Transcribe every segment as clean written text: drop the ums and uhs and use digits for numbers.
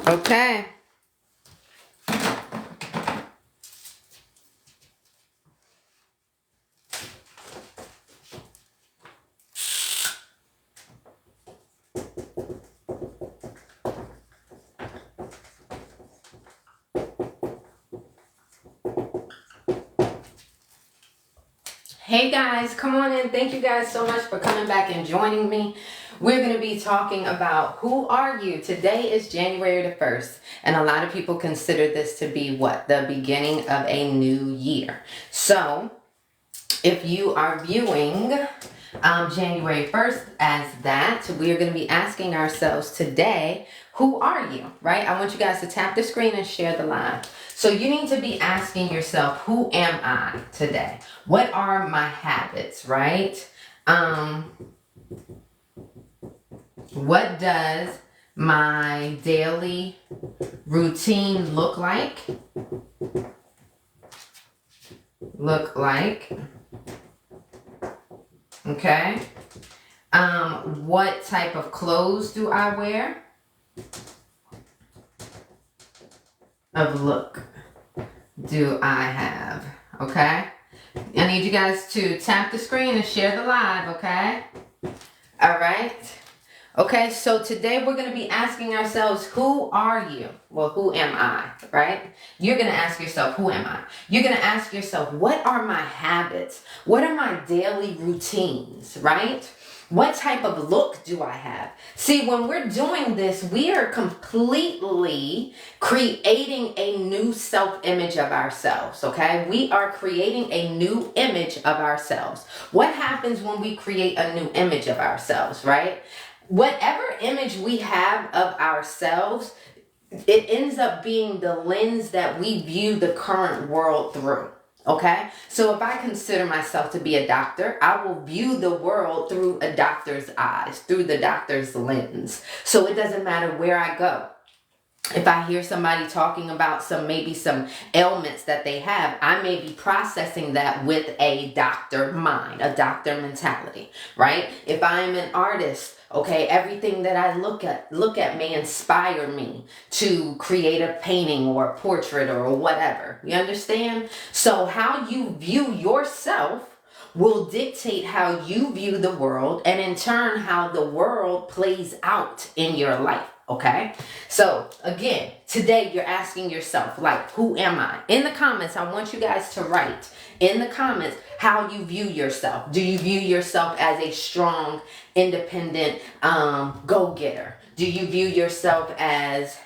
Okay. Hey guys, come on in. Thank you guys so much for coming back and joining me. We're going to be talking about who are you? Today is January the 1st, and a lot of people consider this to be what? The beginning of a new year. So, if you are viewing January 1st as that, we're going to be asking ourselves today, who are you, right? I want you guys to tap the screen and share the live. So you need to be asking yourself, who am I today? What are my habits, right? What does my daily routine look like? Okay. What type of clothes do I wear? Of look do I have? Okay. I need you guys to tap the screen and share the live, okay? All right. Okay, so today we're going to be asking ourselves, who are you? Well, who am I, right? You're going to ask yourself, who am I? You're going to ask yourself, what are my habits? What are my daily routines, right? What type of look do I have? See, when we're doing this, we are completely creating a new self-image of ourselves, okay? We are creating a new image of ourselves. What happens when we create a new image of ourselves, right? Whatever image we have of ourselves, it ends up being the lens that we view the current world through. Okay, so if I consider myself to be a doctor, I will view the world through a doctor's eyes, through the doctor's lens. So it doesn't matter where I go. If I hear somebody talking about maybe some ailments that they have, I may be processing that with a doctor mind, a doctor mentality, right? If I'm an artist, okay, everything that I look at may inspire me to create a painting or a portrait or whatever. You understand? So how you view yourself will dictate how you view the world, and in turn how the world plays out in your life. Okay, so again, today you're asking yourself, like, who am I? In the comments, I want you guys to write in the comments how you view yourself. Do you view yourself as a strong, independent go-getter? Do you view yourself as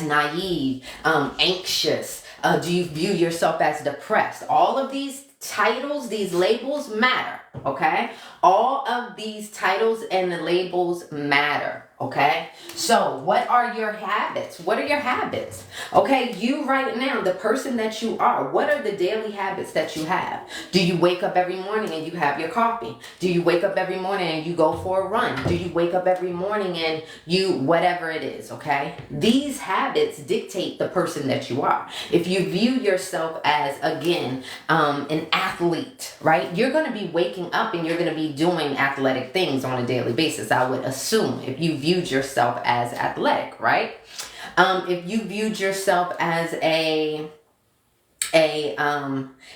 naive, anxious? Do you view yourself as depressed? All of these titles, these labels matter, okay? All of these titles and the labels matter, okay? So what are your habits? What are your habits? Okay, you right now, the person that you are, what are the daily habits that you have? Do you wake up every morning and you have your coffee? Do you wake up every morning and you go for a run? Do you wake up every morning and you, whatever it is, okay? These habits dictate the person that you are. If you view yourself as, again, an athlete, right? You're going to be waking up and you're going to be doing athletic things on a daily basis, I would assume, if you viewed yourself as athletic, right? If you viewed yourself as a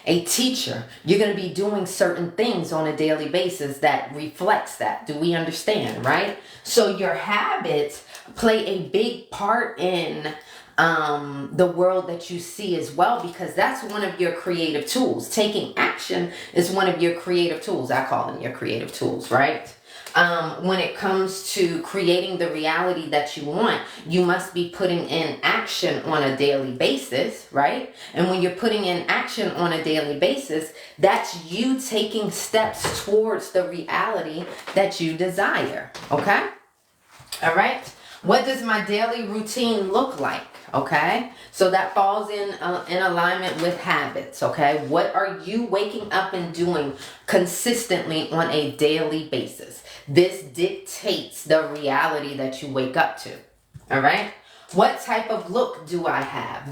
teacher, you're going to be doing certain things on a daily basis that reflects that. Do we understand, right? So your habits play a big part in the world that you see as well, because that's one of your creative tools. Taking action is one of your creative tools. I call them your creative tools, right? When it comes to creating the reality that you want, you must be putting in action on a daily basis, right? And when you're putting in action on a daily basis, that's you taking steps towards the reality that you desire, okay? All right? What does my daily routine look like? Okay, so that falls in alignment with habits. Okay, what are you waking up and doing consistently on a daily basis? This dictates the reality that you wake up to. All right, What type of look do I have?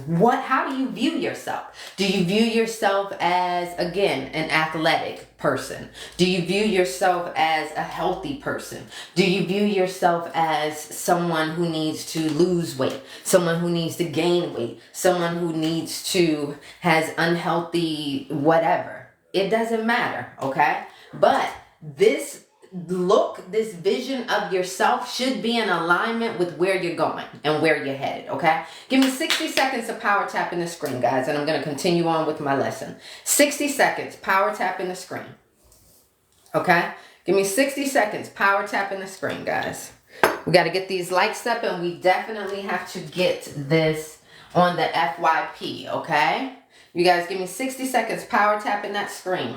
How do you view yourself? Do you view yourself as, again, an athletic person? Do you view yourself as a healthy person? Do you view yourself as someone who needs to lose weight, someone who needs to gain weight, someone who has unhealthy whatever? It doesn't matter, okay? But this vision of yourself should be in alignment with where you're going and where you're headed, okay? Give me 60 seconds of power tapping the screen, guys, and I'm going to continue on with my lesson. 60 seconds, power tapping the screen, okay? Give me 60 seconds, power tapping the screen, guys. We got to get these likes up, and we definitely have to get this on the FYP, okay? You guys give me 60 seconds, power tapping that screen.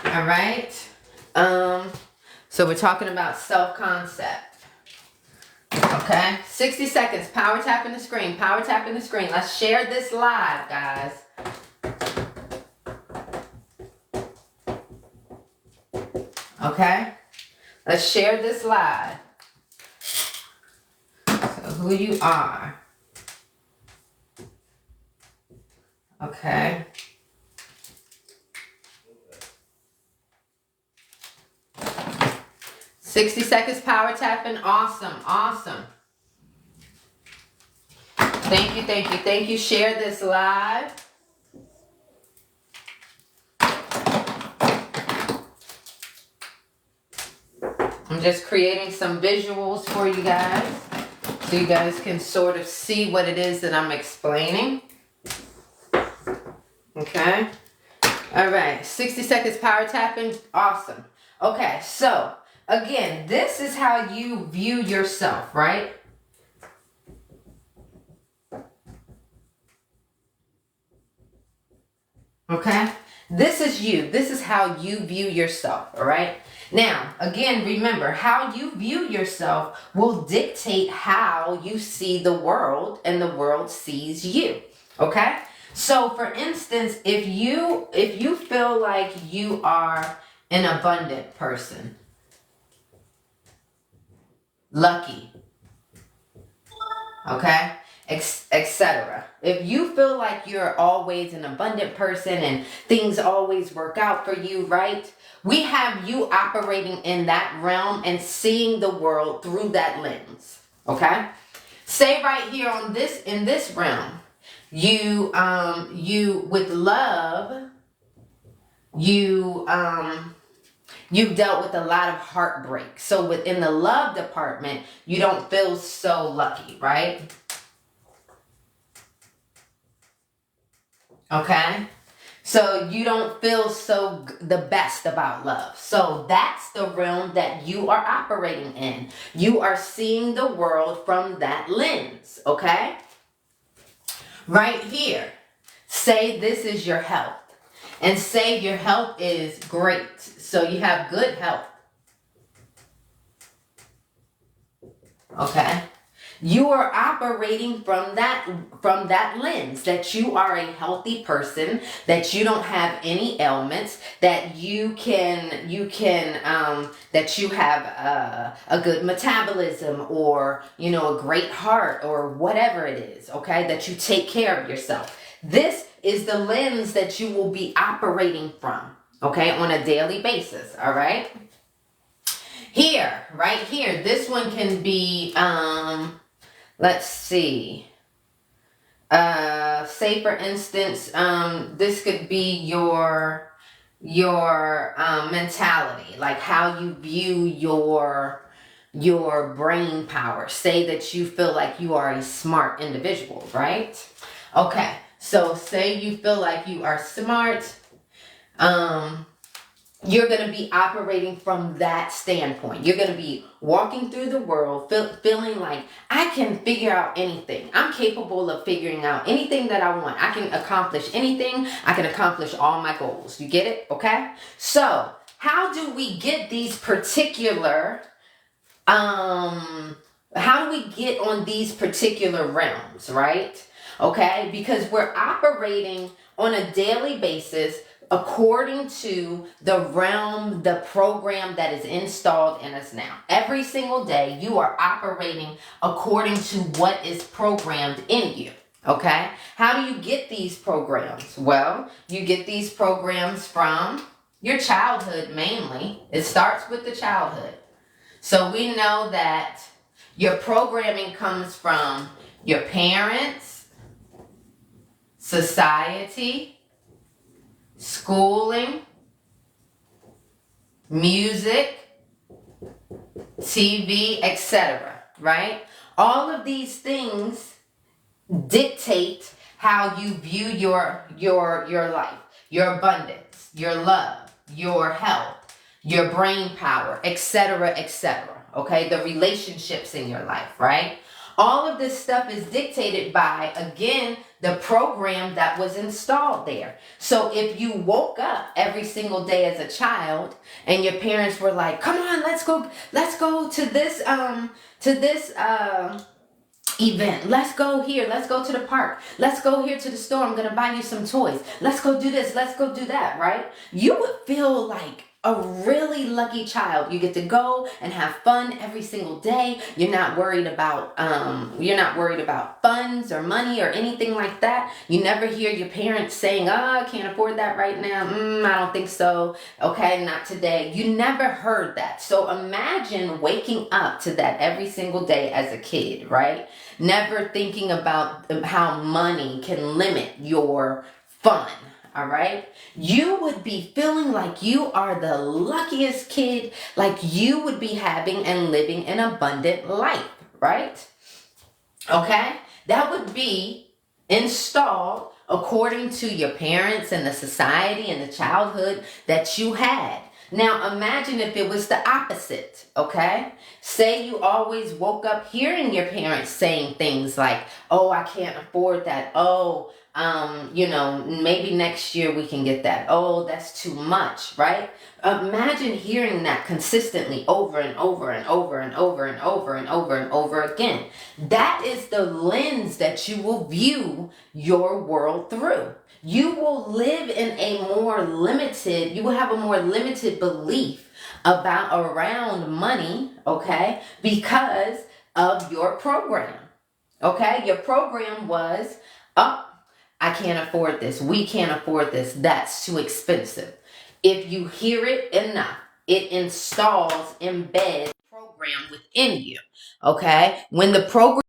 All right. So we're talking about self-concept. Okay, 60 seconds, power tapping the screen, power tapping the screen. Let's share this live, guys. Okay, let's share this live. So who you are. Okay. $60 seconds power tapping. Awesome. Awesome. Thank you. Thank you. Thank you. Share this live. I'm just creating some visuals for you guys so you guys can sort of see what it is that I'm explaining. Okay. All right. 60 seconds power tapping. Awesome. Okay. So again, this is how you view yourself, right? Okay? This is you. This is how you view yourself, all right? Now, again, remember, how you view yourself will dictate how you see the world and the world sees you, okay? So, for instance, if you feel like you are an abundant person, lucky, okay, etc. If you feel like you're always an abundant person and things always work out for you, right? We have you operating in that realm and seeing the world through that lens, okay? Say right here in this realm, you with love, you've dealt with a lot of heartbreak. So within the love department, you don't feel so lucky, right? Okay? So you don't feel the best about love. So that's the realm that you are operating in. You are seeing the world from that lens, okay? Right here, say this is your health. And say your health is great. So you have good health. Okay? You are operating from that lens, that you are a healthy person, that you don't have any ailments, that that you have a good metabolism, or a great heart, or whatever it is, okay? That you take care of yourself. This is the lens that you will be operating from, okay, on a daily basis, all right? Here, right here, this one can be, let's see. Say for instance, this could be your mentality, like how you view your brain power. Say that you feel like you are a smart individual, right? Okay, so say you feel like you are smart. You're going to be operating from that standpoint. You're going to be walking through the world feeling like, I can figure out anything. I'm capable of figuring out anything that I want. I can accomplish anything. I can accomplish all my goals. You get it? Okay? So, how do we get these particular, how do we get on these particular realms, right? Okay? Because we're operating on a daily basis according to the realm, the program that is installed in us now. Every single day, you are operating according to what is programmed in you. Okay? How do you get these programs? Well, you get these programs from your childhood mainly. It starts with the childhood. So we know that your programming comes from your parents, society, schooling, music, TV, etc. Right? All of these things dictate how you view your life, your abundance, your love, your health, your brain power, etc., etc. Okay, the relationships in your life, right? All of this stuff is dictated by, again, the program that was installed there. So if you woke up every single day as a child and your parents were like, come on, let's go to this event. Let's go here. Let's go to the park. Let's go here to the store. I'm going to buy you some toys. Let's go do this. Let's go do that, right? You would feel like a really lucky child. You get to go and have fun every single day. You're not worried about funds or money or anything like that. You never hear your parents saying, "Oh, I can't afford that right now. I don't think so. Okay, not today." You never heard that. So imagine waking up to that every single day as a kid, right? Never thinking about how money can limit your fun. All right. You would be feeling like you are the luckiest kid, like you would be having and living an abundant life, right? Okay. That would be installed according to your parents and the society and the childhood that you had. Now imagine if it was the opposite, okay? Say you always woke up hearing your parents saying things like, oh, I can't afford that. Oh, maybe next year we can get that. Oh, that's too much, right? Imagine hearing that consistently over and over and over and over and over and over and over again. That is the lens that you will view your world through. You will live in you will have a more limited belief around money, okay? Because of your program, okay? Your program was, oh, I can't afford this. We can't afford this. That's too expensive. If you hear it enough, it embeds program within you, okay? When the program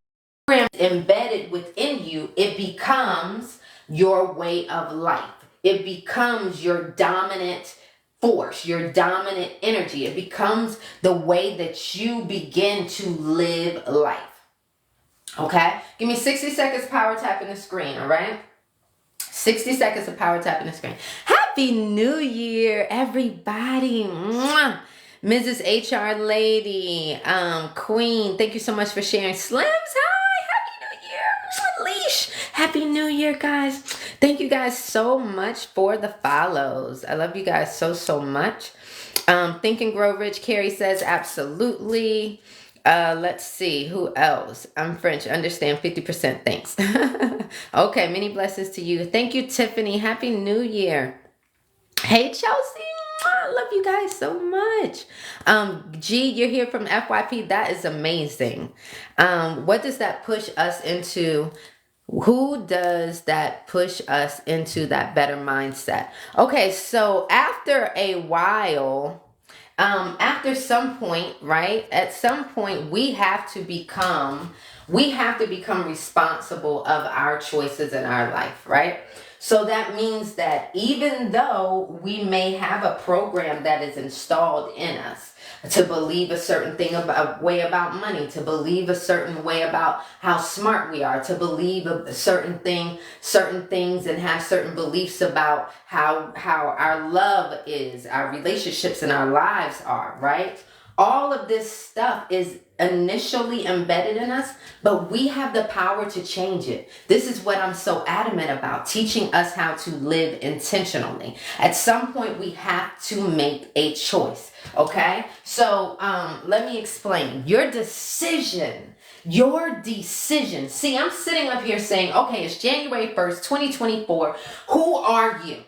is embedded within you, it becomes your way of life. It becomes your dominant force, your dominant energy. It becomes the way that you begin to live life. Okay? Give me 60 seconds power tapping the screen, all right? 60 seconds of power tapping the screen. Happy New Year, everybody. Mwah. Mrs. HR Lady, Queen, thank you so much for sharing. Slims, hi, Happy New Year. Leash, Happy New Year, guys. Thank you guys so much for the follows. I love you guys so, so much. Think and Grow Rich, Carrie says absolutely. Let's see, who else? I'm French, understand 50%, thanks. Okay, many blessings to you. Thank you, Tiffany. Happy New Year. Hey, Chelsea. I love you guys so much. G, you're here from FYP. That is amazing. What does that push us into? Who does that push us into that better mindset? Okay, so after a while, after some point, right? At some point, we have to become responsible of our choices in our life, right? So that means that even though we may have a program that is installed in us to believe a certain way about money, to believe a certain way about how smart we are, to believe a certain things and have certain beliefs about how our love is, our relationships and our lives are, right? All of this stuff is initially embedded in us, but we have the power to change it. This is what I'm so adamant about, teaching us how to live intentionally. At some point, we have to make a choice, okay? So let me explain. Your decision. See, I'm sitting up here saying, okay, it's January 1st, 2024. Who are you?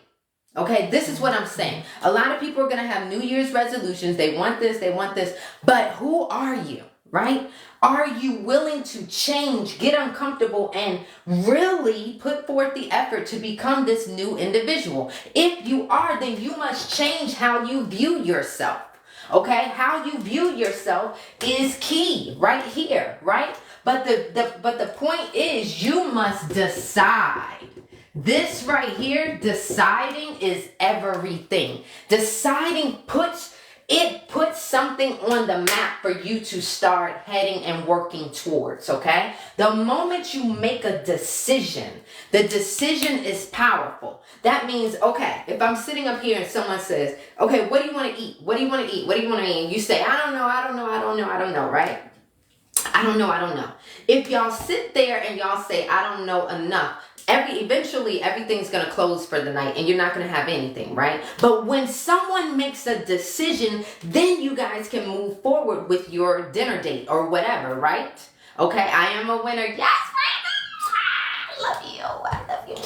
Okay, this is what I'm saying. A lot of people are going to have New Year's resolutions. They want this, but who are you, right? Are you willing to change, get uncomfortable, and really put forth the effort to become this new individual? If you are, then you must change how you view yourself. Okay, how you view yourself is key right here, right? But the point is, you must decide. This right here, deciding is everything. Deciding puts something on the map for you to start heading and working towards, okay? The moment you make a decision, the decision is powerful. That means, okay, if I'm sitting up here and someone says, okay, what do you want to eat? What do you want to eat? What do you want to eat? And you say, I don't know, right? I don't know. If y'all sit there and y'all say, I don't know enough, eventually everything's going to close for the night and you're not going to have anything, right? But when someone makes a decision, then you guys can move forward with your dinner date or whatever, right? Okay, I am a winner. Yes, I love you.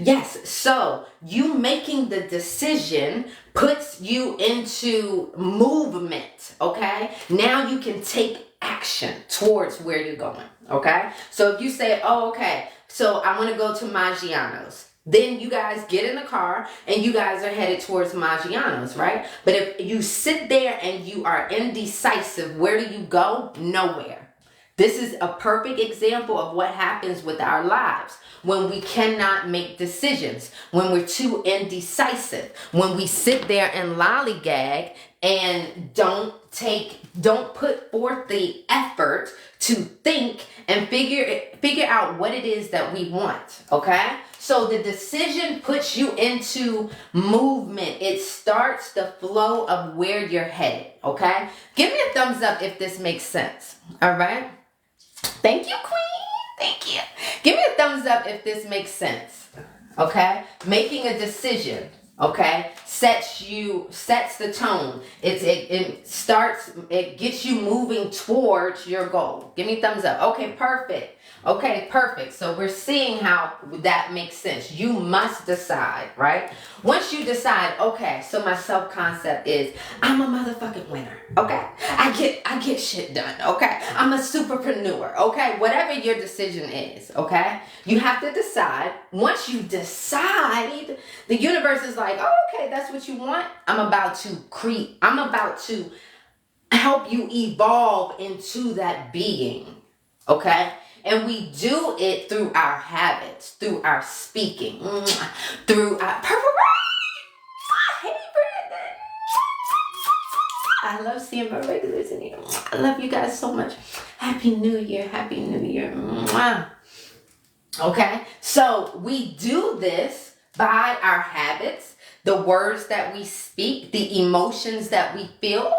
Yes, so you making the decision puts you into movement, okay? Now you can take action towards where you're going, okay? So if you say, oh, okay, so I want to go to Maggiano's. Then you guys get in the car and you guys are headed towards Maggiano's, right? But if you sit there and you are indecisive, where do you go? Nowhere. This is a perfect example of what happens with our lives when we cannot make decisions, when we're too indecisive, when we sit there and lollygag and don't put forth the effort to think and figure out what it is that we want, okay? So the decision puts you into movement. It starts the flow of where you're headed, okay? Give me a thumbs up if this makes sense, all right? Thank you, Queen. Thank you. Give me a thumbs up if this makes sense, okay? Making a decision, okay, sets the tone. It gets you moving towards your goal. Give me a thumbs up. Okay, perfect. So we're seeing how that makes sense. You must decide, right? Once you decide, okay, so my self-concept is I'm a motherfucking winner, okay? I get shit done, okay? I'm a superpreneur, okay? Whatever your decision is, okay? You have to decide. Once you decide, the universe is like, oh, okay, that's what you want. I'm about to help you evolve into that being, okay? And we do it through our habits, through our speaking, through our purple rain. Hey, Brandon. I love seeing my regulars in here. I love you guys so much. Happy New Year. Happy New Year. Okay, so we do this by our habits, the words that we speak, the emotions that we feel,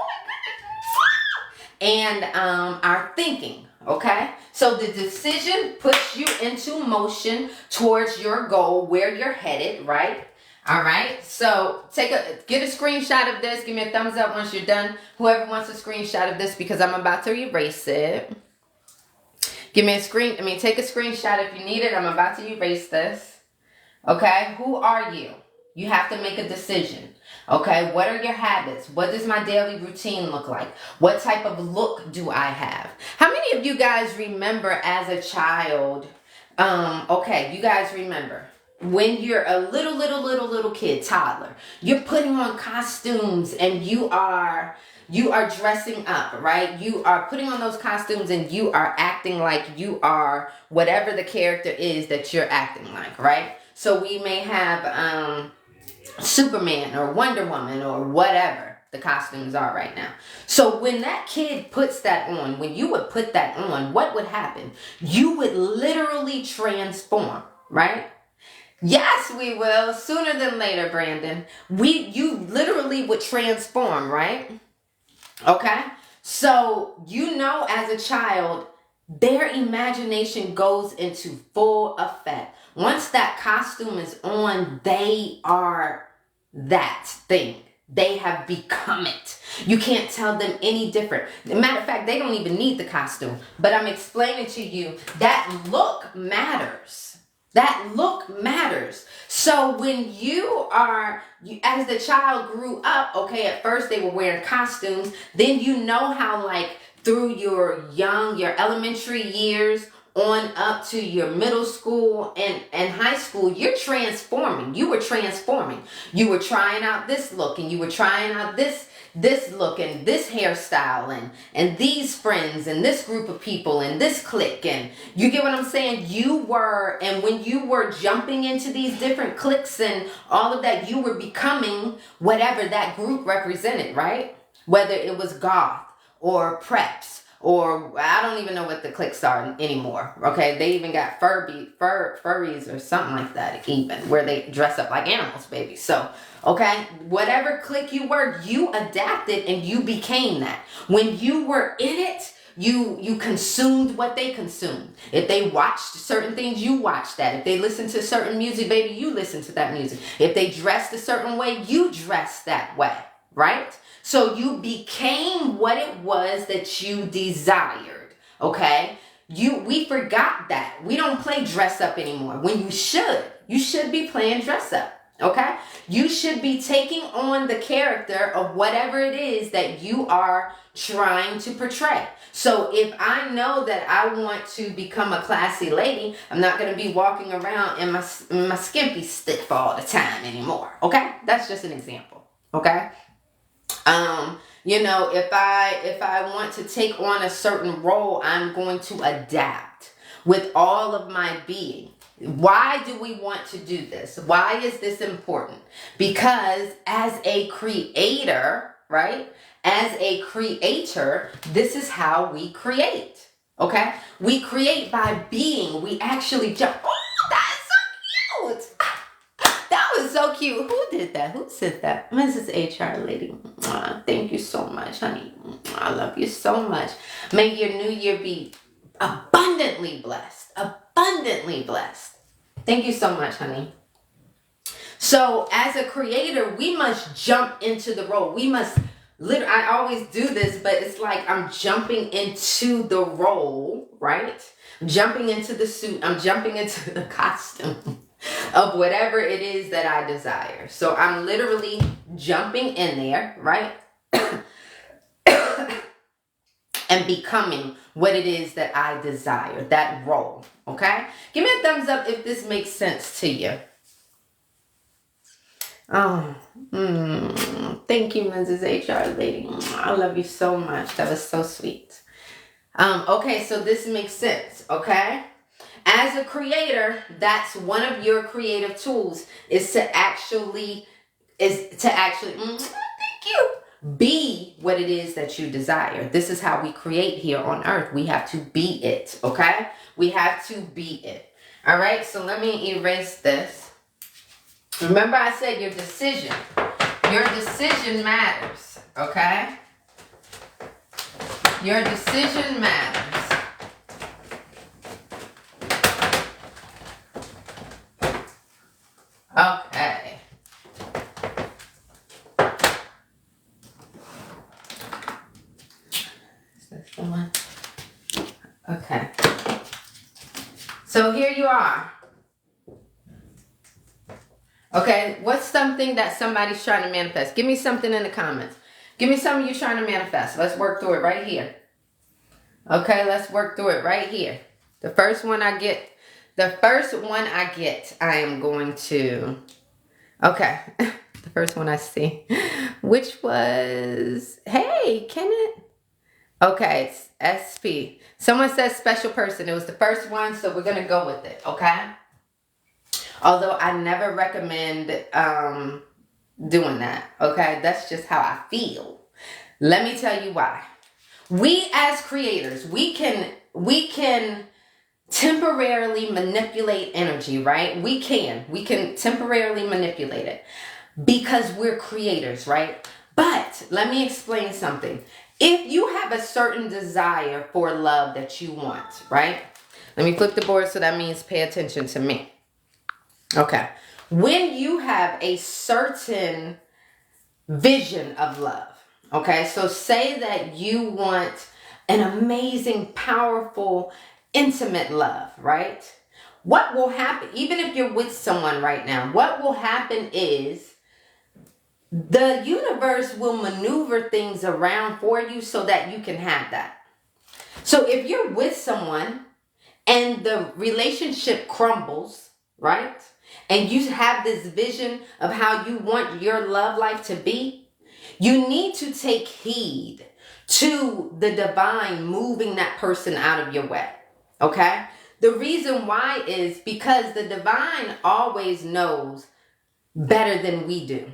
and our thinking. Okay, so the decision puts you into motion towards your goal, where you're headed, right? All right, so get a screenshot of this. Give me a thumbs up once you're done. Whoever wants a screenshot of this, because I'm about to erase it. Take a screenshot if you need it. I'm about to erase this. Okay, who are you? You have to make a decision. Okay, what are your habits? What does my daily routine look like? What type of look do I have? How many of you guys remember as a child? You guys remember when you're a little kid, toddler, you're putting on costumes and you are dressing up, right? You are putting on those costumes and you are acting like you are whatever the character is that you're acting like, right? So we may have Superman or Wonder Woman or whatever the costumes are right now. So when that kid puts that on, when you would put that on, what would happen? You would literally transform, right? Yes, we will. Sooner than later, Brandon. You literally would transform, right? Okay? So, as a child, their imagination goes into full effect. Once that costume is on, they are that thing. They have become it. You can't tell them any different. Matter of fact, they don't even need the costume. But I'm explaining to you that look matters. That look matters. So when as the child grew up, okay, at first they were wearing costumes, then you know how like through your elementary years on up to your middle school and high school, you're transforming. You were transforming. You were trying out this look and you were trying out this look and this hairstyle and these friends and this group of people and this clique, and you get what I'm saying? And when you were jumping into these different cliques and all of that, you were becoming whatever that group represented, right? Whether it was goth or preps, or I don't even know what the cliques are anymore. Okay, they even got furries or something like that, even where they dress up like animals, baby. So, okay, whatever clique you were, you adapted and you became that. When you were in it, you consumed what they consumed. If they watched certain things, you watched that. If they listened to certain music, baby, you listened to that music. If they dressed a certain way, you dressed that way, right? So you became what it was that you desired, okay? We forgot that. We don't play dress up anymore. When you should be playing dress up, okay? You should be taking on the character of whatever it is that you are trying to portray. So if I know that I want to become a classy lady, I'm not going to be walking around in my skimpy stick for all the time anymore, okay? That's just an example, okay? If I want to take on a certain role, I'm going to adapt with all of my being. Why do we want to do this? Why is this important? Because as a creator, right? As a creator, this is how we create. Okay? We create by being. We actually jump. Oh, that's so cute. That was so cute. Who did that? Who said that? Mrs. HR lady. Thank you so much, honey. I love you so much. May your new year be abundantly blessed. Abundantly blessed. Thank you so much, honey. So as a creator, we must jump into the role. We must I always do this, but it's like I'm jumping into the role, right? I'm jumping into the suit. I'm jumping into the costume of whatever it is that I desire. So I'm literally jumping in there, right? And becoming what it is that I desire, that role, okay? Give me a thumbs up if this makes sense to you. Oh, thank you, Mrs. HR lady. I love you so much. That was so sweet. Okay, so this makes sense, okay? As a creator, that's one of your creative tools is to actually thank you, be what it is that you desire. This is how we create here on earth. We have to be it, okay? We have to be it. All right, so let me erase this. Remember I said your decision matters, okay? Your decision matters. Okay. Is this the one? Okay. So here you are. Okay, what's something that somebody's trying to manifest? Give me something in the comments. Give me something you're trying to manifest. Let's work through it right here. Okay, let's work through it right here. The first one I get, I am going to, okay. The first one I see, which was, hey, Kenneth. Okay, it's SP. Someone says special person. It was the first one, so we're going to go with it, okay? Although I never recommend doing that, okay? That's just how I feel. Let me tell you why. We as creators, we can temporarily manipulate energy, right? We can temporarily manipulate it because we're creators, right? But let me explain something. If you have a certain desire for love that you want, right? Let me flip the board, so that means pay attention to me. Okay. When you have a certain vision of love, okay, so say that you want an amazing, powerful, intimate love, right? what will happen, even if you're with someone right now, what will happen is the universe will maneuver things around for you so that you can have that. So if you're with someone and the relationship crumbles, right? And you have this vision of how you want your love life to be, you need to take heed to the divine moving that person out of your way. Okay? The reason why is because the divine always knows better than we do.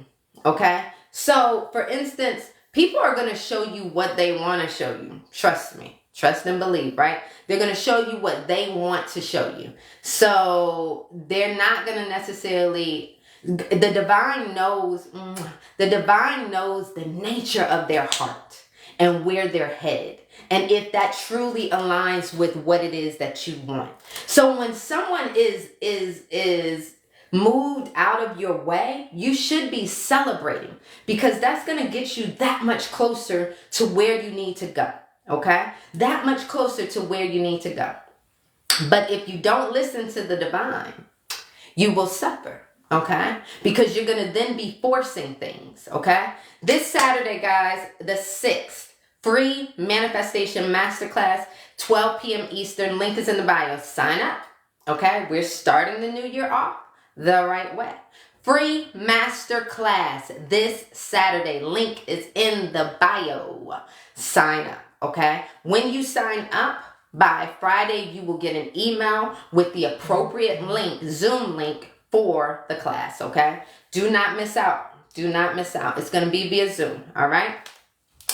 Okay? So, for instance, people are going to show you what they want to show you. Trust me. Trust and believe, right? They're going to show you what they want to show you. So, they're not going to necessarily... The divine knows the nature of their heart and where they're headed. And if that truly aligns with what it is that you want. So when someone is moved out of your way, you should be celebrating, because that's going to get you that much closer to where you need to go. Okay? That much closer to where you need to go. But if you don't listen to the divine, you will suffer. Okay? Because you're going to then be forcing things. Okay? This Saturday, guys, the 6th, free manifestation masterclass, 12 p.m. Eastern. Link is in the bio. Sign up. Okay? We're starting the new year off the right way. Free masterclass this Saturday. Link is in the bio. Sign up. Okay? When you sign up, by Friday, you will get an email with the appropriate link, Zoom link, for the class, okay? Do not miss out. Do not miss out. It's going to be via Zoom, all right?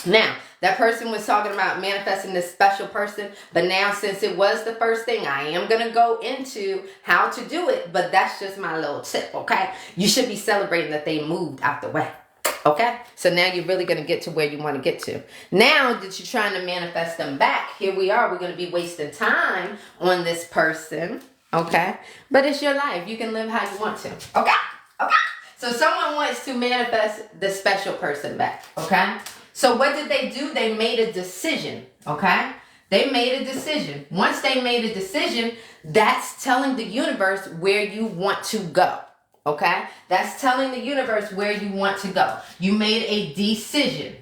Now, that person was talking about manifesting this special person, but now since it was the first thing, I am going to go into how to do it, but that's just my little tip, okay? You should be celebrating that they moved out the way, okay? So now you're really going to get to where you want to get to. Now that you're trying to manifest them back, here we are. We're going to be wasting time on this person. Okay? But it's your life. You can live how you want to. Okay? Okay? So someone wants to manifest the special person back. Okay? So what did they do? They made a decision. Okay? They made a decision. Once they made a decision, that's telling the universe where you want to go. Okay? That's telling the universe where you want to go. You made a decision.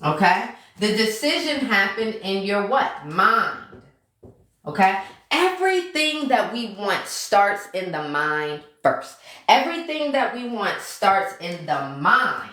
Okay? The decision happened in your what? Mind. Okay? Everything that we want starts in the mind first. Everything that we want starts in the mind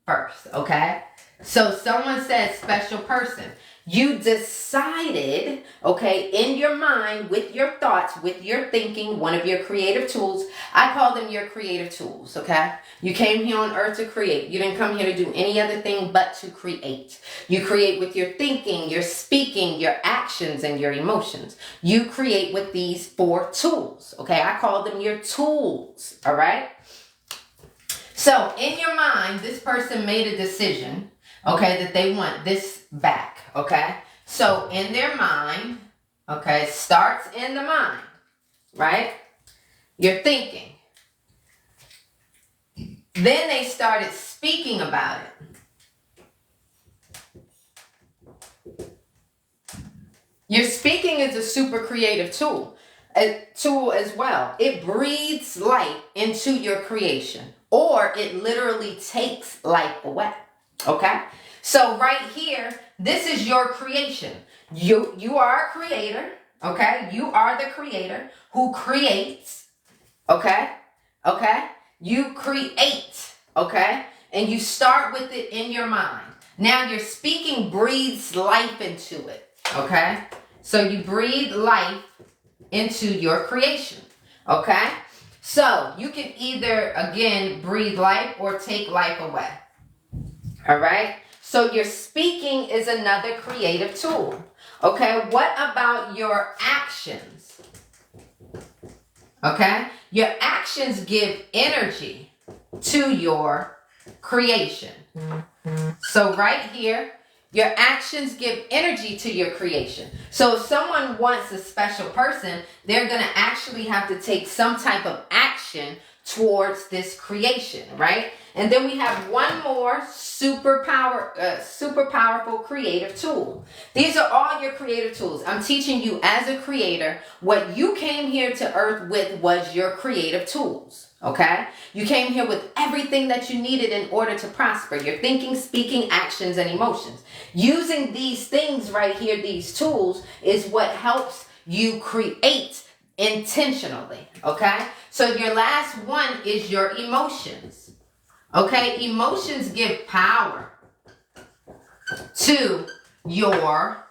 first. Okay? So someone said special person. You decided, okay, in your mind, with your thoughts, with your thinking, one of your creative tools. I call them your creative tools, okay? You came here on earth to create. You didn't come here to do any other thing but to create. You create with your thinking, your speaking, your actions, and your emotions. You create with these 4 tools, okay? I call them your tools, all right? So in your mind, this person made a decision, okay, that they want this back, okay? So in their mind, okay, starts in the mind, right? You're thinking. Then they started speaking about it. Your speaking is a super creative tool as well. It breathes life into your creation, or it literally takes life away. Okay? So right here, this is your creation. You are a creator, okay? You are the creator who creates, okay? Okay? You create, okay? And you start with it in your mind. Now your speaking breathes life into it, okay? So you breathe life into your creation, okay? So you can either, again, breathe life or take life away. All right? So your speaking is another creative tool. Okay? What about your actions? Okay? Your actions give energy to your creation. So right here, your actions give energy to your creation. So if someone wants a special person, they're going to actually have to take some type of action towards this creation, right? And then we have one more super powerful creative tool. These are all your creative tools. I'm teaching you as a creator. What you came here to earth with was your creative tools. Okay? You came here with everything that you needed in order to prosper. Your thinking, speaking, actions, and emotions. Using these things right here, these tools, is what helps you create intentionally. Okay? So your last one is your emotions. Okay? Emotions give power to your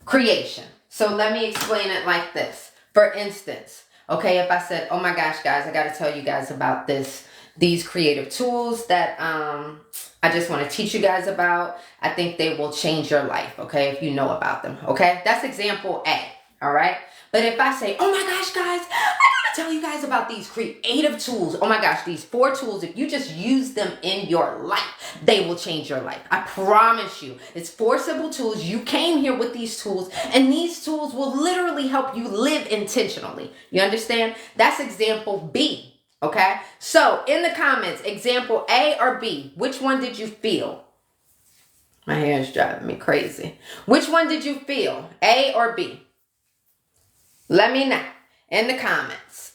creation. So let me explain it like this. For instance, okay, if I said, oh my gosh, guys, I got to tell you guys about these creative tools that I just want to teach you guys about. I think they will change your life, okay, if you know about them, okay? That's example A, all right? But if I say, oh my gosh, guys, I gotta tell you guys about these creative tools. Oh my gosh, these 4 tools, if you just use them in your life, they will change your life. I promise you. It's 4 simple tools. You came here with these tools, and these tools will literally help you live intentionally. You understand? That's example B, okay? So in the comments, example A or B, which one did you feel? My hair is driving me crazy. Which one did you feel? A or B? Let me know in the comments.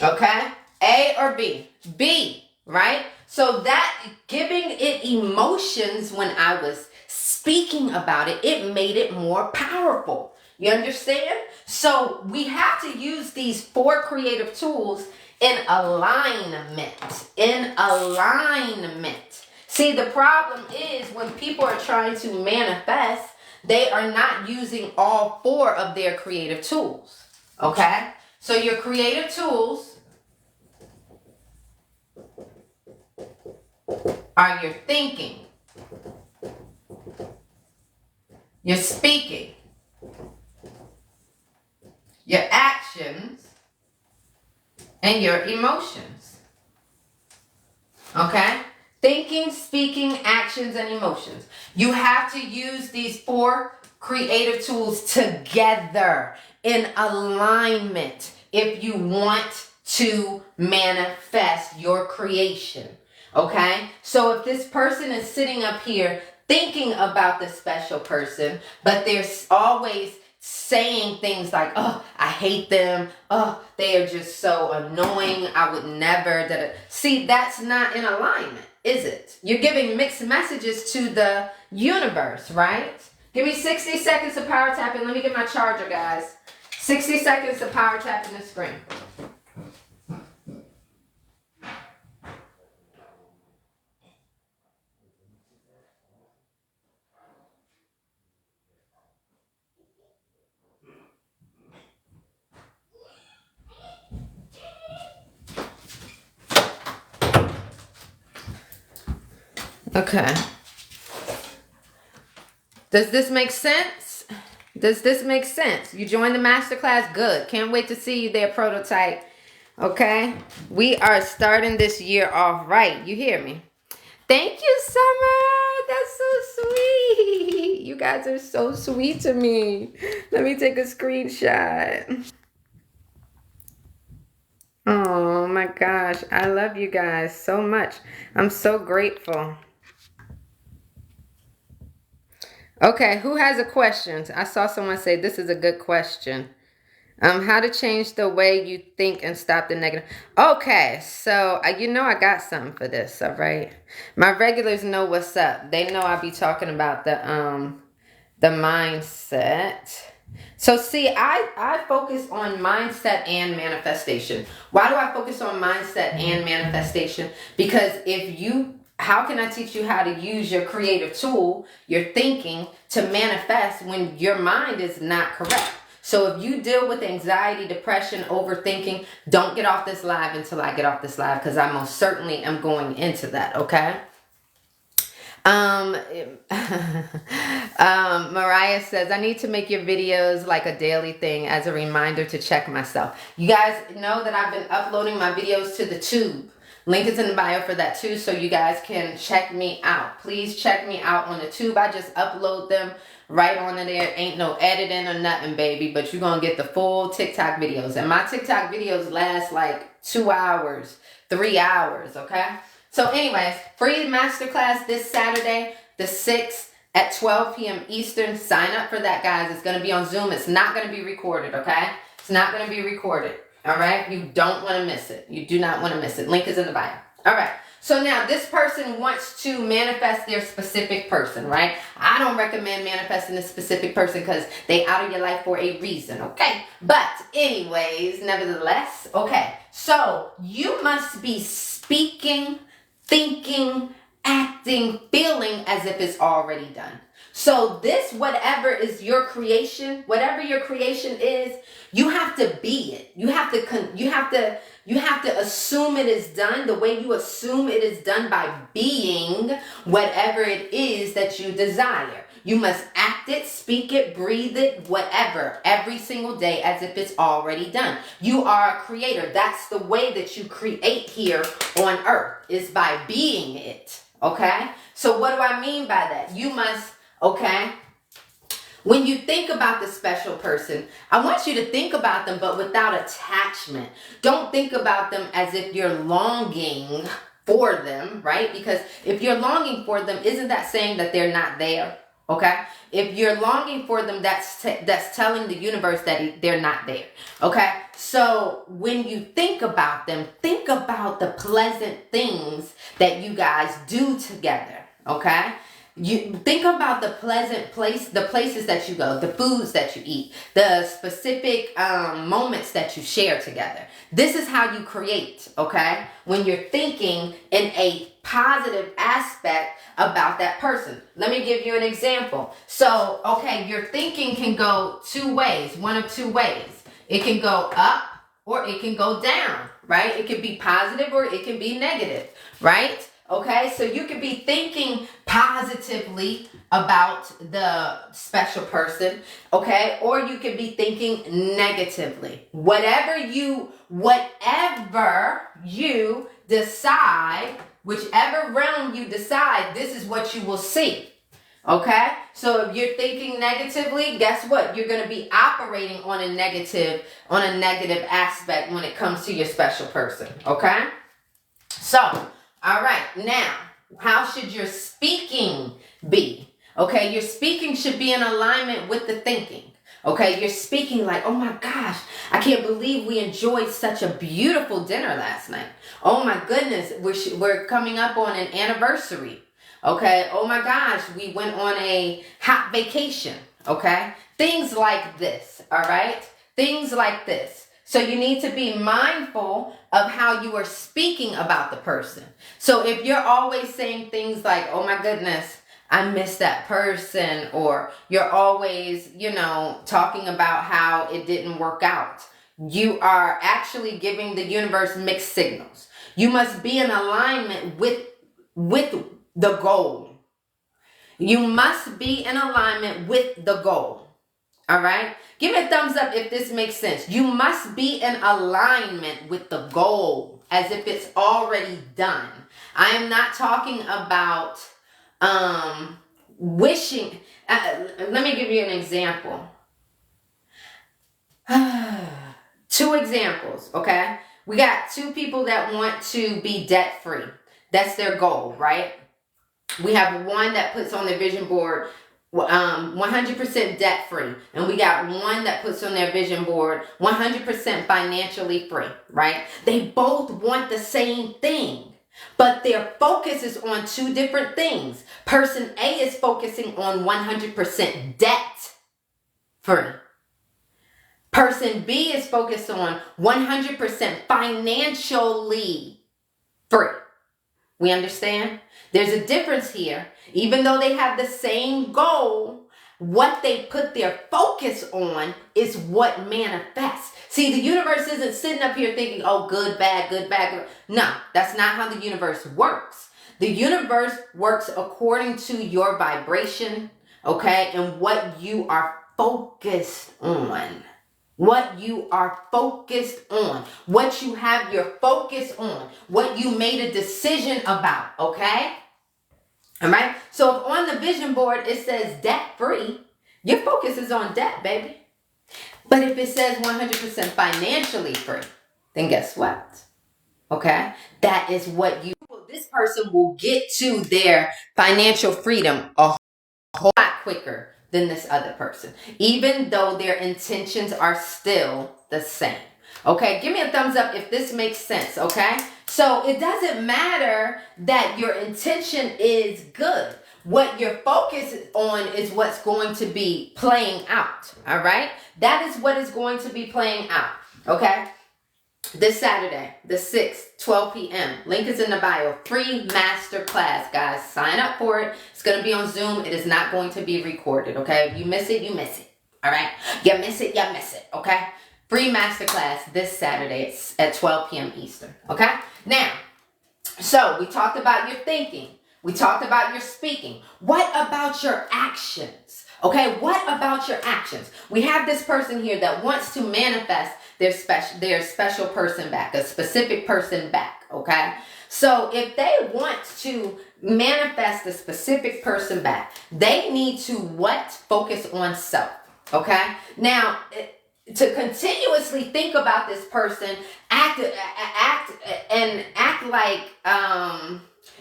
Okay? A or B? B, right? So that giving it emotions when I was speaking about it, it made it more powerful. You understand? So we have to use these 4 creative tools in alignment. In alignment. See, the problem is when people are trying to manifest, they are not using all 4 of their creative tools. Okay? So your creative tools are your thinking, your speaking, your actions, and your emotions. Okay? Thinking, speaking, actions, and emotions. You have to use these 4 creative tools together in alignment if you want to manifest your creation. Okay? So if this person is sitting up here thinking about this special person, but they're always saying things like, oh, I hate them. Oh, they are just so annoying. I would never. See, that's not in alignment, is it? You're giving mixed messages to the universe, right? Give me 60 seconds of power tapping. Let me get my charger, guys. 60 seconds of power tapping the screen. Okay. Does this make sense? Does this make sense? You joined the masterclass? Good. Can't wait to see you there, prototype. Okay? We are starting this year off right. You hear me? Thank you, Summer. That's so sweet. You guys are so sweet to me. Let me take a screenshot. Oh my gosh. I love you guys so much. I'm so grateful. Okay, who has a question? I saw someone say this is a good question. How to change the way you think and stop the negative. Okay, so you know I got something for this, all right? My regulars know what's up. They know I be talking about the mindset. So see, I focus on mindset and manifestation. Why do I focus on mindset and manifestation? Because how can I teach you how to use your creative tool, your thinking, to manifest when your mind is not correct? So if you deal with anxiety, depression, overthinking, don't get off this live until I get off this live, because I most certainly am going into that, okay? Mariah says, I need to make your videos like a daily thing as a reminder to check myself. You guys know that I've been uploading my videos to the tube. Link is in the bio for that too, so you guys can check me out. Please check me out on the tube. I just upload them right on there. Ain't no editing or nothing, baby, but you're gonna get the full TikTok videos. And my TikTok videos last like 2 hours, 3 hours, okay? So anyways, free masterclass this Saturday, the 6th at 12 p.m. Eastern. Sign up for that, guys. It's going to be on Zoom. It's not going to be recorded, okay? It's not going to be recorded, all right? You don't want to miss it. You do not want to miss it. Link is in the bio. All right. So now this person wants to manifest their specific person, right? I don't recommend manifesting a specific person because they out of your life for a reason, okay? But anyways, nevertheless, okay. So you must be speaking, thinking, acting, feeling as if it's already done. So this, whatever is your creation, whatever your creation is, you have to be it. You have to assume it is done the way you assume it is done by being whatever it is that you desire. You must act it, speak it, breathe it, whatever, every single day as if it's already done. You are a creator. That's the way that you create here on earth, is by being it. Okay? So what do I mean by that? You must, okay? When you think about the special person, I want you to think about them, but without attachment. Don't think about them as if you're longing for them, right? Because if you're longing for them, isn't that saying that they're not there? Okay? If you're longing for them, that's telling the universe that they're not there. Okay? So when you think about them, think about the pleasant things that you guys do together. Okay? You think about the places that you go, the foods that you eat, the specific moments that you share together. This is how you create, okay? When you're thinking in a positive aspect about that person. Let me give you an example. So, okay, your thinking can go two ways, one of two ways. It can go up or it can go down, right? It can be positive or it can be negative, right? Okay, so you could be thinking positively about the special person, okay? Or you could be thinking negatively. Whatever you decide, whichever realm you decide, this is what you will see. Okay? So if you're thinking negatively, guess what? You're going to be operating on a negative aspect when it comes to your special person. Okay? So, all right, now, how should your speaking be? Okay, your speaking should be in alignment with the thinking. Okay, you're speaking like, oh my gosh, I can't believe we enjoyed such a beautiful dinner last night. Oh my goodness, we're coming up on an anniversary. Okay, oh my gosh, we went on a hot vacation. Okay, things like this, all right? Things like this. So you need to be mindful of how you are speaking about the person. So if you're always saying things like, oh my goodness, I miss that person, or you're always, talking about how it didn't work out, you are actually giving the universe mixed signals. You must be in alignment with the goal. You must be in alignment with the goal. All right? Give me a thumbs up if this makes sense. You must be in alignment with the goal as if it's already done. I am not talking about wishing. Let me give you an example. 2 examples, okay? We got 2 people that want to be debt free. That's their goal, right? We have one that puts on their vision board 100% debt free, and we got one that puts on their vision board 100% financially free, right? They both want the same thing, but their focus is on 2 different things. Person A is focusing on 100% debt free. Person B is focused on 100% financially free. We understand? There's a difference here. Even though they have the same goal, what they put their focus on is what manifests. See, the universe isn't sitting up here thinking, oh, good, bad, good, bad, good. No, that's not how the universe works. The universe works according to your vibration, okay, and what you are focused on. what you are focused on, what you have your focus on, what you made a decision about, okay? All right? So if on the vision board it says debt free, your focus is on debt, baby. But if it says 100% financially free, then guess what? Okay? That is what this person will get to their financial freedom a whole lot quicker than this other person, even though their intentions are still the same. Okay, give me a thumbs up if this makes sense. Okay, so it doesn't matter that your intention is good. What you're focused on is what's going to be playing out. All right, that is what is going to be playing out. Okay. This Saturday, the 6th, 12 p.m. Link is in the bio. Free master class, guys. Sign up for it. It's going to be on Zoom. It is not going to be recorded, okay? If you miss it, you miss it, all right? You miss it, you miss it, okay? Free master class this Saturday at 12 p.m. Eastern, okay? Now, so we talked about your thinking. We talked about your speaking. What about your actions? Okay, what about your actions? We have this person here that wants to manifest their special person back, a specific person back, okay? So if they want to manifest a specific person back, they need to what? Focus on self, okay? Now, to continuously think about this person, act like,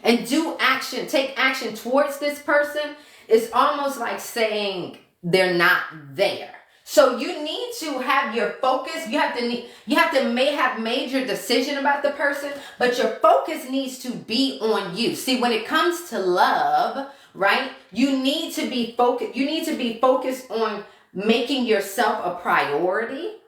and do action, take action towards this person, is almost like saying they're not there. So you need to have your focus. You have to have made your decision about the person, but your focus needs to be on you. See, when it comes to love, right? You need to be focused. You need to be focused on making yourself a priority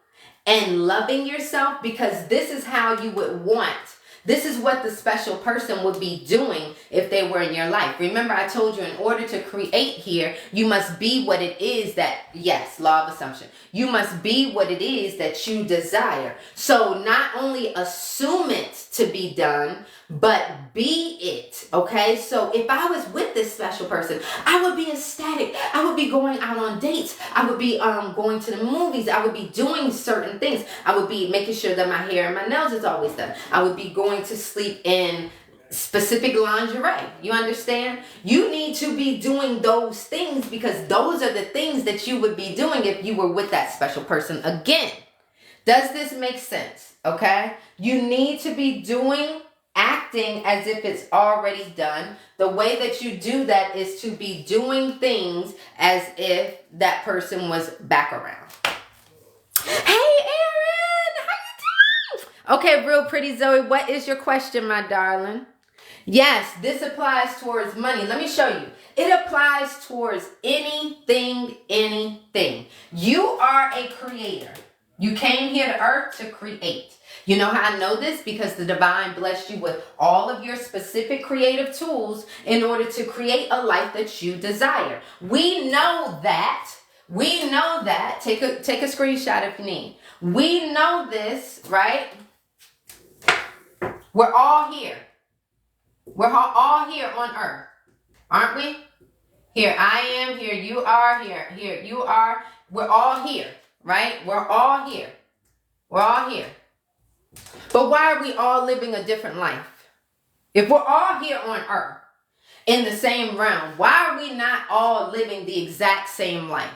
and loving yourself, because this is how you would want. This is what the special person would be doing if they were in your life. Remember, I told you in order to create here, you must be what it is that, yes, law of assumption. You must be what it is that you desire. So not only assume it to be done, but be it, okay? So if I was with this special person, I would be ecstatic. I would be going out on dates. I would be going to the movies. I would be doing certain things. I would be making sure that my hair and my nails is always done. I would be going to sleep in specific lingerie. You understand? You need to be doing those things, because those are the things that you would be doing if you were with that special person again. Does this make sense? Okay? You need to be acting as if it's already done. The way that you do that is to be doing things as if that person was back around. Hey, Aaron, how you doing? Okay, real pretty Zoe, what is your question, my darling? Yes, this applies towards money. Let me show you. It applies towards anything. You are a creator. You came here to earth to create. You know how I know this? Because the divine blessed you with all of your specific creative tools in order to create a life that you desire. We know that. Take a screenshot if you need. We know this, right? We're all here. We're all here on earth, aren't we? Here I am, here you are, here you are. We're all here, right? We're all here. But why are we all living a different life? If we're all here on earth in the same realm, why are we not all living the exact same life?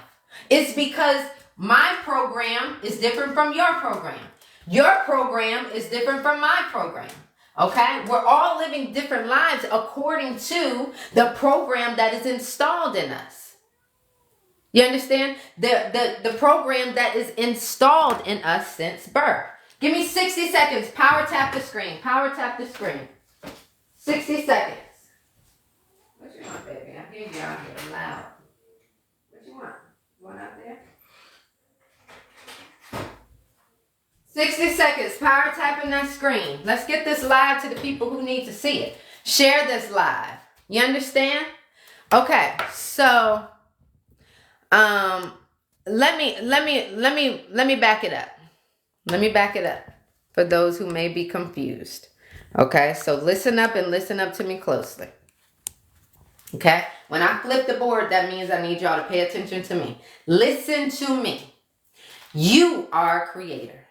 It's because my program is different from your program. Your program is different from my program. Okay? We're all living different lives according to the program that is installed in us. You understand? The program that is installed in us since birth. Give me 60 seconds. Power tap the screen. 60 seconds. What you want, baby? I hear you out here loud. What you want? You want out there? 60 seconds. Power tapping that screen. Let's get this live to the people who need to see it. Share this live. You understand? Okay. So, let me back it up. Let me back it up for those who may be confused. Okay, so listen up to me closely. Okay, when I flip the board, that means I need y'all to pay attention to me. Listen to me. You are a creator.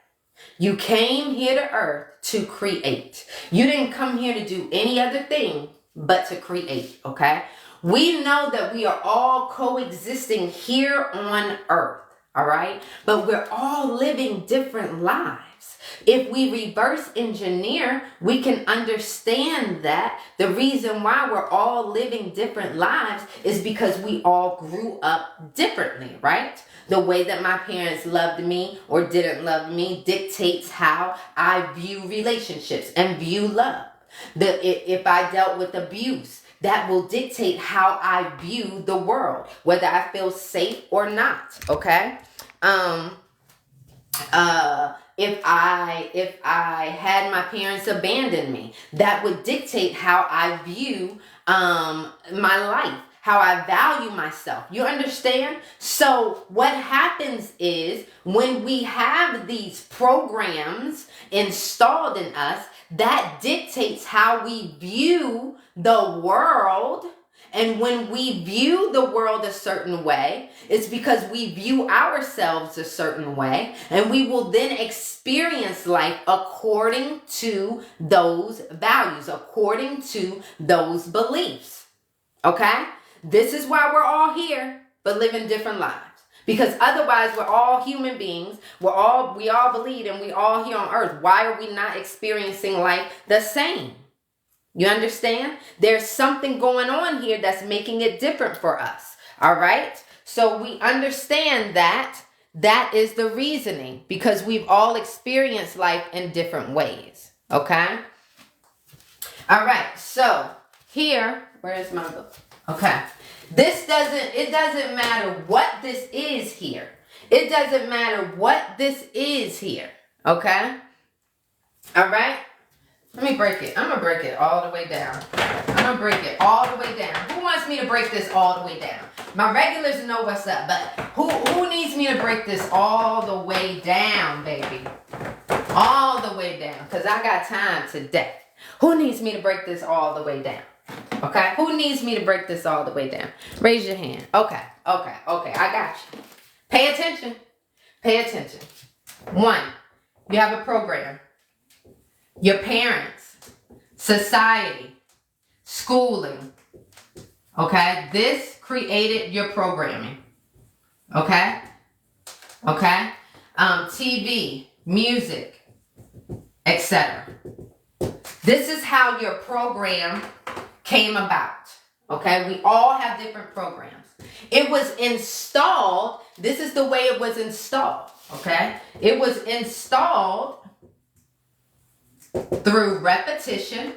You came here to earth to create. You didn't come here to do any other thing but to create, okay? We know that we are all coexisting here on earth, all right? But we're all living different lives. If we reverse engineer, we can understand that the reason why we're all living different lives is because we all grew up differently, right? The way that my parents loved me or didn't love me dictates how I view relationships and view love. If I dealt with abuse, that will dictate how I view the world, whether I feel safe or not, okay? If I had my parents abandon me, that would dictate how I view my life, how I value myself. You understand? So what happens is when we have these programs installed in us, that dictates how we view the world. And when we view the world a certain way, it's because we view ourselves a certain way, and we will then experience life according to those values, according to those beliefs. Okay? This is why we're all here, but living different lives. Because otherwise, we're all human beings. We all bleed, and we all here on earth. Why are we not experiencing life the same? You understand? There's something going on here that's making it different for us. All right? So we understand that is the reasoning, because we've all experienced life in different ways. Okay? All right. So here, where is my book? Okay. It doesn't matter what this is here. It doesn't matter what this is here. Okay? All right? Let me break it. I'm going to break it all the way down. I'm going to break it all the way down. Who wants me to break this all the way down? My regulars know what's up, but who needs me to break this all the way down, baby? All the way down, because I got time today. Who needs me to break this all the way down? Okay? Who needs me to break this all the way down? Raise your hand. Okay. I got you. Pay attention. Pay attention. 1, you have a program. Your parents, society, schooling, okay? This created your programming, okay? Okay? TV, music, etc. This is how your program came about, okay? We all have different programs. It was installed. This is the way it was installed, okay? It was installed through repetition,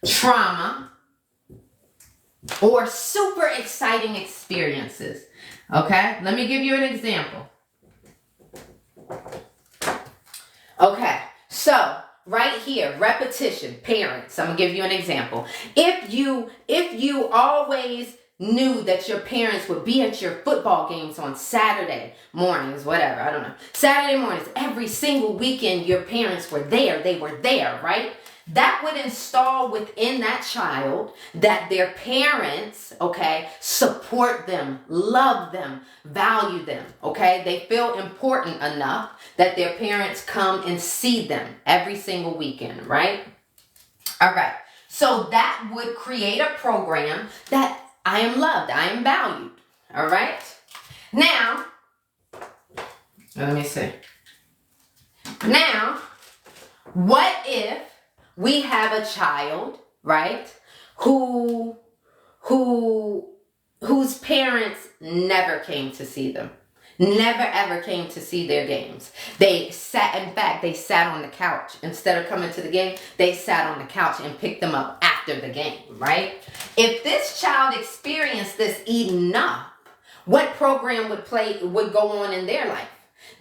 trauma, or super exciting experiences. Okay? Let me give you an example. Okay, so right here, repetition, parents. I'm gonna give you an example. If you always knew that your parents would be at your football games on Saturday mornings, whatever, I don't know. Saturday mornings, every single weekend, your parents were there. They were there, right? That would install within that child that their parents, okay, support them, love them, value them, okay? They feel important enough that their parents come and see them every single weekend, right? All right. So that would create a program that I am loved, I am valued. All right? Now, let me see. Now, what if we have a child, right, whose parents never came to see them? Never ever came to see their games. They sat on the couch. Instead of coming to the game, they sat on the couch and picked them up after the game, right? If this child experienced this enough, what program would go on in their life?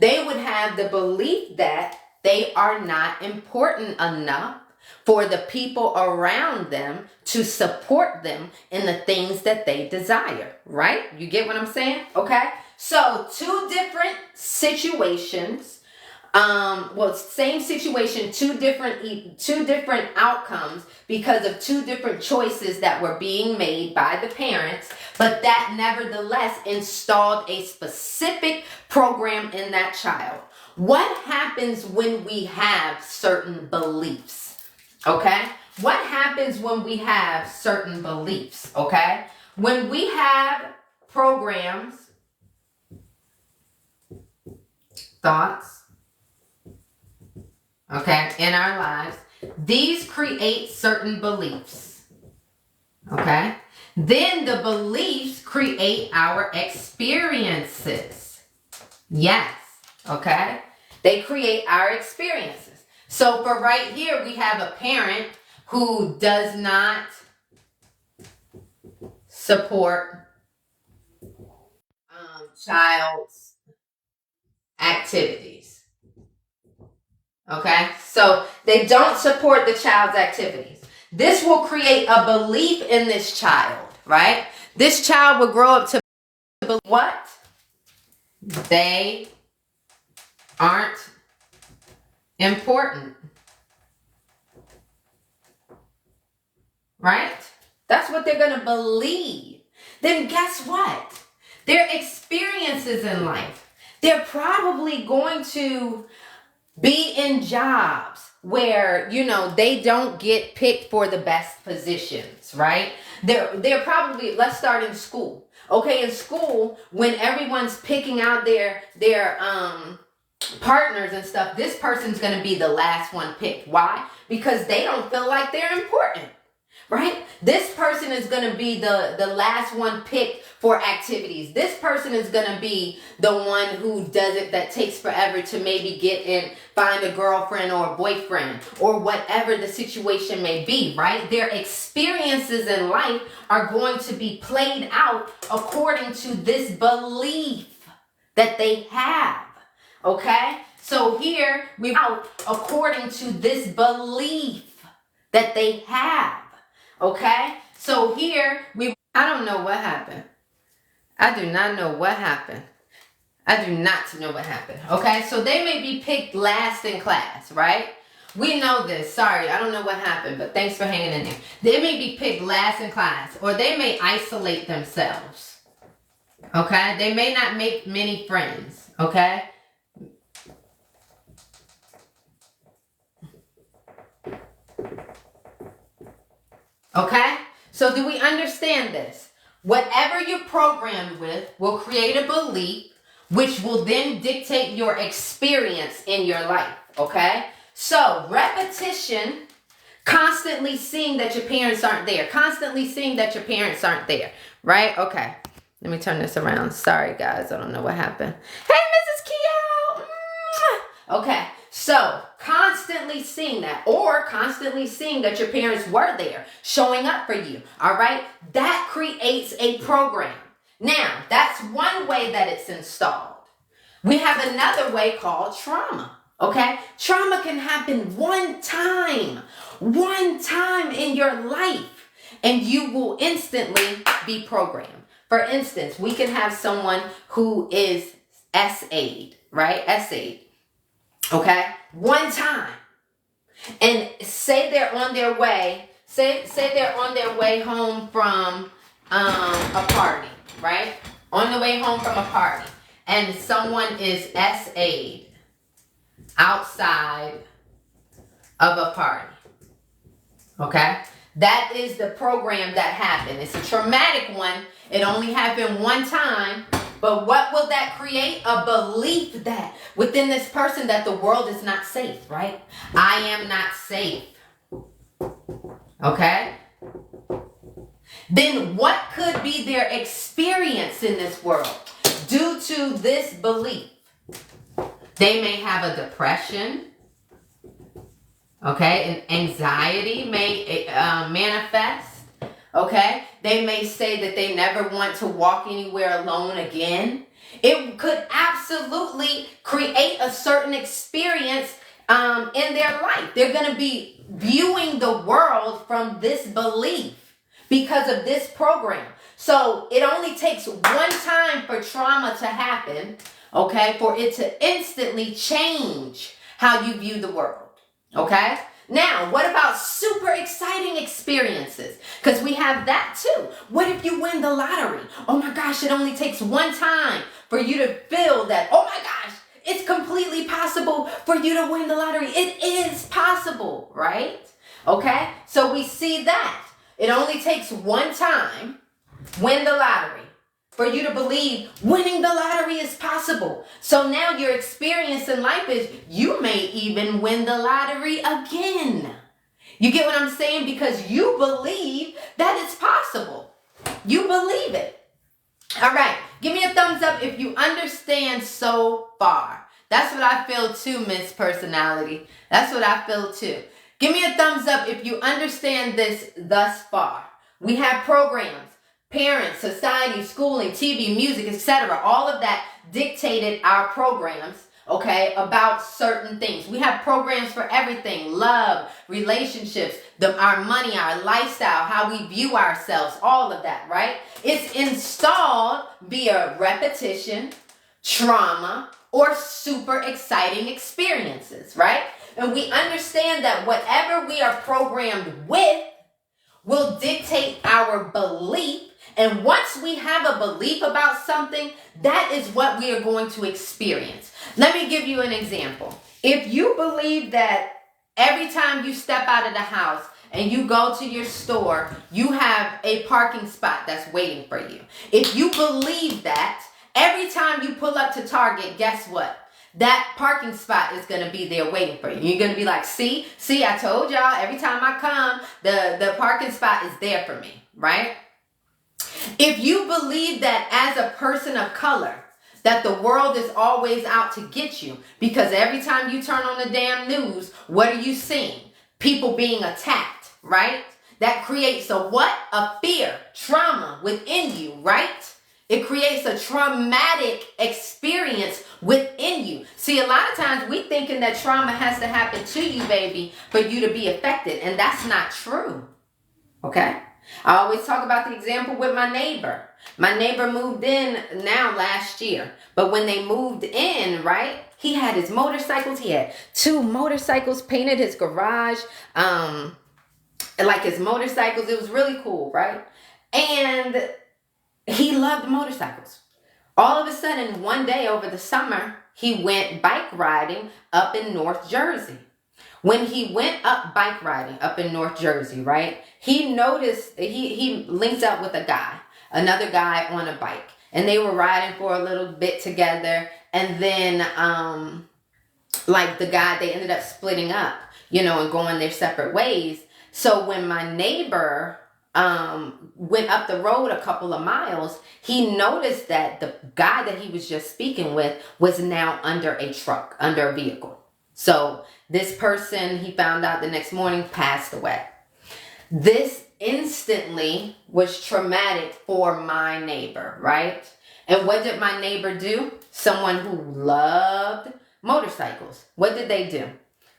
They would have the belief that they are not important enough for the people around them to support them in the things that they desire, right? You get what I'm saying? Okay? So 2 different situations. Same situation, two different outcomes because of two different choices that were being made by the parents, but that nevertheless installed a specific program in that child. What happens when we have certain beliefs? Okay? What happens when we have certain beliefs? Okay? When we have programs, thoughts, okay, in our lives, these create certain beliefs. Okay? Then the beliefs create our experiences. Yes. Okay? They create our experiences. So for right here, we have a parent who does not support child's activities. Okay? So they don't support the child's activities. This will create a belief in this child, right? This child will grow up to believe what? They aren't important. Right? That's what they're going to believe. Then guess what? Their experiences in life, they're probably going to be in jobs where, they don't get picked for the best positions, right? They're probably, let's start in school. Okay, in school, when everyone's picking out their partners and stuff, this person's going to be the last one picked. Why? Because they don't feel like they're important. Right? This person is going to be the last one picked for activities. This person is going to be the one who does it, that takes forever to maybe get in, find a girlfriend or a boyfriend or whatever the situation may be, right? Their experiences in life are going to be played out according to this belief that they have. Okay? So here we out according to this belief that they have. Okay, so here I don't know what happened. I do not know what happened. I do not know what happened. Okay, so they may be picked last in class, right? We know this. Sorry, I don't know what happened, but thanks for hanging in there. They may be picked last in class, or they may isolate themselves. Okay, they may not make many friends. Okay. Okay? So do we understand this? Whatever you're programmed with will create a belief, which will then dictate your experience in your life. Okay? So repetition, constantly seeing that your parents aren't there. Constantly seeing that your parents aren't there. Right? Okay. Let me turn this around. Sorry, guys. I don't know what happened. Hey, Mrs. Keo! Okay. So, constantly seeing that, or constantly seeing that your parents were there, showing up for you, all right? That creates a program. Now, that's one way that it's installed. We have another way called trauma, okay? Trauma can happen one time in your life, and you will instantly be programmed. For instance, we can have someone who is SA'd, right? SA'd. Okay, one time, and say they're on their way. Say they're on their way home from a party, right? On the way home from a party, and someone is SA'd outside of a party. Okay, that is the program that happened. It's a traumatic one. It only happened one time. But what will that create? A belief that within this person that the world is not safe, right? I am not safe. Okay? Then what could be their experience in this world due to this belief? They may have a depression. Okay? And anxiety may manifest. Okay? They may say that they never want to walk anywhere alone again. It could absolutely create a certain experience in their life. They're going to be viewing the world from this belief because of this program. So it only takes one time for trauma to happen. okay, for it to instantly change how you view the world, okay? Now, what about super exciting experiences? Because we have that too. What if you win the lottery? Oh my gosh, it only takes one time for you to feel that, oh my gosh, it's completely possible for you to win the lottery. It is possible, right? Okay, so we see that. It only takes one time, win the lottery, for you to believe winning the lottery is possible. So now your experience in life is you may even win the lottery again. You get what I'm saying? Because you believe that it's possible. You believe it. All right. Give me a thumbs up if you understand so far. That's what I feel too, Miss Personality. That's what I feel too. Give me a thumbs up if you understand this thus far. We have programs, parents, society, schooling, TV, music, etc. All of that dictated our programs, okay, about certain things. We have programs for everything: love, relationships, our money, our lifestyle, how we view ourselves, all of that, right? It's installed via repetition, trauma, or super exciting experiences, right? And we understand that whatever we are programmed with will dictate our belief. And once we have a belief about something, that is what we are going to experience. Let me give you an example. If you believe that every time you step out of the house and you go to your store, you have a parking spot that's waiting for you. If you believe that, every time you pull up to Target, guess what? That parking spot is going to be there waiting for you. You're going to be like, see, I told y'all, every time I come, the parking spot is there for me, right? If you believe that as a person of color, that the world is always out to get you, because every time you turn on the damn news, what are you seeing? People being attacked, right? That creates a what? A fear, trauma within you, right? It creates a traumatic experience within you. See, a lot of times we thinking that trauma has to happen to you, baby, for you to be affected. And that's not true. Okay? I always talk about the example with my neighbor. My neighbor moved in now last year. But when they moved in, right, he had his motorcycles. He had 2 motorcycles, painted his garage, like his motorcycles. It was really cool, right? And he loved motorcycles. All of a sudden, one day over the summer, he went bike riding up in North Jersey. When he went up bike riding up in North Jersey, right, he noticed, he linked up with another guy on a bike. And they were riding for a little bit together. And then, they ended up splitting up, and going their separate ways. So when my neighbor went up the road a couple of miles, he noticed that the guy that he was just speaking with was now under a truck, under a vehicle. So this person, he found out the next morning, passed away. This instantly was traumatic for my neighbor, right? And what did my neighbor do? Someone who loved motorcycles. What did they do?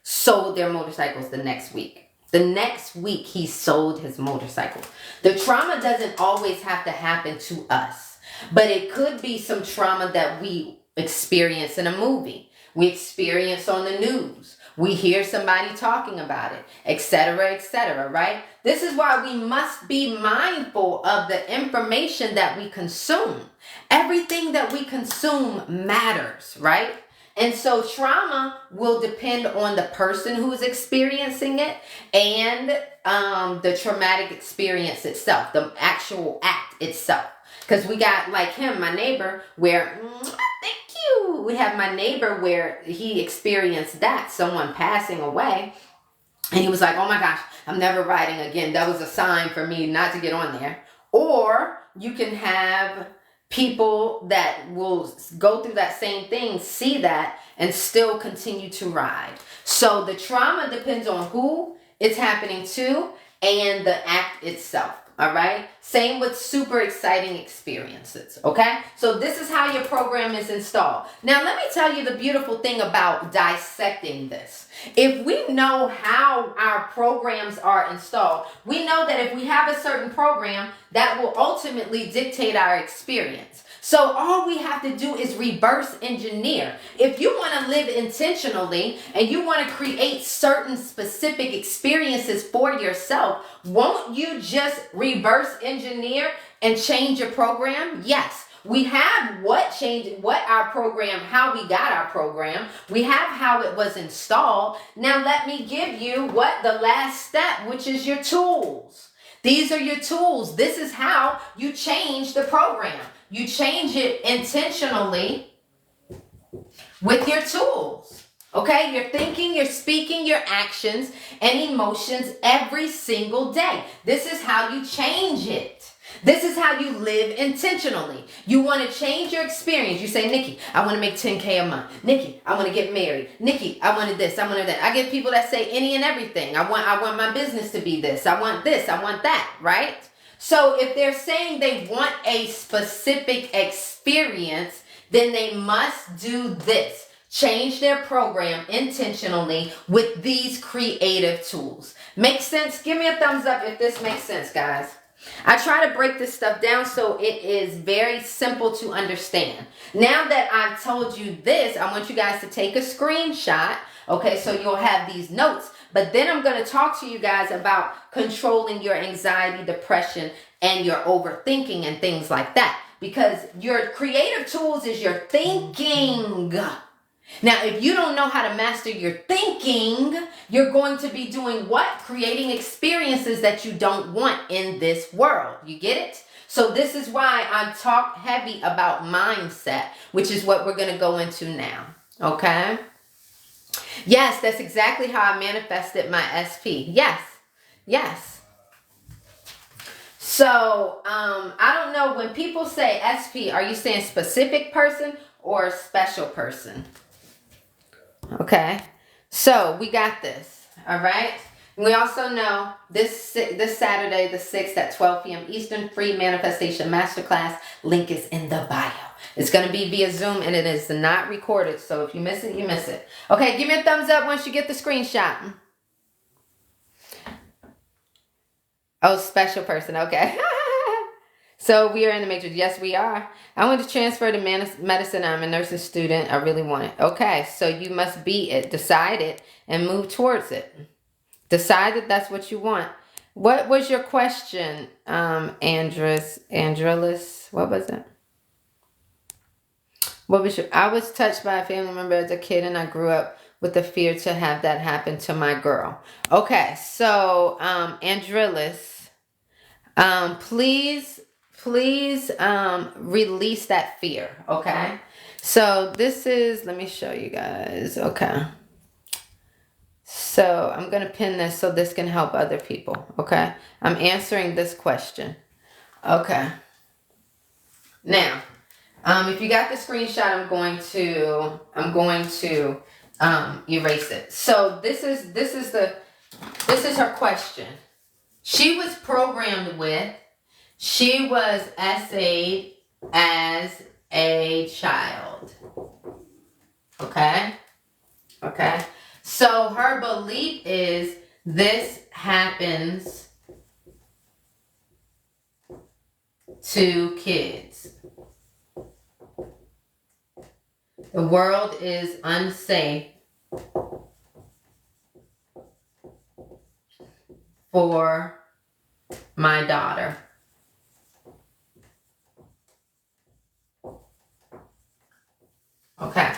Sold their motorcycles the next week. The next week, he sold his motorcycle. The trauma doesn't always have to happen to us, but it could be some trauma that we experience in a movie. We experience on the news. We hear somebody talking about it, etc., right? This is why we must be mindful of the information that we consume. Everything that we consume matters, right? And so trauma will depend on the person who is experiencing it and the traumatic experience itself, the actual act itself. Because we got like him, my neighbor, where, thank you. We have my neighbor where he experienced that, someone passing away. And he was like, oh my gosh, I'm never riding again. That was a sign for me not to get on there. Or you can have people that will go through that same thing, see that, and still continue to ride. So the trauma depends on who it's happening to and the act itself. All right. Same with super exciting experiences. Okay. So this is how your program is installed. Now, let me tell you the beautiful thing about dissecting this. If we know how our programs are installed, we know that if we have a certain program, that will ultimately dictate our experience. So all we have to do is reverse engineer. If you want to live intentionally and you want to create certain specific experiences for yourself, won't you just reverse engineer and change your program? Yes. We have what our program, how we got our program. We have how it was installed. Now let me give you what the last step, which is your tools. These are your tools. This is how you change the program. You change it intentionally with your tools. Okay? Your thinking, your speaking, your actions, and emotions every single day. This is how you change it. This is how you live intentionally. You want to change your experience. You say, Nikki, I want to make 10K a month. Nikki, I want to get married. Nikki, I wanted this. I wanted that. I get people that say any and everything. I want my business to be this. I want this. I want that. Right? So if they're saying they want a specific experience, then they must do this. Change their program intentionally with these creative tools. Make sense? Give me a thumbs up if this makes sense, guys. I try to break this stuff down so it is very simple to understand. Now that I've told you this, I want you guys to take a screenshot. Okay, so you'll have these notes. But then I'm going to talk to you guys about controlling your anxiety, depression, and your overthinking and things like that. Because your creative tools is your thinking. Now, if you don't know how to master your thinking, you're going to be doing what? Creating experiences that you don't want in this world. You get it? So this is why I talk heavy about mindset, which is what we're going to go into now. Okay? Yes, that's exactly how I manifested my SP. Yes. Yes. So, I don't know, when people say SP, are you saying specific person or special person? Okay, so we got this, all right? We also know this Saturday, the 6th at 12 p.m. Eastern, free manifestation masterclass. Link is in the bio. It's going to be via Zoom, and it is not recorded, so if you miss it, you miss it. Okay, give me a thumbs up once you get the screenshot. Oh, special person, okay. So we are in the matrix. Yes, we are. I want to transfer to medicine. I'm a nursing student. I really want it. Okay, so you must be it. Decide it and move towards it. Decide that that's what you want. What was your question, Andrelis? What was it? What was your? I was touched by a family member as a kid, and I grew up with the fear to have that happen to my girl. Okay, so Andrelis, please release that fear. Okay, so this is, let me show you guys. Okay, so I'm gonna pin this so this can help other people. Okay, I'm answering this question. Okay, now if you got the screenshot, I'm going to erase it. So this is her question. She was programmed with, she was essayed as a child. Okay? Okay? So her belief is this happens to kids. The world is unsafe for my daughter. Okay.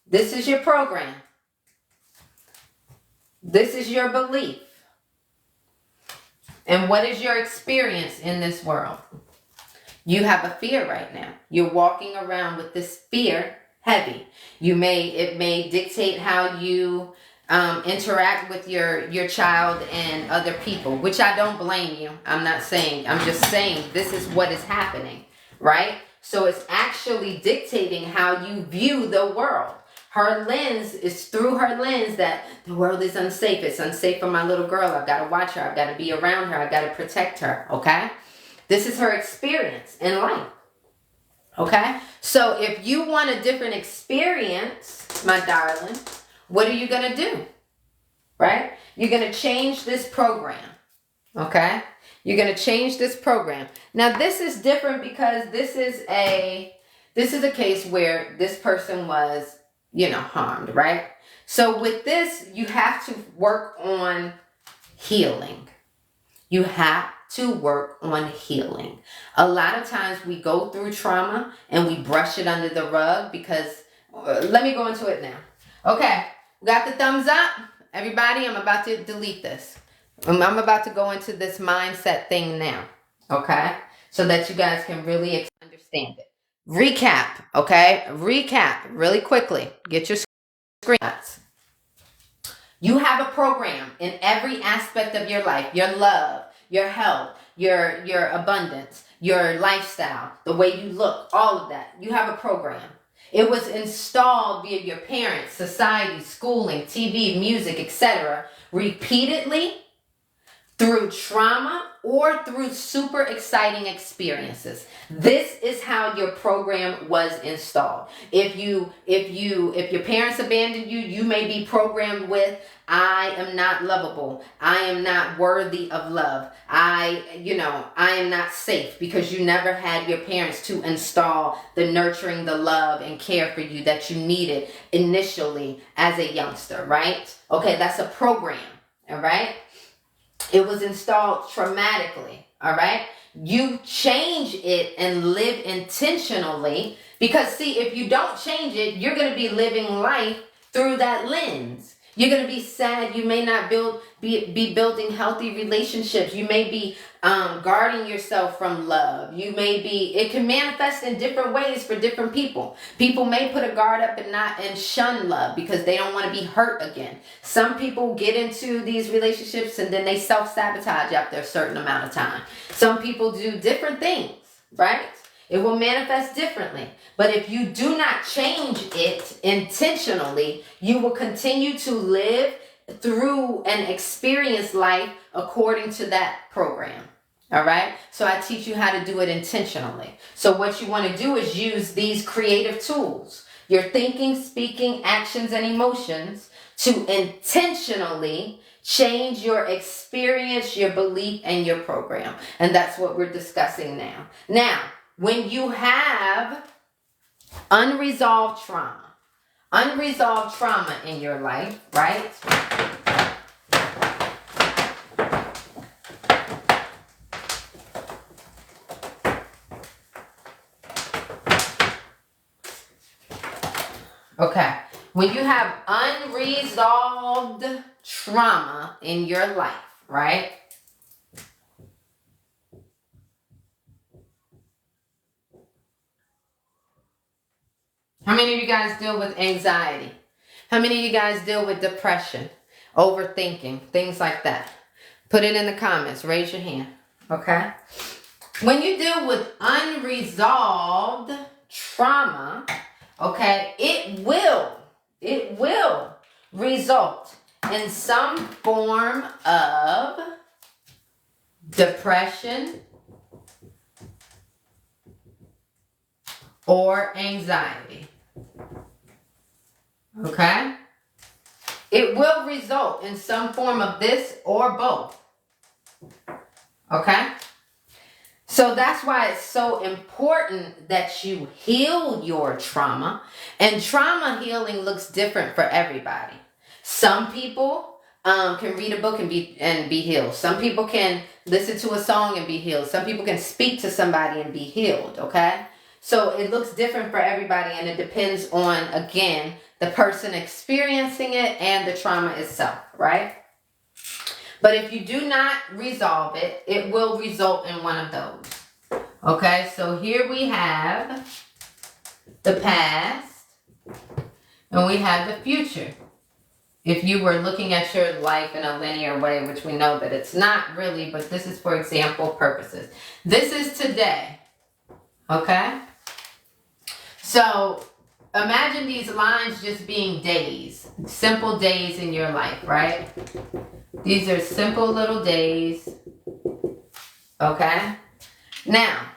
This is your program. This is your belief. And what is your experience in this world? You have a fear right now. You're walking around with this fear heavy. It may dictate how you interact with your child and other people, which I don't blame you. I'm just saying this is what is happening, right? So it's actually dictating how you view the world. Her lens is through her lens that the world is unsafe. It's unsafe for my little girl. I've got to watch her. I've got to be around her. I've got to protect her. Okay? This is her experience in life. Okay? So if you want a different experience, my darling, what are you going to do? Right? You're going to change this program. Okay? You're going to change this program. Now, this is different because this is a case where this person was, harmed, right? So with this, you have to work on healing. You have to work on healing. A lot of times we go through trauma and we brush it under the rug because, let me go into it now. Okay, we got the thumbs up. Everybody, I'm about to delete this. I'm about to go into this mindset thing now. Okay, so that you guys can really understand it. Recap, okay? Recap really quickly. Get your screenshots. You have a program in every aspect of your life, your love, your health, your abundance, your lifestyle, the way you look, all of that. You have a program. It was installed via your parents, society, schooling, TV, music, etc. repeatedly through trauma or through super exciting experiences. This is how your program was installed. If your parents abandoned you, you may be programmed with, I am not lovable. I am not worthy of love. I am not safe, because you never had your parents to install the nurturing, the love and care for you that you needed initially as a youngster, right? Okay, that's a program, all right? It was installed traumatically, all right? You change it and live intentionally, because see, if you don't change it, you're going to be living life through that lens. You're going to be sad. You may not be building healthy relationships. You may be guarding yourself from love. It can manifest in different ways for different people. People may put a guard up and shun love because they don't want to be hurt again. Some people get into these relationships and then they self-sabotage after a certain amount of time. Some people do different things, right? It will manifest differently. But if you do not change it intentionally, you will continue to live through and experience life according to that program. All right? So I teach you how to do it intentionally. So what you want to do is use these creative tools, your thinking, speaking, actions, and emotions, to intentionally change your experience, your belief, and your program. And that's what we're discussing now. Now, when you have unresolved trauma in your life, right? Okay. When you have unresolved trauma in your life, right? How many of you guys deal with anxiety? How many of you guys deal with depression, overthinking, things like that? Put it in the comments. Raise your hand. Okay? When you deal with unresolved trauma, okay, it will result in some form of depression or anxiety. Okay? It will result in some form of this or both. Okay? So that's why it's so important that you heal your trauma. And trauma healing looks different for everybody. Some people can read a book and be healed. Some people can listen to a song and be healed. Some people can speak to somebody and be healed, okay? So it looks different for everybody, and it depends on, again, the person experiencing it and the trauma itself, right? But if you do not resolve it, it will result in one of those. Okay, so here we have the past and we have the future. If you were looking at your life in a linear way, which we know that it's not really, but this is for example purposes. This is today. Okay? So imagine these lines just being days, simple days in your life, right? These are simple little days. Okay? Now,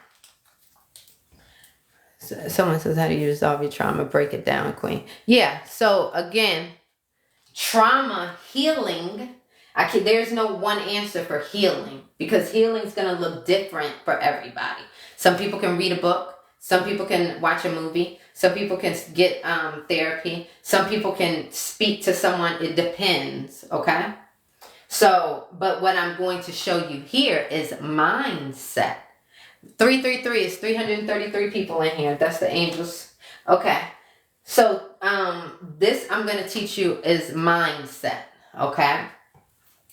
someone says, how do you resolve your trauma? Break it down, Queen. Yeah, so again, trauma healing There's no one answer for healing, because healing is going to look different for everybody. Some people can read a book. Some people can watch a movie. Some people can get therapy. Some people can speak to someone. It depends, okay? So, but what I'm going to show you here is mindset. 333 is 333 people in here. That's the angels. Okay. So, this I'm going to teach you is mindset, okay?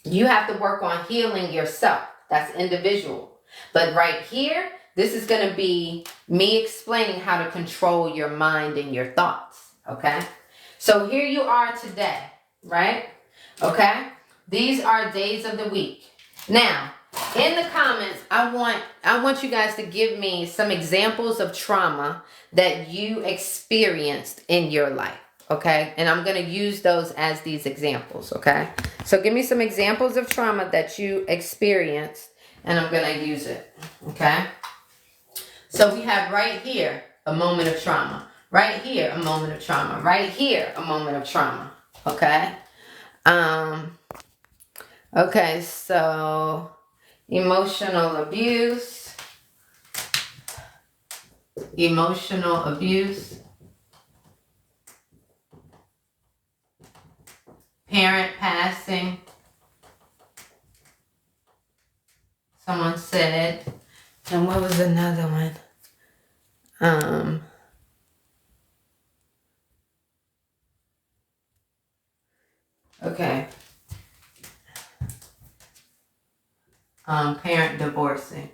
You have to work on healing yourself. That's individual. But right here, this is going to be me explaining how to control your mind and your thoughts, okay? So here you are today, right? Okay? These are days of the week. Now, in the comments, I want you guys to give me some examples of trauma that you experienced in your life, okay? And I'm going to use those as these examples, okay? So give me some examples of trauma that you experienced, and I'm going to use it, okay? So we have right here a moment of trauma. Right here, a moment of trauma. Right here, a moment of trauma, okay? Okay, so emotional abuse, parent passing, someone said, and what was another one? Okay. Parent divorcing.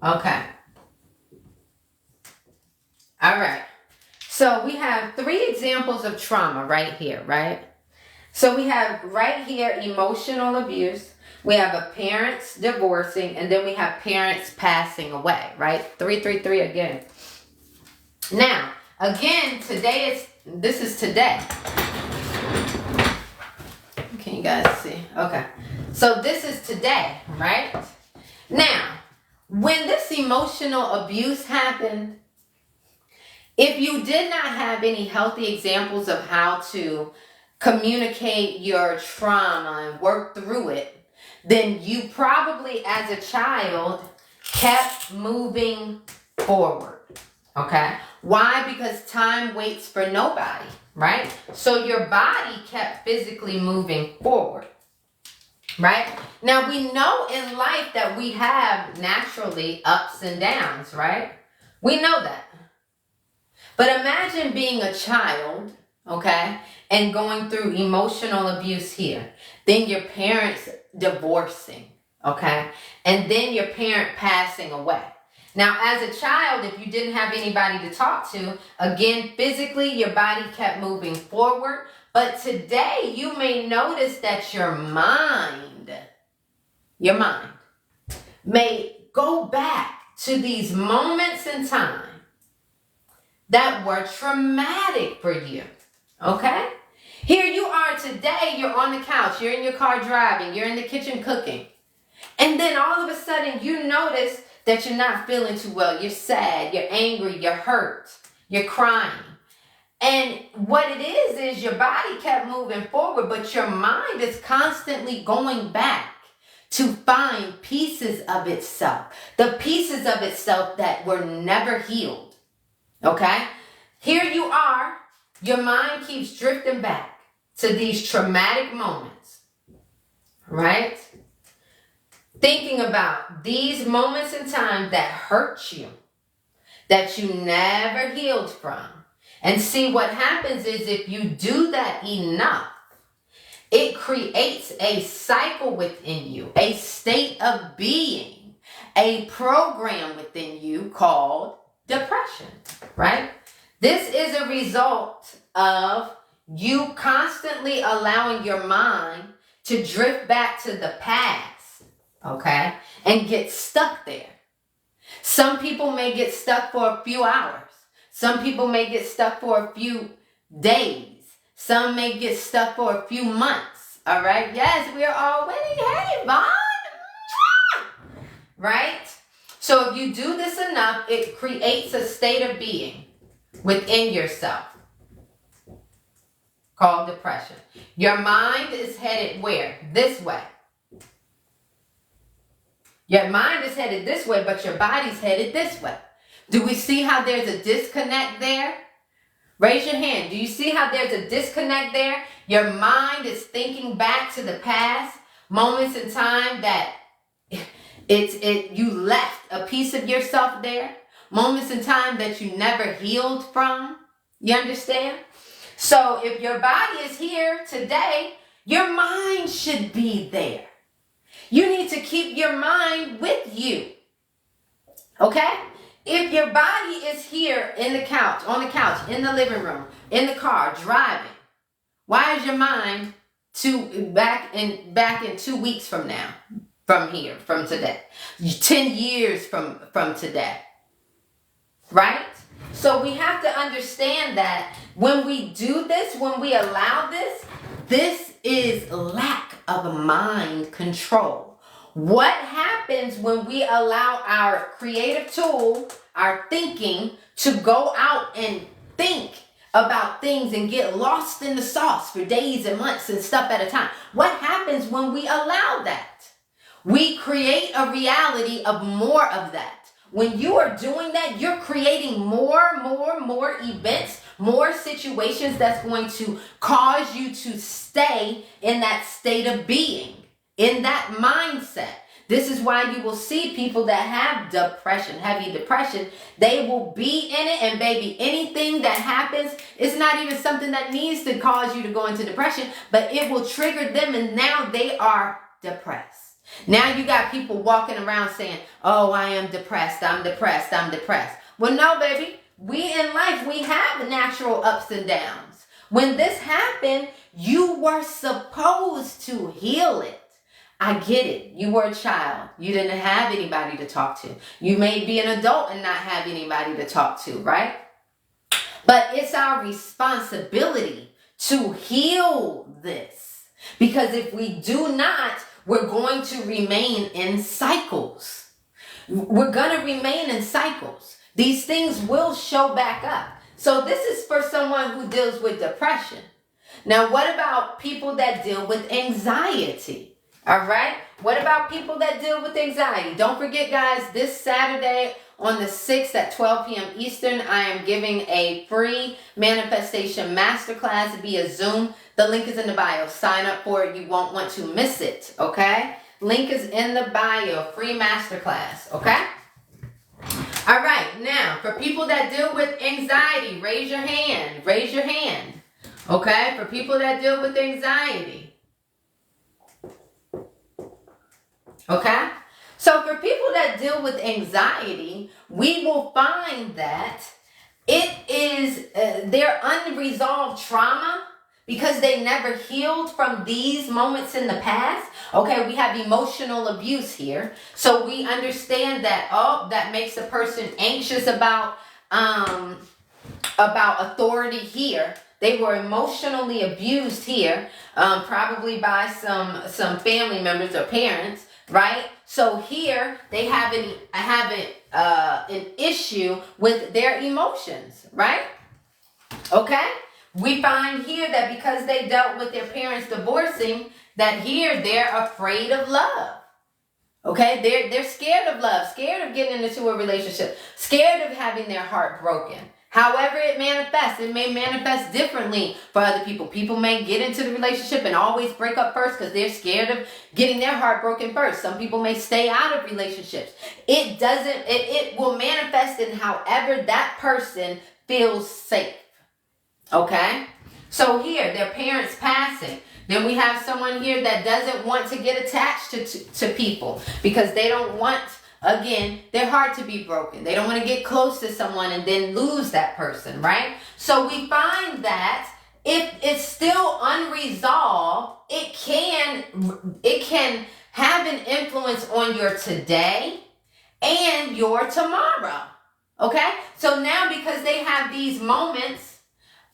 Okay. All right. So we have 3 examples of trauma right here, right? So we have right here emotional abuse. We have a parents divorcing, and then we have parents passing away, right? 333 again. Now, again, this is today. Can you guys see? Okay. So this is today, right? Now, when this emotional abuse happened, if you did not have any healthy examples of how to communicate your trauma and work through it, then you probably as a child kept moving forward, okay? Why? Because time waits for nobody, right? So your body kept physically moving forward, right? Now we know in life that we have naturally ups and downs, right? We know that. But imagine being a child, okay, and going through emotional abuse here. Then your parents divorcing, okay, and then your parent passing away. Now, as a child, if you didn't have anybody to talk to, again, physically, your body kept moving forward. But today, you may notice that your mind may go back to these moments in time that were traumatic for you, okay? Here you are today, you're on the couch, you're in your car driving, you're in the kitchen cooking. And then all of a sudden you notice that you're not feeling too well. You're sad, you're angry, you're hurt, you're crying. And what it is your body kept moving forward, but your mind is constantly going back to find pieces of itself. The pieces of itself that were never healed. Okay? Here you are. Your mind keeps drifting back to these traumatic moments. Right? Thinking about these moments in time that hurt you, that you never healed from. And see, what happens is if you do that enough, it creates a cycle within you, a state of being, a program within you called depression, right? This is a result of you constantly allowing your mind to drift back to the past, okay, and get stuck there. Some people may get stuck for a few hours. Some people may get stuck for a few days. Some may get stuck for a few months, all right? Yes, we are all winning. Hey, Vaughn. Right? So if you do this enough, it creates a state of being within yourself. called depression. Your mind is headed where? This way. Your mind is headed this way, but your body's headed this way. Do we see how there's a disconnect there? Raise your hand. Do you see how there's a disconnect there? Your mind is thinking back to the past, moments in time that you left a piece of yourself there, moments in time that you never healed from. You understand? So if your body is here today, your mind should be there. You need to keep your mind with you. Okay? If your body is here on the couch, in the living room, in the car, driving, why is your mind back in 2 weeks from now, from today, 10 years from today, right? So we have to understand that when we do this, when we allow this is lack of mind control. What happens when we allow our creative tool, our thinking, to go out and think about things and get lost in the sauce for days and months and stuff at a time? What happens when we allow that? We create a reality of more of that. When you are doing that, you're creating more events, more situations that's going to cause you to stay in that state of being, in that mindset. This is why you will see people that have depression, heavy depression, they will be in it, and baby, anything that happens, it's not even something that needs to cause you to go into depression, but it will trigger them, and now they are depressed. Now you got people walking around saying, oh, I am depressed, I'm depressed, I'm depressed. Well, no, baby. We in life, we have natural ups and downs. When this happened, you were supposed to heal it. I get it. You were a child. You didn't have anybody to talk to. You may be an adult and not have anybody to talk to, right? But it's our responsibility to heal this. Because if we do not, we're going to remain in cycles. We're going to remain in cycles. These things will show back up. So this is for someone who deals with depression. Now, what about people that deal with anxiety? All right? What about people that deal with anxiety? Don't forget, guys, this Saturday on the 6th at 12 p.m. Eastern, I am giving a free manifestation masterclass via Zoom. The link is in the bio. Sign up for it. You won't want to miss it, okay? Link is in the bio. Free masterclass, okay? All right. Now, for people that deal with anxiety, raise your hand. Raise your hand, okay? For people that deal with anxiety, okay? So for people that deal with anxiety, we will find that it is their unresolved trauma because they never healed from these moments in the past. Okay, we have emotional abuse here. So we understand that, that makes a person anxious about authority here. They were emotionally abused here, probably by some family members or parents. Right? So here they have an issue with their emotions, right? Okay? We find here that because they dealt with their parents divorcing, that here they're afraid of love. Okay? They're scared of love, scared of getting into a relationship, scared of having their heart broken. However it manifests, it may manifest differently for other people. People may get into the relationship and always break up first because they're scared of getting their heart broken first. Some people may stay out of relationships. It will manifest in however that person feels safe. Okay? So here, their parents passing. Then we have someone here that doesn't want to get attached to people because they don't want, again, their heart to be broken. They don't want to get close to someone and then lose that person, right? So we find that if it's still unresolved, it can have an influence on your today and your tomorrow. Okay? So now because they have these moments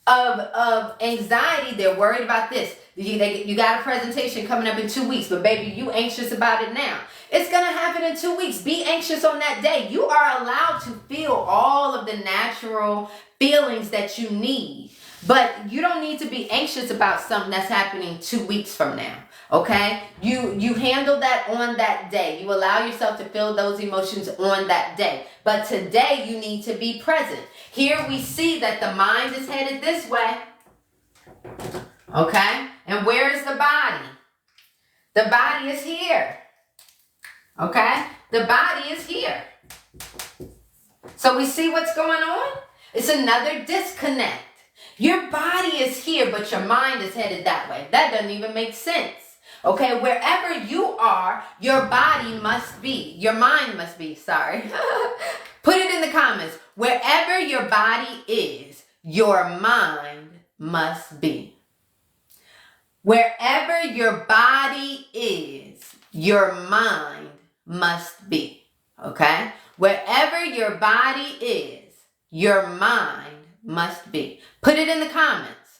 of anxiety, they're worried about this. You got a presentation coming up in 2 weeks, but baby, you anxious about it now. It's going to happen in 2 weeks. Be anxious on that day. You are allowed to feel all of the natural feelings that you need. But you don't need to be anxious about something that's happening 2 weeks from now. Okay? You handle that on that day. You allow yourself to feel those emotions on that day. But today you need to be present. Here we see that the mind is headed this way. Okay? And where is the body? The body is here. Okay? The body is here. So we see what's going on? It's another disconnect. Your body is here, but your mind is headed that way. That doesn't even make sense. Okay, wherever you are, your body must be. Your mind must be, sorry. Put it in the comments. Wherever your body is, your mind must be. Wherever your body is, your mind must be. Okay? Wherever your body is, your mind must be. Put it in the comments.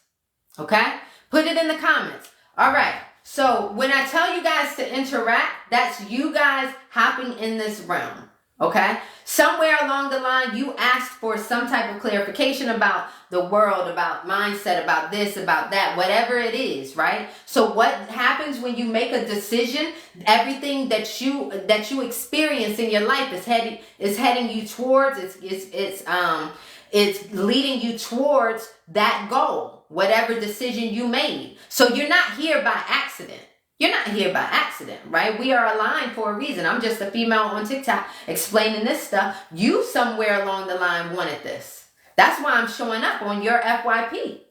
Okay? Put it in the comments. All right. So when I tell you guys to interact, that's you guys hopping in this realm. Okay? Somewhere along the line, you asked for some type of clarification about the world, about mindset, about this, about that, whatever it is, right? So what happens when you make a decision? Everything that you experience in your life is heading you towards. It's leading you towards that goal, whatever decision you made. So you're not here by accident. You're not here by accident, right? We are aligned for a reason. I'm just a female on TikTok explaining this stuff. You somewhere along the line wanted this. That's why I'm showing up on your FYP.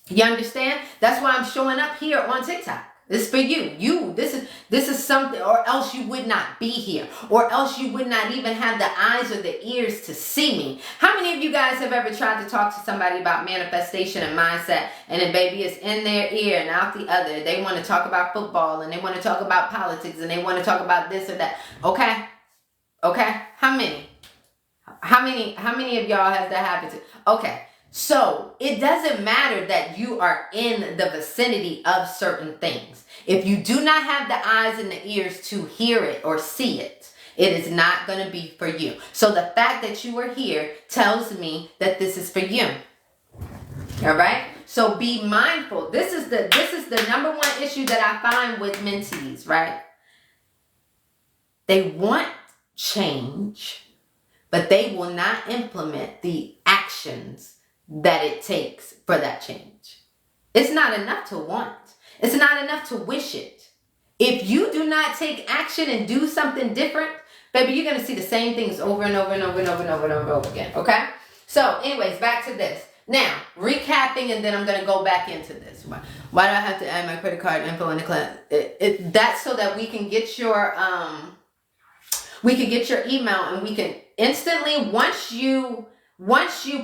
You understand? That's why I'm showing up here on TikTok. This is for you. This is something, or else you would not be here, or else you would not even have the eyes or the ears to see me. How many of you guys have ever tried to talk to somebody about manifestation and mindset, and then baby, it's in their ear and out the other? They want to talk about football, and they want to talk about politics, and they want to talk about this or that. Okay? How many of y'all has that happened to? Okay. So it doesn't matter that you are in the vicinity of certain things. If you do not have the eyes and the ears to hear it or see it, it is not going to be for you. So the fact that you are here tells me that this is for you. All right? So be mindful. This is the number one issue that I find with mentees, right? They want change, but they will not implement the actions that it takes for that change. It's not enough to want. It's not enough to wish it. If you do not take action and do something different, baby, you're going to see the same things over and over and over and over and over and over again. Okay? So anyways, back to this. Now, recapping, and then I'm going to go back into this. Why do I have to add my credit card info in the class? That's so that we can get your email, and we can instantly, once you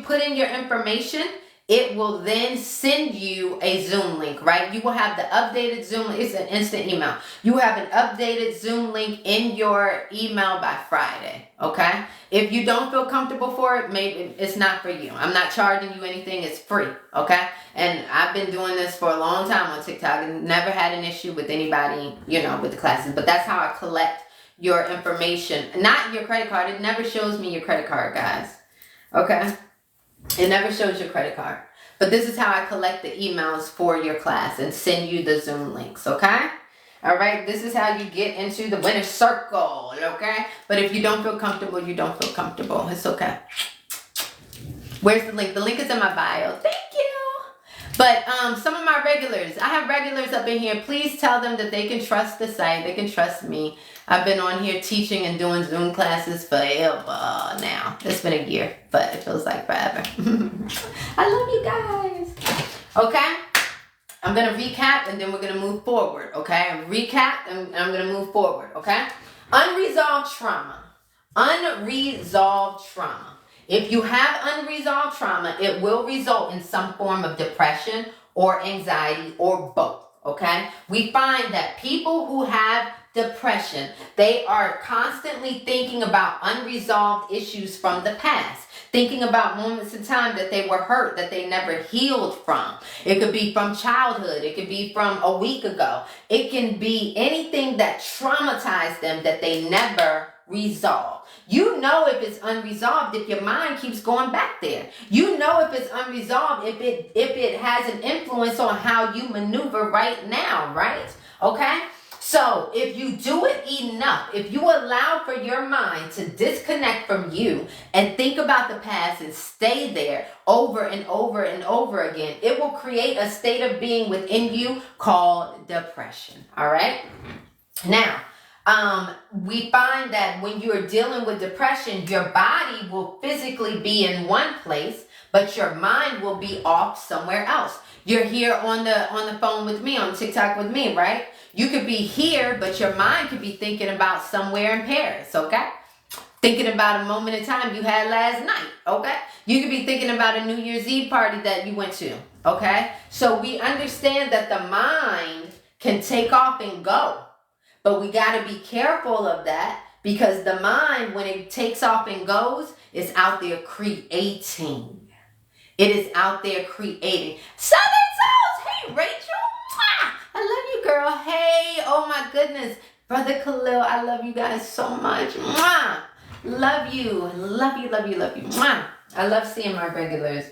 put in your information, it will then send you a Zoom link, right? You will have the updated Zoom. It's an instant email. You have an updated Zoom link in your email by Friday, okay? If you don't feel comfortable for it, maybe it's not for you. I'm not charging you anything. It's free, okay? And I've been doing this for a long time on TikTok and never had an issue with anybody, with the classes. But that's how I collect your information. Not your credit card. It never shows me your credit card, guys. Okay? It never shows your credit card. But this is how I collect the emails for your class and send you the Zoom links, okay? All right? This is how you get into the winner's circle, okay? But if you don't feel comfortable, you don't feel comfortable. It's okay. Where's the link? The link is in my bio. Thank you. But some of my regulars, I have regulars up in here. Please tell them that they can trust the site. They can trust me. I've been on here teaching and doing Zoom classes forever now. It's been a year, but it feels like forever. I love you guys. Okay? I'm going to recap, and then we're going to move forward. Okay? Recap, and I'm going to move forward. Okay? Unresolved trauma. Unresolved trauma. If you have unresolved trauma, it will result in some form of depression or anxiety or both, okay? We find that people who have depression. They are constantly thinking about unresolved issues from the past, thinking about moments in time that they were hurt, that they never healed from. It could be from childhood. It could be from a week ago. It can be anything that traumatized them that they never resolved. You know if it's unresolved if your mind keeps going back there. You know if it's unresolved if it has an influence on how you maneuver right now, right? Okay? So if you do it enough, if you allow for your mind to disconnect from you and think about the past and stay there over and over and over again, it will create a state of being within you called depression. All right? Now, we find that when you are dealing with depression, your body will physically be in one place, but your mind will be off somewhere else. You're here on the phone with me, on TikTok with me, right? You could be here, but your mind could be thinking about somewhere in Paris, okay? Thinking about a moment in time you had last night, okay? You could be thinking about a New Year's Eve party that you went to, okay? So we understand that the mind can take off and go. But we got to be careful of that because the mind, when it takes off and goes, is out there creating. It is out there creating. Southern Souls, hey, Rachel. I love you, girl. Hey, oh my goodness. Brother Khalil, I love you guys so much. Love you. Love you, love you, love you. I love seeing my regulars.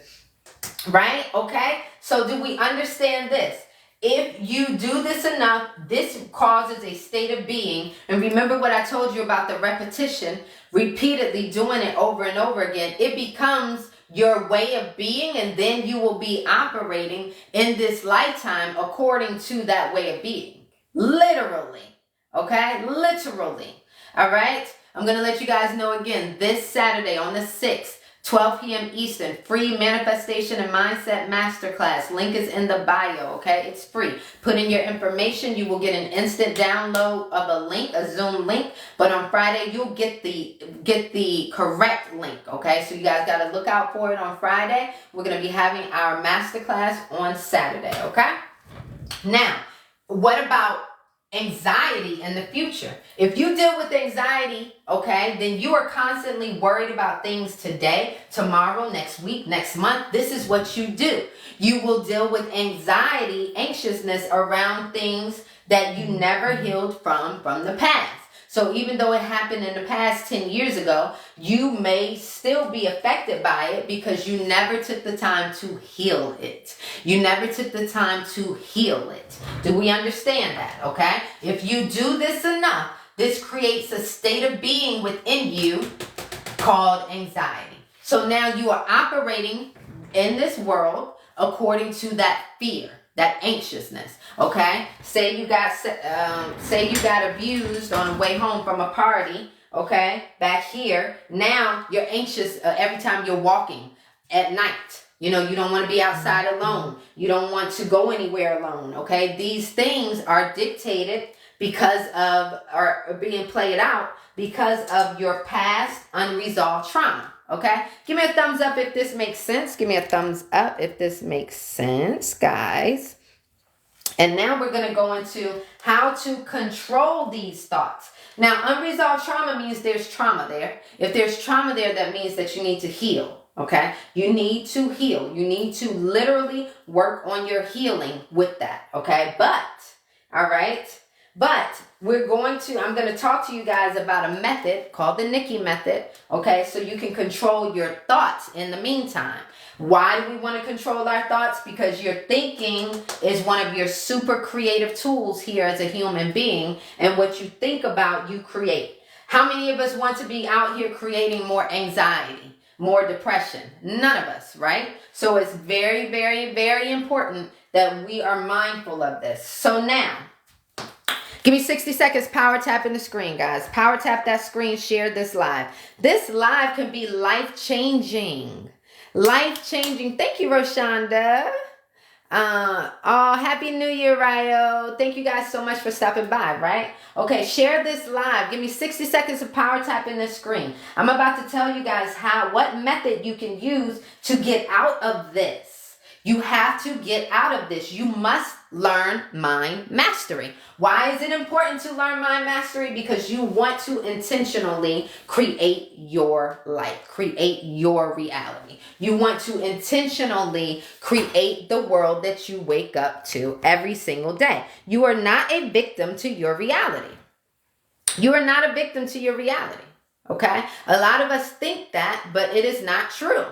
Right? Okay? So do we understand this? If you do this enough, this causes a state of being. And remember what I told you about the repetition, repeatedly doing it over and over again. It becomes your way of being, and then you will be operating in this lifetime according to that way of being. Literally. Okay? Literally. All right? I'm going to let you guys know again, this Saturday on the 6th, 12 p.m. Eastern, free manifestation and mindset masterclass. Link is in the bio, okay? It's free. Put in your information. You will get an instant download of a link, a Zoom link. But on Friday, you'll get the correct link, okay? So you guys got to look out for it on Friday. We're going to be having our masterclass on Saturday, okay? Now, what about anxiety in the future? If you deal with anxiety, okay, then you are constantly worried about things today, tomorrow, next week, next month. This is what you do. You will deal with anxiety, anxiousness around things that you never healed from the past. So even though it happened in the past 10 years ago, you may still be affected by it because you never took the time to heal it. You never took the time to heal it. Do we understand that? Okay? If you do this enough, this creates a state of being within you called anxiety. So now you are operating in this world according to that fear, that anxiousness. Okay, say you got abused on the way home from a party. Okay, back here. Now you're anxious every time you're walking at night. You know, you don't want to be outside alone. You don't want to go anywhere alone. Okay, these things are dictated because of, or being played out because of your past unresolved trauma. Okay, give me a thumbs up if this makes sense. Give me a thumbs up if this makes sense, guys. And now we're going to go into how to control these thoughts. Now, unresolved trauma means there's trauma there. If there's trauma there, that means that you need to heal. Okay, you need to heal. You need to literally work on your healing with that. Okay, but, all right. But I'm going to talk to you guys about a method called the Nikki method, okay, so you can control your thoughts in the meantime. Why do we want to control our thoughts? Because your thinking is one of your super creative tools here as a human being, and what you think about, you create. How many of us want to be out here creating more anxiety, more depression? None of us, right? So it's very, very, very important that we are mindful of this. So now, give me 60 seconds, power tapping the screen, guys. Power tap that screen, share this live. This live can be life-changing. Life-changing. Thank you, Roshonda. Happy New Year, Ryo. Thank you guys so much for stopping by, right? Okay, share this live. Give me 60 seconds of power tapping the screen. I'm about to tell you guys what method you can use to get out of this. You have to get out of this. You must learn mind mastery. Why is it important to learn mind mastery? Because you want to intentionally create your life, create your reality. You want to intentionally create the world that you wake up to every single day. You are not a victim to your reality. You are not a victim to your reality. Okay? A lot of us think that, but it is not true.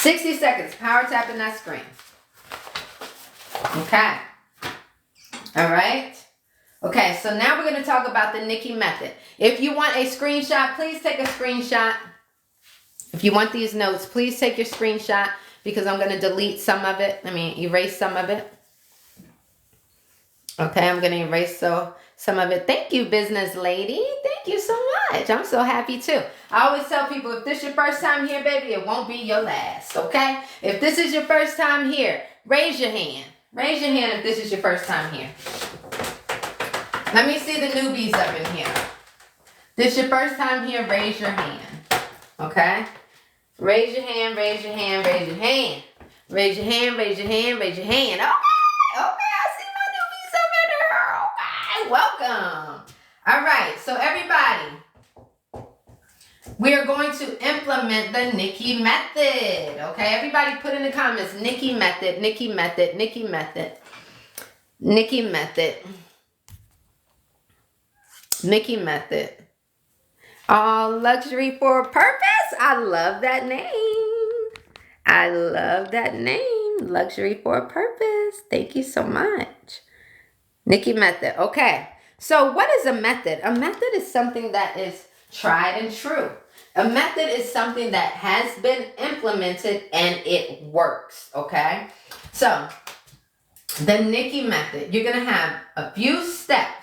"60 seconds, power tapping that screen." Okay. All right. Okay, so now we're going to talk about the Nikki method. If you want a screenshot, please take a screenshot. If you want these notes, please take your screenshot because I'm going to delete some of it. Erase some of it. Okay, I'm going to erase some of it. Thank you, business lady. Thank you so much. I'm so happy too. I always tell people, if this is your first time here, baby, it won't be your last, okay? If this is your first time here, raise your hand. Raise your hand if this is your first time here. Let me see the newbies up in here. This your first time here, raise your hand, okay? Raise your hand, raise your hand, raise your hand. Raise your hand, raise your hand, raise your hand. Okay, I see my newbies over there. Okay, welcome. All right, so everybody, we are going to implement the Nikki method, okay? Everybody put in the comments, Nikki method, Nikki method, Nikki method, Nikki method, Nikki method. All luxury for a purpose. I love that name. I love that name. Luxury for a purpose. Thank you so much. Nikki method. Okay. So what is a method? A method is something that is tried and true. A method is something that has been implemented and it works. Okay. So the Nikki method, you're going to have a few steps.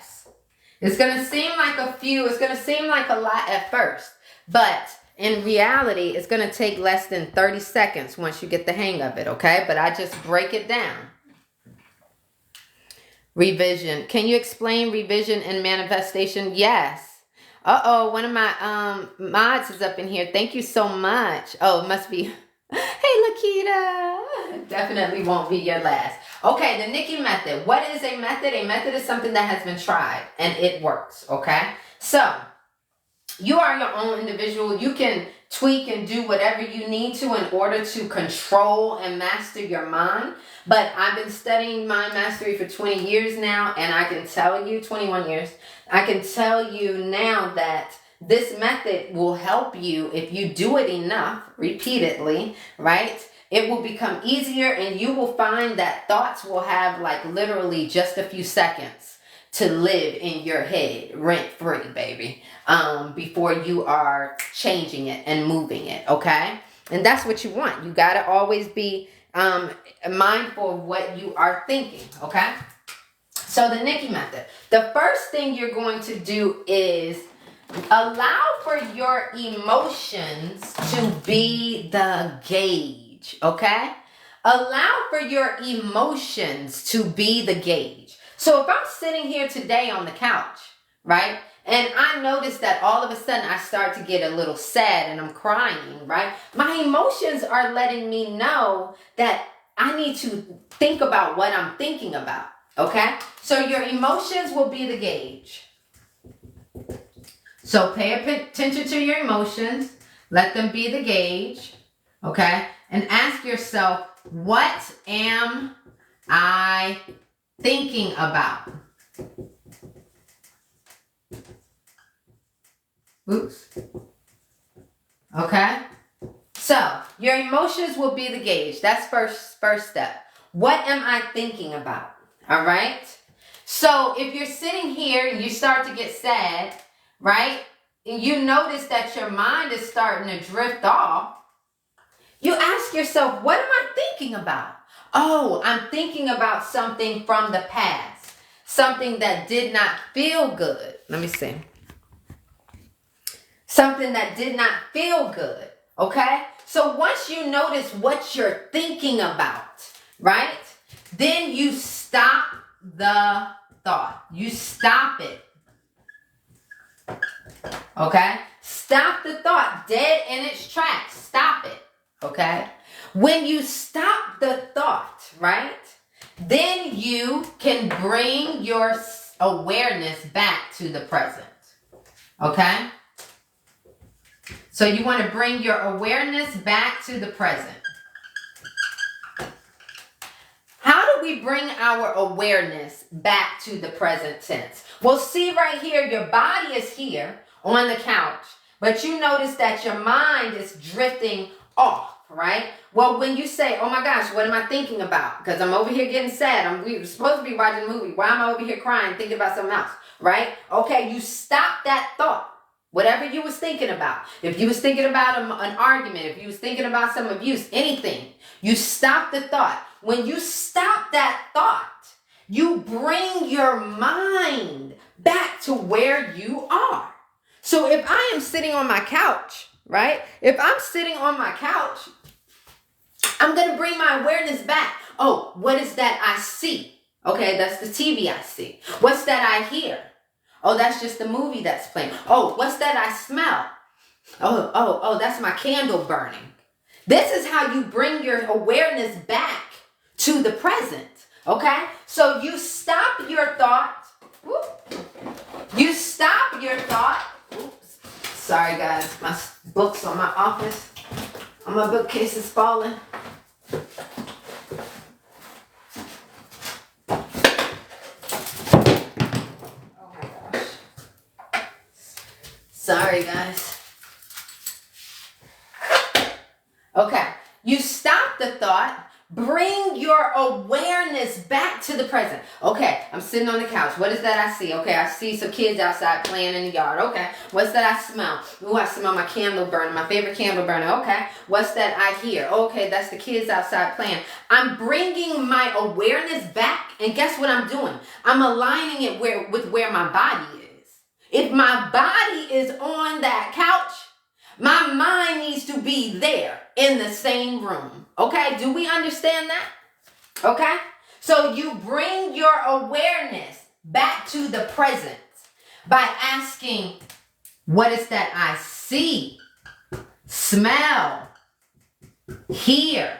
It's going to seem like it's going to seem like a lot at first, but in reality, it's going to take less than 30 seconds once you get the hang of it, okay? But I just break it down. Revision. Can you explain revision and manifestation? Yes. Uh-oh, one of my mods is up in here. Thank you so much. Oh, it must be... Hey, Lakita. Definitely won't be your last. Okay, the Nikki method. What is a method? A method is something that has been tried and it works, okay? So, you are your own individual. You can tweak and do whatever you need to in order to control and master your mind. But I've been studying mind mastery for 20 years now, and I can tell you, 21 years, I can tell you now that this method will help you if you do it enough, repeatedly, right? It will become easier and you will find that thoughts will have like literally just a few seconds to live in your head rent-free, baby, before you are changing it and moving it, okay? And that's what you want. You got to always be mindful of what you are thinking, okay? So the Nikki method. The first thing you're going to do is allow for your emotions to be the gauge, okay? Allow for your emotions to be the gauge. So if I'm sitting here today on the couch, right? And I notice that all of a sudden I start to get a little sad and I'm crying, right? My emotions are letting me know that I need to think about what I'm thinking about, okay? So your emotions will be the gauge. So pay attention to your emotions. Let them be the gauge, okay? And ask yourself, what am I thinking about? Oops. Okay? So, your emotions will be the gauge. That's first step. What am I thinking about? All right? So, if you're sitting here and you start to get sad, right? And you notice that your mind is starting to drift off, you ask yourself, what am I thinking about? Oh, I'm thinking about something from the past. Something that did not feel good. Let me see. Something that did not feel good. Okay? So once you notice what you're thinking about, right? Then you stop the thought. You stop it. Okay? Stop the thought dead in its tracks. Stop it. Okay? When you stop the thought, right? Then you can bring your awareness back to the present. Okay? So you want to bring your awareness back to the present. How do we bring our awareness back to the present tense? Well, see right here, your body is here on the couch, but you notice that your mind is drifting off, right? Well, when you say, oh my gosh, what am I thinking about? Because I'm over here getting sad. We were supposed to be watching a movie. Why am I over here crying, thinking about something else, right? Okay, you stop that thought. Whatever you was thinking about. If you was thinking about an argument, if you was thinking about some abuse, anything, you stop the thought. When you stop that thought, you bring your mind back to where you are. So if I am sitting on my couch, right? If I'm sitting on my couch, I'm going to bring my awareness back. Oh, what is that I see? Okay, that's the TV I see. What's that I hear? Oh, that's just the movie that's playing. Oh, what's that I smell? Oh, that's my candle burning. This is how you bring your awareness back to the present. Okay? So you stop your thought. You stop your thought. Oops. Sorry, guys. My books on my office. On my bookcase is falling. Sorry, guys. Okay, you stop the thought. Bring your awareness back to the present. Okay, I'm sitting on the couch. What is that I see? Okay, I see some kids outside playing in the yard. Okay, what's that I smell? Ooh, I smell my candle burning, my favorite candle burning. Okay, what's that I hear? Okay, that's the kids outside playing. I'm bringing my awareness back, and guess what I'm doing? I'm aligning it with where my body is. If my body is on that couch, my mind needs to be there in the same room. Okay? Do we understand that? Okay? So you bring your awareness back to the present by asking, what is that I see, smell, hear?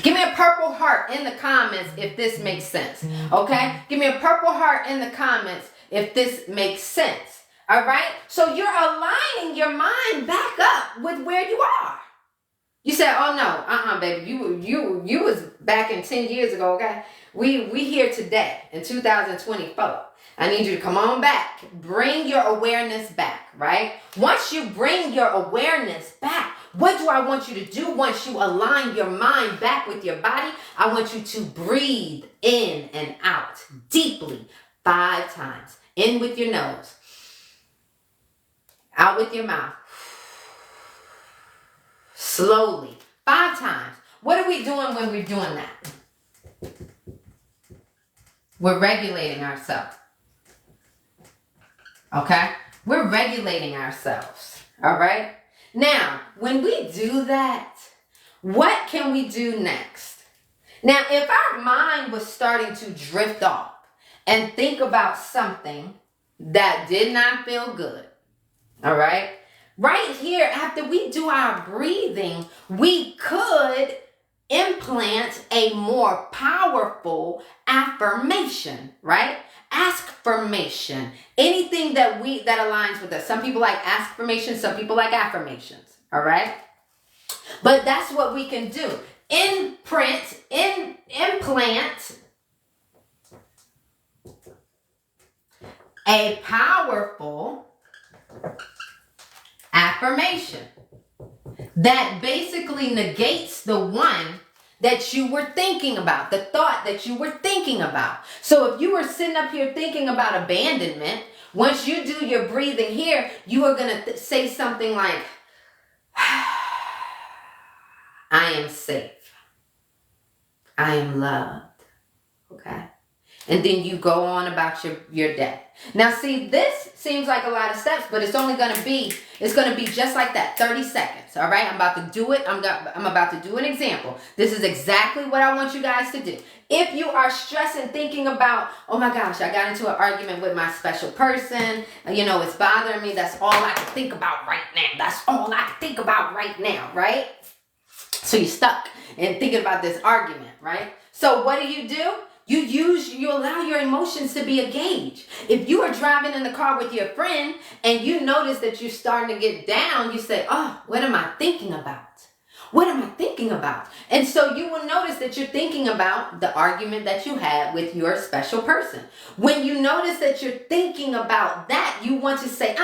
Give me a purple heart in the comments if this makes sense. Okay? Give me a purple heart in the comments if this makes sense. All right? So you're aligning your mind back up with where you are. You said, oh no, baby, you was back in 10 years ago, okay? We here today in 2024. I need you to come on back. Bring your awareness back, right? Once you bring your awareness back, what do I want you to do once you align your mind back with your body? I want you to breathe in and out deeply 5 times. In with your nose. Out with your mouth. Slowly. 5 times. What are we doing when we're doing that? We're regulating ourselves. Okay? We're regulating ourselves. All right? Now, when we do that, what can we do next? Now, if our mind was starting to drift off and think about something that did not feel good, all right? Right here, after we do our breathing, we could implant a more powerful affirmation, right? Askfirmation. Anything that aligns with us. Some people like askfirmations, some people like affirmations, all right? But that's what we can do. Implant a powerful affirmation that basically negates the one that you were thinking about, the thought that you were thinking about. So if you were sitting up here thinking about abandonment, once you do your breathing here, you are going to say something like, I am safe. I am loved. Okay? And then you go on about your day. Now see, this seems like a lot of steps, but it's only going to be, it's going to be just like that, 30 seconds. All right, I'm about to do it. I'm about to do an example. This is exactly what I want you guys to do. If you are stressing, thinking about, oh my gosh, I got into an argument with my special person, you know, it's bothering me. That's all I can think about right now. That's all I can think about right now, right? So you're stuck and thinking about this argument, right? So what do? You allow your emotions to be a gauge. If you are driving in the car with your friend and you notice that you're starting to get down, you say, oh, what am I thinking about? What am I thinking about? And so you will notice that you're thinking about the argument that you had with your special person. When you notice that you're thinking about that, you want to say,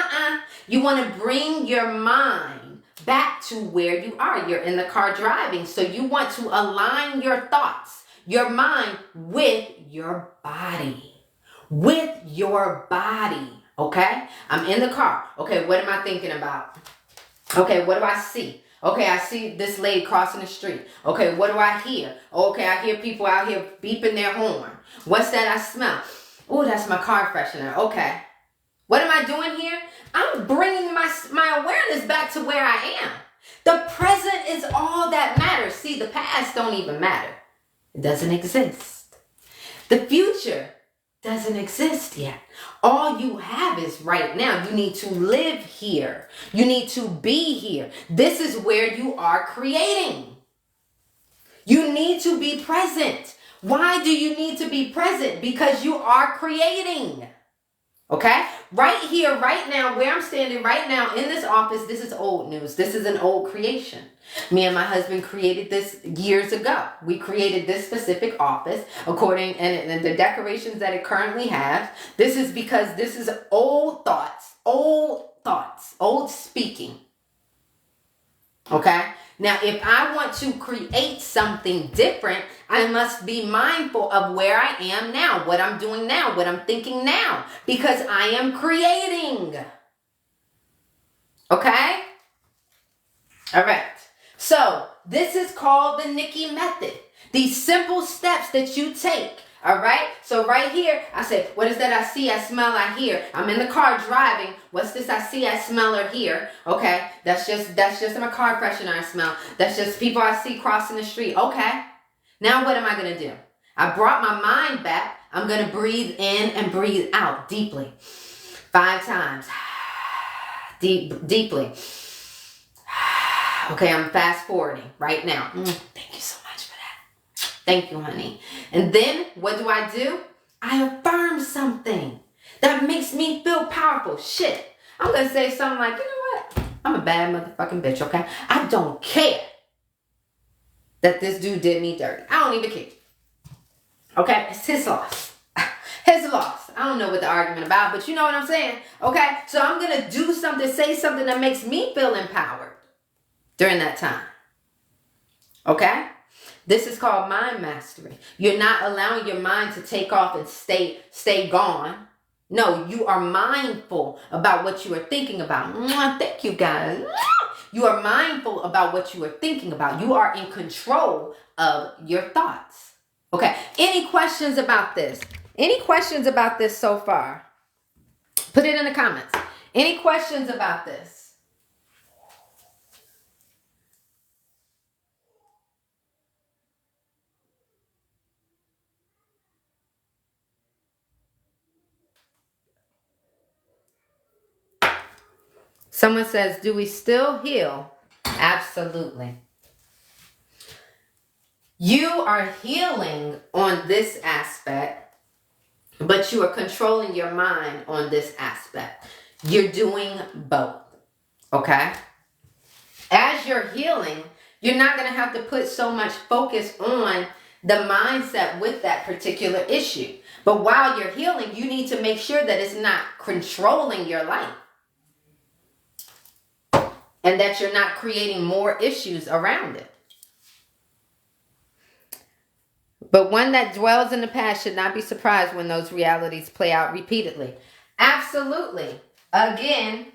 you want to bring your mind back to where you are. You're in the car driving. So you want to align your thoughts, your mind with your body. With your body. Okay? I'm in the car. Okay, what am I thinking about? Okay, what do I see? Okay, I see this lady crossing the street. Okay, what do I hear? Okay, I hear people out here beeping their horn. What's that I smell? Oh, that's my car freshener. Okay. What am I doing here? I'm bringing my awareness back to where I am. The present is all that matters. See, the past don't even matter. It doesn't exist. The future doesn't exist yet. All you have is right now. You need to live here. You need to be here. This is where you are creating. You need to be present. Why do you need to be present? Because you are creating. Okay? Right here, right now, where I'm standing right now in this office, this is old news. This is an old creation. Me and my husband created this years ago. We created this specific office and the decorations that it currently has. This is because this is old thoughts, old speaking. Okay? Now, if I want to create something different, I must be mindful of where I am now, what I'm doing now, what I'm thinking now, because I am creating. Okay? All right. So, this is called the Nikki method. These simple steps that you take. All right. So right here, I say, what is that I see, I smell, I hear? I'm in the car driving. What's this I see, I smell, or hear? Okay. That's just my car freshener I smell. That's just people I see crossing the street. Okay. Now what am I going to do? I brought my mind back. I'm going to breathe in and breathe out deeply. 5 times. Deeply. Okay, I'm fast forwarding right now. Thank you so much for that. Thank you, honey. And then what do? I affirm something that makes me feel powerful. Shit. I'm going to say something like, you know what? I'm a bad motherfucking bitch, okay? I don't care that this dude did me dirty. I don't even care. Okay? It's his loss. His loss. I don't know what the argument about, but you know what I'm saying? Okay? So I'm going to do something, say something that makes me feel empowered during that time. Okay? This is called mind mastery. You're not allowing your mind to take off and stay gone. No, you are mindful about what you are thinking about. Thank you, guys. You are mindful about what you are thinking about. You are in control of your thoughts. Okay. Any questions about this? Any questions about this so far? Put it in the comments. Any questions about this? Someone says, do we still heal? Absolutely. You are healing on this aspect, but you are controlling your mind on this aspect. You're doing both. Okay? As you're healing, you're not going to have to put so much focus on the mindset with that particular issue. But while you're healing, you need to make sure that it's not controlling your life. And that you're not creating more issues around it. But one that dwells in the past should not be surprised when those realities play out repeatedly. Absolutely. Again,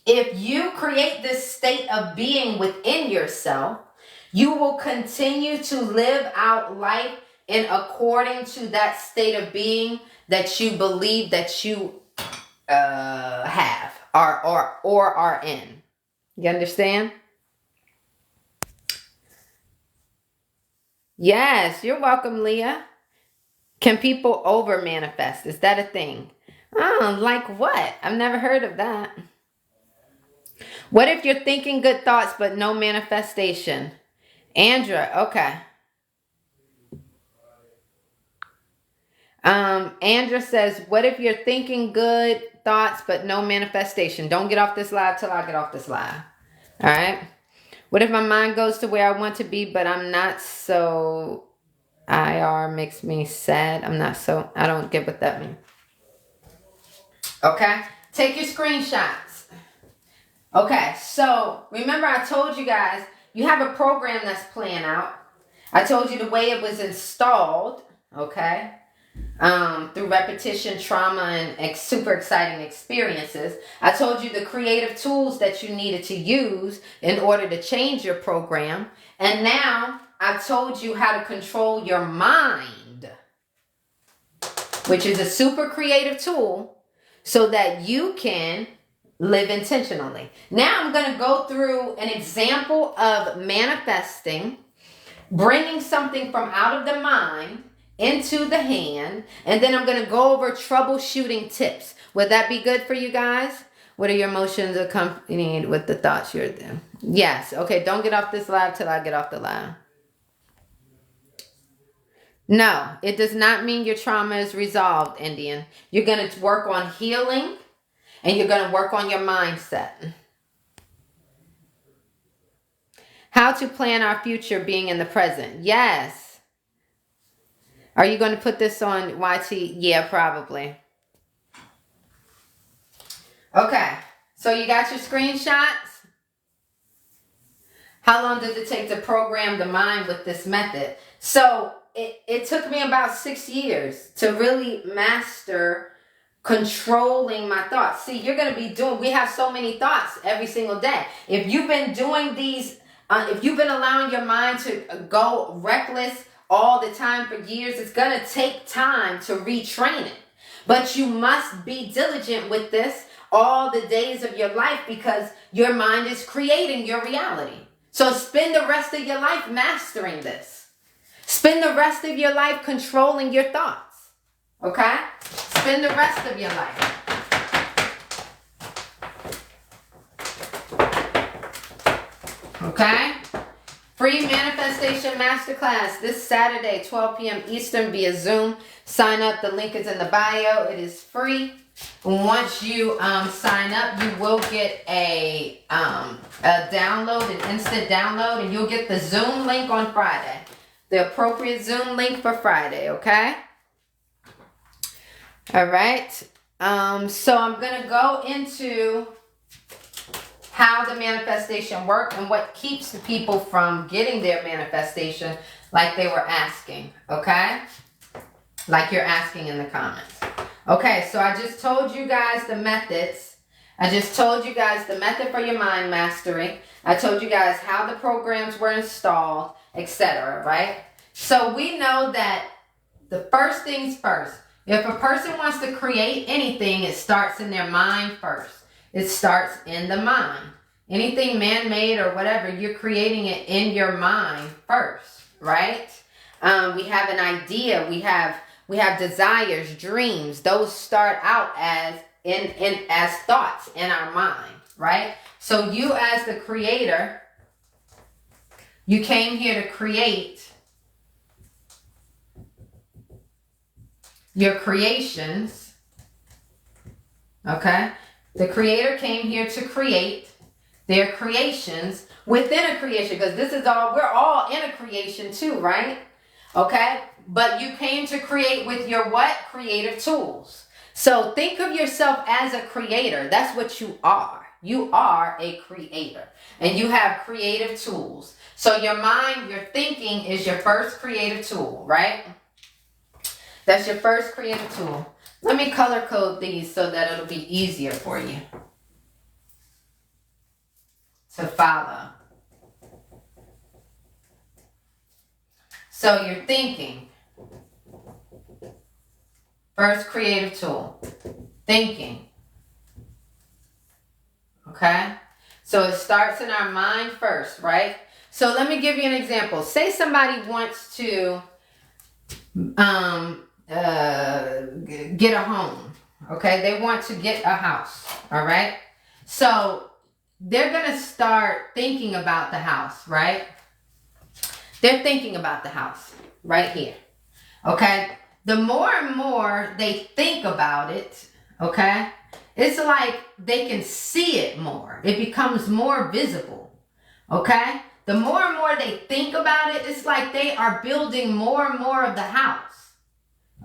if you create this state of being within yourself, you will continue to live out life in according to that state of being that you believe that you have or are in. You understand? Yes, you're welcome, Leah. Can people over manifest? Is that a thing? Oh, like what? I've never heard of that. What if you're thinking good thoughts but no manifestation? Andra, okay. Andra says, what if you're thinking good thoughts but no manifestation? Don't get off this live till I get off this live. All right. What if my mind goes to where I want to be, but I'm not, so IR makes me sad? I'm not, so I don't get what that means. Okay. Take your screenshots. Okay. So remember I told you guys, you have a program that's playing out. I told you the way it was installed. Okay. Through repetition, trauma, and super exciting experiences. I told you the creative tools that you needed to use in order to change your program. And now I've told you how to control your mind, which is a super creative tool so that you can live intentionally. Now I'm going to go through an example of manifesting, bringing something from out of the mind into the hand, and then I'm going to go over troubleshooting tips. Would that be good for you guys? What are your emotions accompanied with the thoughts you're doing? Yes. Okay, don't get off this live till I get off the live. No, it does not mean your trauma is resolved, Indian. You're going to work on healing, and you're going to work on your mindset. How to plan our future being in the present. Yes. Are you going to put this on YT? Yeah, probably. Okay. So you got your screenshots? How long does it take to program the mind with this method? So it took me about 6 years to really master controlling my thoughts. See, you're going to be doing, we have so many thoughts every single day. If you've been doing these, if you've been allowing your mind to go reckless all the time for years, it's going to take time to retrain it. But you must be diligent with this all the days of your life because your mind is creating your reality. So spend the rest of your life mastering this. Spend the rest of your life controlling your thoughts. Okay? Spend the rest of your life. Okay? Free Manifestation Masterclass this Saturday, 12 p.m. Eastern via Zoom. Sign up. The link is in the bio. It is free. Once you sign up, you will get a download, an instant download, and you'll get the Zoom link on Friday. The appropriate Zoom link for Friday, okay? All right. So I'm going to go into how the manifestation works and what keeps the people from getting their manifestation like they were asking, okay? Like you're asking in the comments. Okay, so I just told you guys the methods. I just told you guys the method for your mind mastery. I told you guys how the programs were installed, etc., right? So we know that the first things first. If a person wants to create anything, it starts in their mind first. It starts in the mind. Anything man-made or whatever, you're creating it in your mind first, right? We have an idea. We have desires, dreams. Those start out as as thoughts in our mind, right? So you as the creator, you came here to create your creations, okay? The creator came here to create their creations within a creation, because this is all, we're all in a creation too, right? Okay? But you came to create with your what? Creative tools. So think of yourself as a creator. That's what you are. You are a creator. And you have creative tools. So your mind, your thinking is your first creative tool, right? That's your first creative tool. Let me color code these so that it'll be easier for you to follow. So you're thinking. First creative tool, thinking. Okay? So it starts in our mind first, right? So let me give you an example. Say somebody wants to get a home. Okay? They want to get a house. All right? So they're going to start thinking about the house, right? They're thinking about the house right here. Okay? The more and more they think about it, okay, it's like they can see it more. It becomes more visible. Okay? The more and more they think about it, it's like they are building more and more of the house.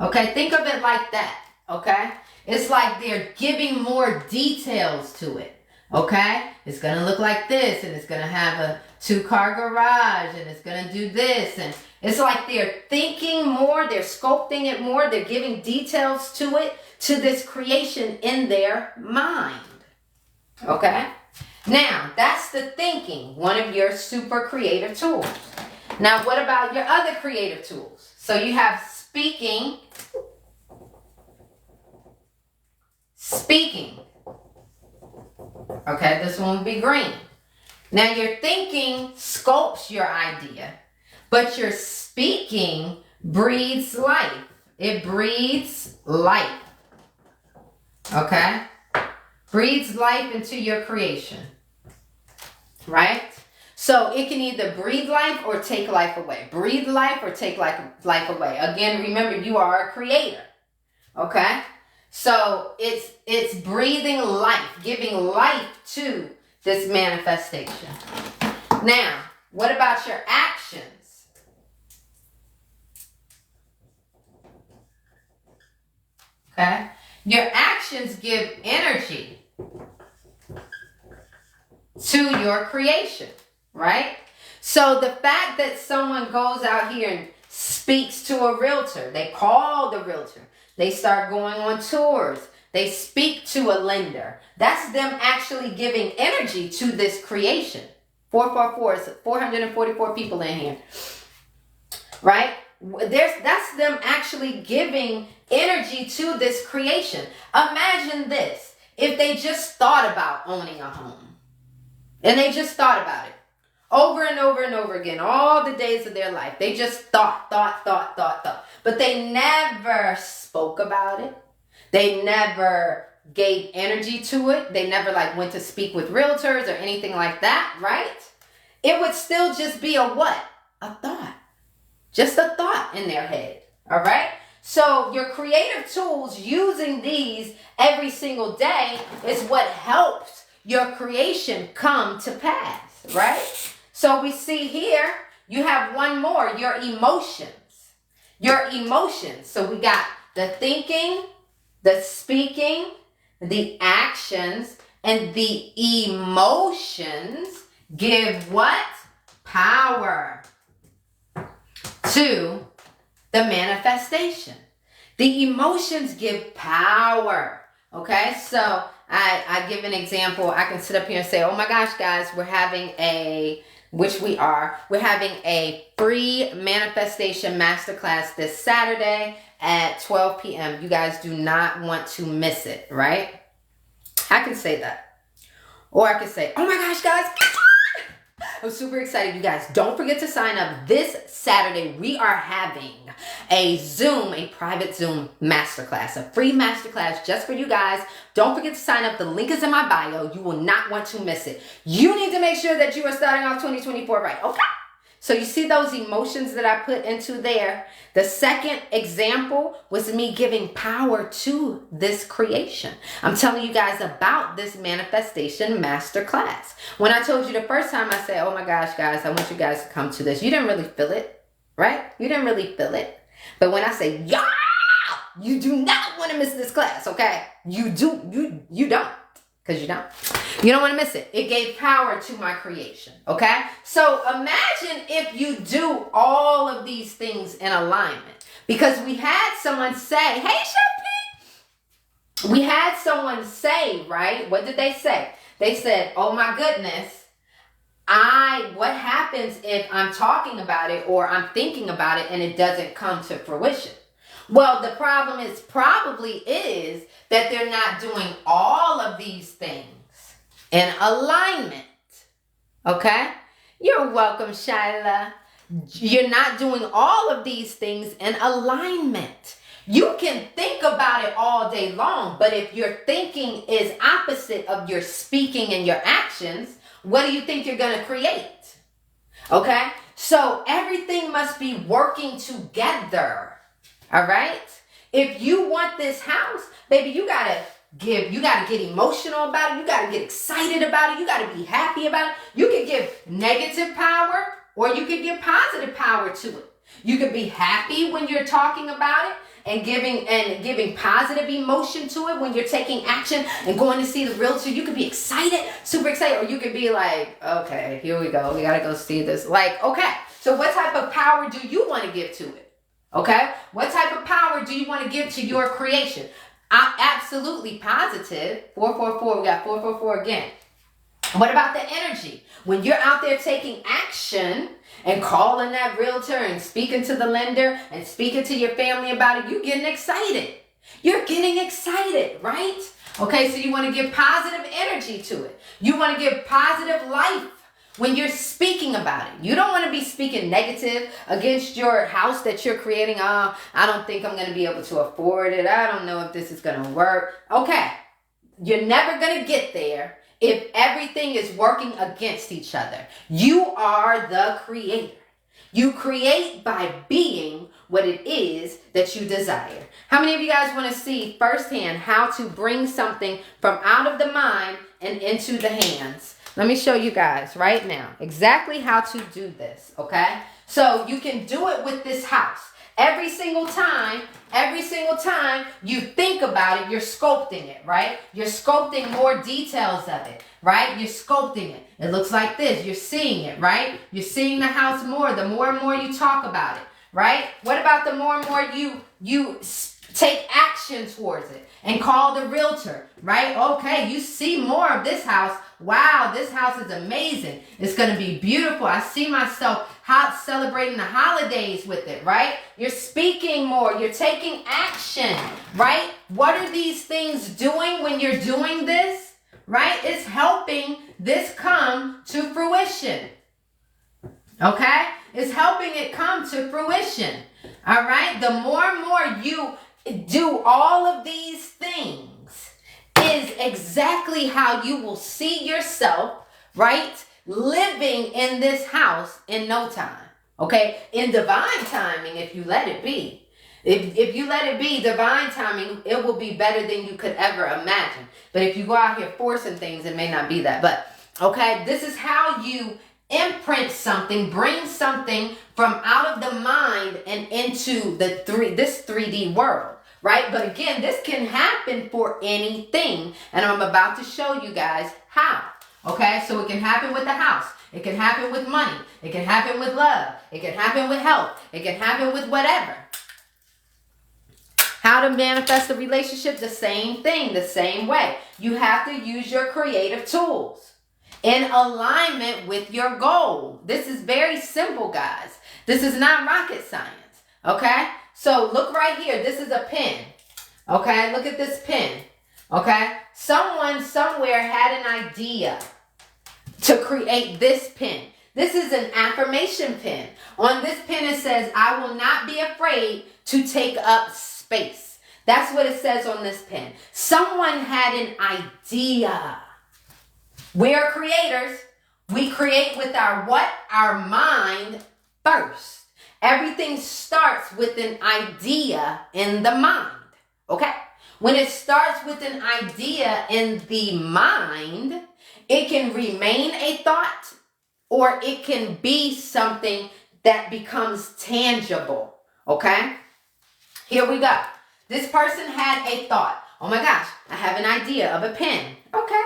Okay? Think of it like that. Okay? It's like they're giving more details to it. Okay? It's going to look like this, and it's going to have a 2-car garage, and it's going to do this, and it's like they're thinking more, they're sculpting it more, they're giving details to it, to this creation in their mind. Okay? Now, that's the thinking, one of your super creative tools. Now, what about your other creative tools? So you have speaking. Speaking. Okay, this one will be green. Now, your thinking sculpts your idea, but your speaking breathes life. It breathes life. Okay? Breathes life into your creation. Right? So it can either breathe life or take life away. Breathe life or take life away. Again, remember, you are a creator. Okay? So it's breathing life, giving life to this manifestation. Now, what about your actions? Okay? Your actions give energy to your creation, right? So the fact that someone goes out here and speaks to a realtor, they call the realtor, they start going on tours, they speak to a lender, that's them actually giving energy to this creation. 444 is 444 people in here, right? That's them actually giving energy to this creation. Imagine this, if they just thought about owning a home, and they just thought about it over and over and over again, all the days of their life. They just thought. But they never spoke about it. They never gave energy to it. They never went to speak with realtors or anything like that, right? It would still just be a what? A thought. Just a thought in their head, all right? So your creative tools, using these every single day, is what helps your creation come to pass, right? So we see here, you have one more, your emotions. Your emotions. So we got the thinking, the speaking, the actions, and the emotions give what? Power to the manifestation. The emotions give power. Okay, so I give an example. I can sit up here and say, oh my gosh, guys, we're having we're having a free manifestation masterclass this Saturday at 12 p.m. You guys do not want to miss it, right? I can say that. Or I can say, oh my gosh, guys, I'm super excited, you guys. Don't forget to sign up this Saturday. We are having a private Zoom masterclass, a free masterclass just for you guys. Don't forget to sign up. The link is in my bio. You will not want to miss it. You need to make sure that you are starting off 2024 right, okay? So you see those emotions that I put into there? The second example was me giving power to this creation. I'm telling you guys about this manifestation masterclass. When I told you the first time, I said, oh my gosh, guys, I want you guys to come to this. You didn't really feel it, right? You didn't really feel it. But when I say, yeah, you do not want to miss this class, okay? You don't. Because you don't. You don't want to miss it. It gave power to my creation. Okay? So imagine if you do all of these things in alignment. Because we had someone say, hey, Shopee. We had someone say, right? What did they say? They said, oh my goodness. What happens if I'm talking about it or I'm thinking about it and it doesn't come to fruition? Well, the problem is that they're not doing all of these things in alignment. Okay? You're welcome, Shyla. You're not doing all of these things in alignment. You can think about it all day long, but if your thinking is opposite of your speaking and your actions, what do you think you're going to create? Okay? So everything must be working together. All right? If you want this house, baby, you got to get emotional about it. You got to get excited about it. You got to be happy about it. You can give negative power or you can give positive power to it. You can be happy when you're talking about it and giving positive emotion to it when you're taking action and going to see the realtor. You could be excited, super excited, or you could be like, okay, here we go. We got to go see this. Like, okay, so what type of power do you want to give to it? Okay, what type of power do you want to give to your creation? Absolutely positive. 444, we got 444 again. What about the energy? When you're out there taking action and calling that realtor and speaking to the lender and speaking to your family about it, you're getting excited. You're getting excited, right? Okay, so you want to give positive energy to it. You want to give positive life when you're speaking about it. You don't want to be speaking negative against your house that you're creating. Oh, I don't think I'm going to be able to afford it. I don't know if this is going to work. Okay, you're never going to get there if everything is working against each other. You are the creator. You create by being what it is that you desire. How many of you guys want to see firsthand how to bring something from out of the mind and into the hands? Let me show you guys right now exactly how to do this, okay? So you can do it with this house. Every single time you think about it, you're sculpting it, right? You're sculpting more details of it, right? You're sculpting it. It looks like this. You're seeing it, right? You're seeing the house more. The more and more you talk about it, right? What about the more and more you take action towards it and call the realtor, right? Okay, you see more of this house. Wow, this house is amazing. It's going to be beautiful. I see myself celebrating the holidays with it, right? You're speaking more. You're taking action, right? What are these things doing when you're doing this, right? It's helping this come to fruition, okay? It's helping it come to fruition, all right? The more and more you do all of these things is exactly how you will see yourself, right? Living in this house in no time, okay? In divine timing, if you let it be. If you let it be divine timing, it will be better than you could ever imagine. But if you go out here forcing things, it may not be that. But, okay, this is how you imprint something, bring something from out of the mind and into this 3D world, right? But again, this can happen for anything, and I'm about to show you guys how. Okay, so it can happen with the house. It can happen with money. It can happen with love. It can happen with health. It can happen with whatever. How to manifest a relationship? The same thing, the same way. You have to use your creative tools in alignment with your goal. This is very simple, guys. This is not rocket science, okay? So look right here. This is a pen, okay? Look at this pen, okay? Someone somewhere had an idea to create this pen. This is an affirmation pen. On this pen it says, I will not be afraid to take up space. That's what it says on this pen. Someone had an idea. We're creators. We create with our what? Our mind first. Everything starts with an idea in the mind, okay? When it starts with an idea in the mind, it can remain a thought or it can be something that becomes tangible, okay? Here we go. This person had a thought. Oh my gosh, I have an idea of a pen. Okay.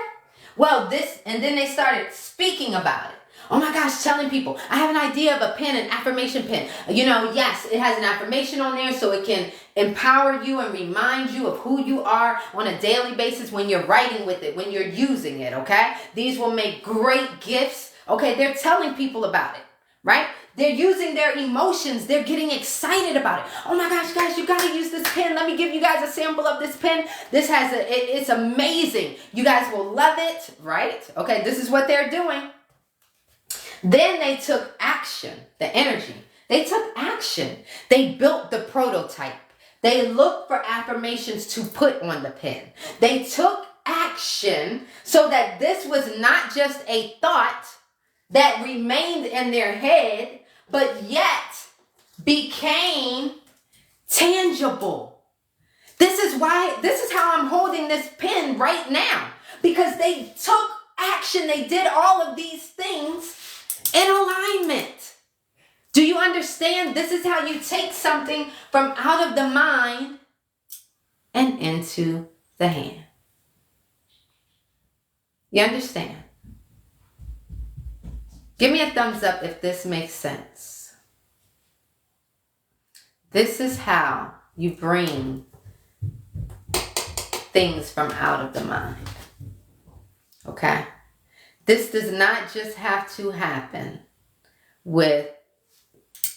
Well, and then they started speaking about it. Oh my gosh, telling people, I have an idea of a pen, an affirmation pen. You know, yes, it has an affirmation on there so it can empower you and remind you of who you are on a daily basis when you're writing with it, when you're using it, okay? These will make great gifts. Okay, they're telling people about it, right? They're using their emotions. They're getting excited about it. Oh my gosh, guys, you got to use this pen. Let me give you guys a sample of this pen. This has it's amazing. You guys will love it, right? Okay, this is what they're doing. Then they took action, the energy. They took action. They built the prototype. They looked for affirmations to put on the pen. They took action so that this was not just a thought that remained in their head, but yet became tangible. This is how I'm holding this pen right now, because they took action. They did all of these things in alignment. Do you understand? This is how you take something from out of the mind and into the hand. You understand? Give me a thumbs up if this makes sense. This is how you bring things from out of the mind. Okay? This does not just have to happen with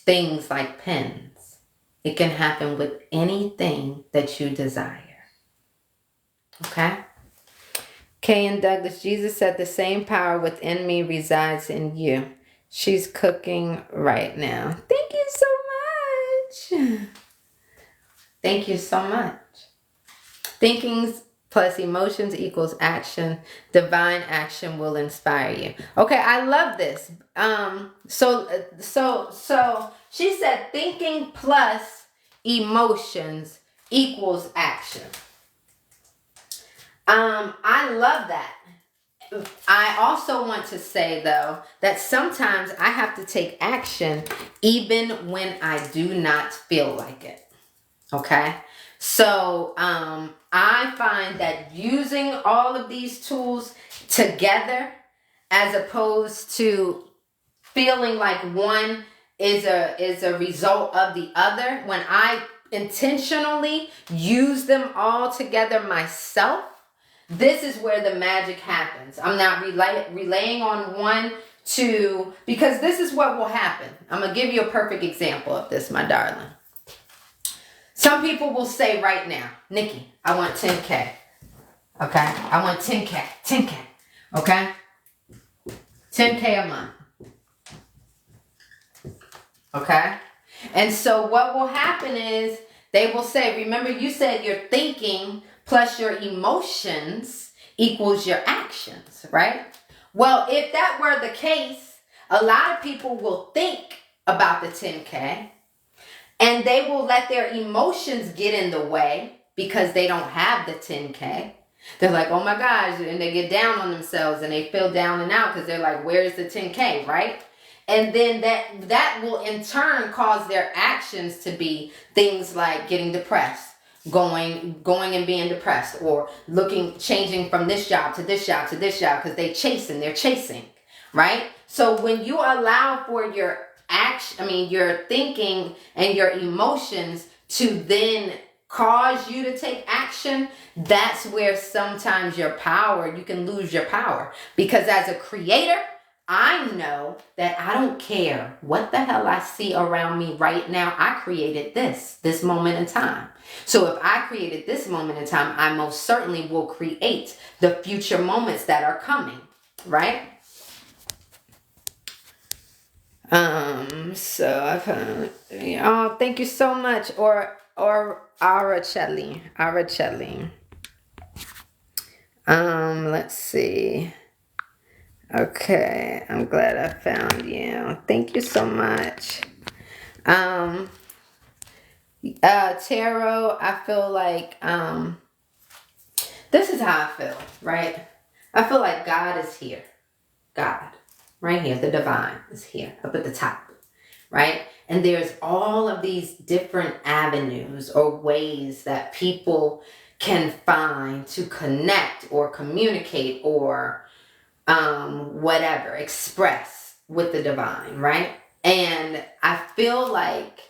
things like pens. It can happen with anything that you desire. Okay? Kay and Douglas, Jesus said the same power within me resides in you. She's cooking right now. Thank you so much. Thank you so much. Thinkings plus emotions equals action. Divine action will inspire you. Okay, I love this. So she said thinking plus emotions equals action. I love that. I also want to say, though, that sometimes I have to take action even when I do not feel like it. Okay? So, I find that using all of these tools together, as opposed to feeling like one is a result of the other, when I intentionally use them all together myself, this is where the magic happens. I'm not relaying on one, two, because this is what will happen. I'm going to give you a perfect example of this, my darling. Some people will say right now, Nikki, I want 10K. Okay? I want 10K. 10K. Okay? 10K a month. Okay? And so what will happen is they will say, remember you said your thinking plus your emotions equals your actions, right? Well, if that were the case, a lot of people will think about the 10K and they will let their emotions get in the way because they don't have the 10K. They're like, oh my gosh, and they get down on themselves and they feel down and out because they're like, where's the 10K, right? And then that will in turn cause their actions to be things like getting depressed, going and being depressed, or changing from this job to this job to this job because they're chasing, right? So when you allow for your your thinking and your emotions to then cause you to take action, that's where sometimes you can lose your power. Because as a creator, I know that I don't care what the hell I see around me right now. I created this moment in time. So if I created this moment in time, I most certainly will create the future moments that are coming, right? So I've heard, oh, thank you so much. Or Araceli. Let's see. Okay, I'm glad I found you. Thank you so much. Tarot, I feel like, this is how I feel, right? I feel like God is here. God, right here, the divine is here, up at the top, right? And there's all of these different avenues or ways that people can find to connect or communicate or whatever, express with the divine, right? And I feel like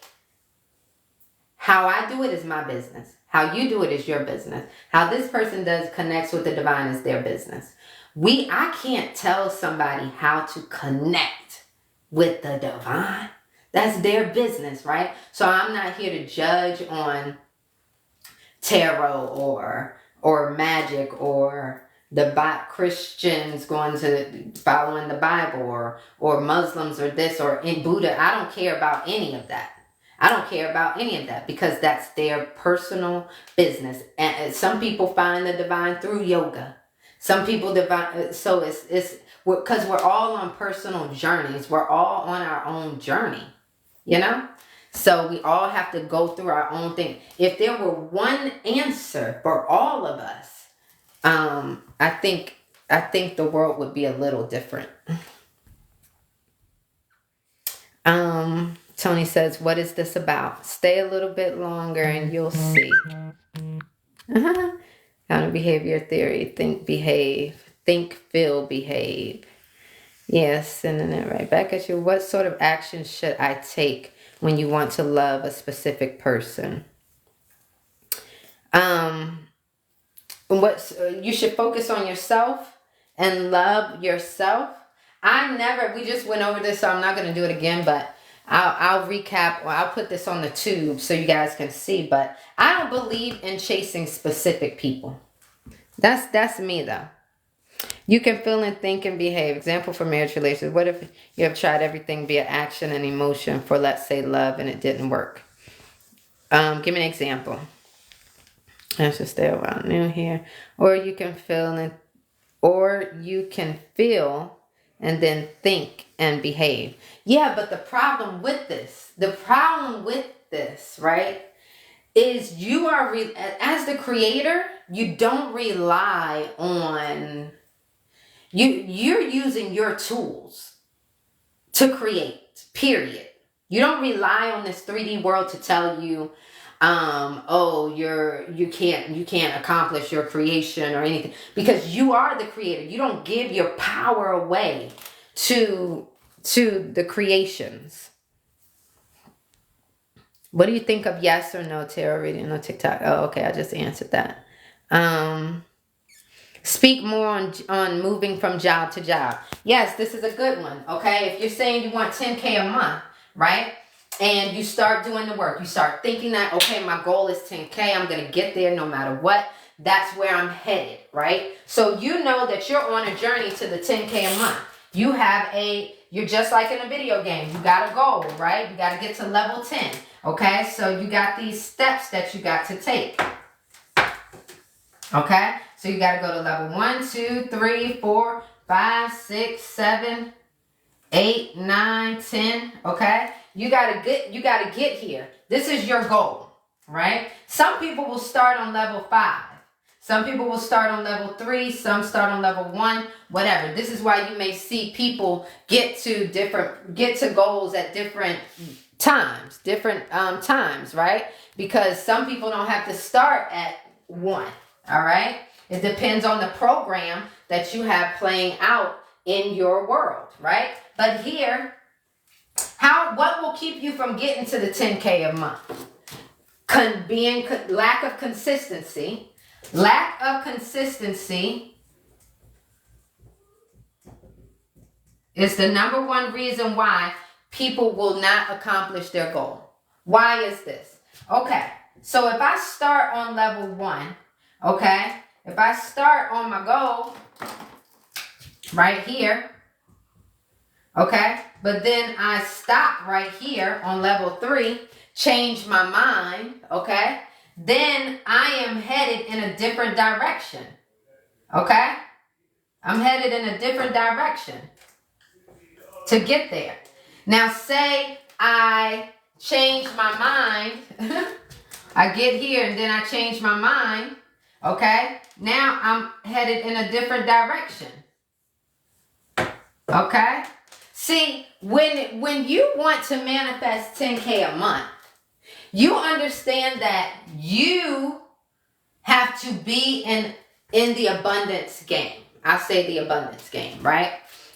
how I do it is my business. How you do it is your business. How this person connects with the divine is their business. I can't tell somebody how to connect with the divine. That's their business, right? So I'm not here to judge on tarot or magic or Christians going to following the Bible or Muslims or this or in Buddha. I don't care about any of that. I don't care about any of that because that's their personal business. And some people find the divine through yoga. Some people divine. So it's because we're all on personal journeys. We're all on our own journey, you know. So we all have to go through our own thing. If there were one answer for all of us, I think the world would be a little different. Tony says, what is this about? Stay a little bit longer and you'll see. Counter behavior theory. Think, behave. Think, feel, behave. Yes, sending it right back at you. What sort of action should I take when you want to love a specific person? You should focus on yourself and love yourself. We just went over this, so I'm not going to do it again, but I'll recap, or I'll put this on the tube so you guys can see, but I don't believe in chasing specific people. That's me though. You can feel and think and behave. Example for marriage relations. What if you have tried everything via action and emotion for, let's say, love and it didn't work? Give me an example. Let's just stay around new here. Or you can feel and then think and behave. Yeah, but the problem with this, right, is you are, as the creator, you don't rely on, you're using your tools to create, period. You don't rely on this 3D world to tell you, you can't accomplish your creation or anything, because you are the creator. You don't give your power away to the creations. What do you think of yes or no tarot reading on TikTok? Oh, okay, I just answered that. Speak more on moving from job to job. Yes, this is a good one. Okay, if you're saying you want 10K a month, right? And you start doing the work. You start thinking that, okay, my goal is 10K. I'm going to get there no matter what. That's where I'm headed, right? So you know that you're on a journey to the 10K a month. You're just like in a video game. You got a goal, right? You got to get to level 10. Okay, so you got these steps that you got to take. Okay, so you got to go to level 1, 2, 3, 4, 5, 6, 7, 8, 9, 10. Okay, you gotta get here. This is your goal, right? Some people will start on level 5. Some people will start on level 3. Some start on level 1. Whatever. This is why you may see people get to goals at different times, right? Because some people don't have to start at 1. All right. It depends on the program that you have playing out in your world, right? But here, what will keep you from getting to the 10K a month? Lack of consistency. Lack of consistency is the number one reason why people will not accomplish their goal. Why is this? Okay, so if I start on level 1, okay, if I start on my goal right here, okay, but then I stop right here on level 3, change my mind, okay, then I am headed in a different direction, okay? I'm headed in a different direction to get there. Now, say I change my mind, I get here and then I change my mind, okay? Now I'm headed in a different direction, okay? See, when you want to manifest 10K a month, you understand that you have to be in the abundance game. I say the abundance game, right?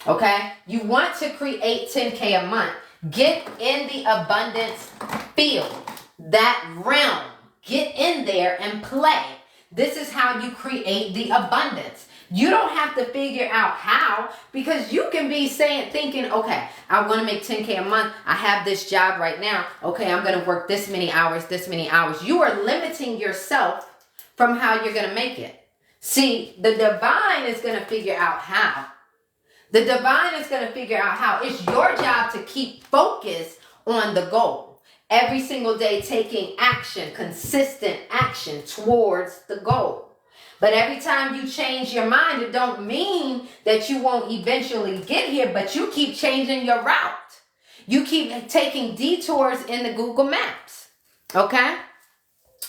Okay? You want to create 10K a month. Get in the abundance field, that realm. Get in there and play. This is how you create the abundance. You don't have to figure out how, because you can be thinking, okay, I want to make 10K a month. I have this job right now. Okay, I'm going to work this many hours, this many hours. You are limiting yourself from how you're going to make it. See, the divine is going to figure out how. The divine is going to figure out how. It's your job to keep focused on the goal. Every single day taking action, consistent action towards the goal. But every time you change your mind, it don't mean that you won't eventually get here, but you keep changing your route. You keep taking detours in the Google Maps. Okay?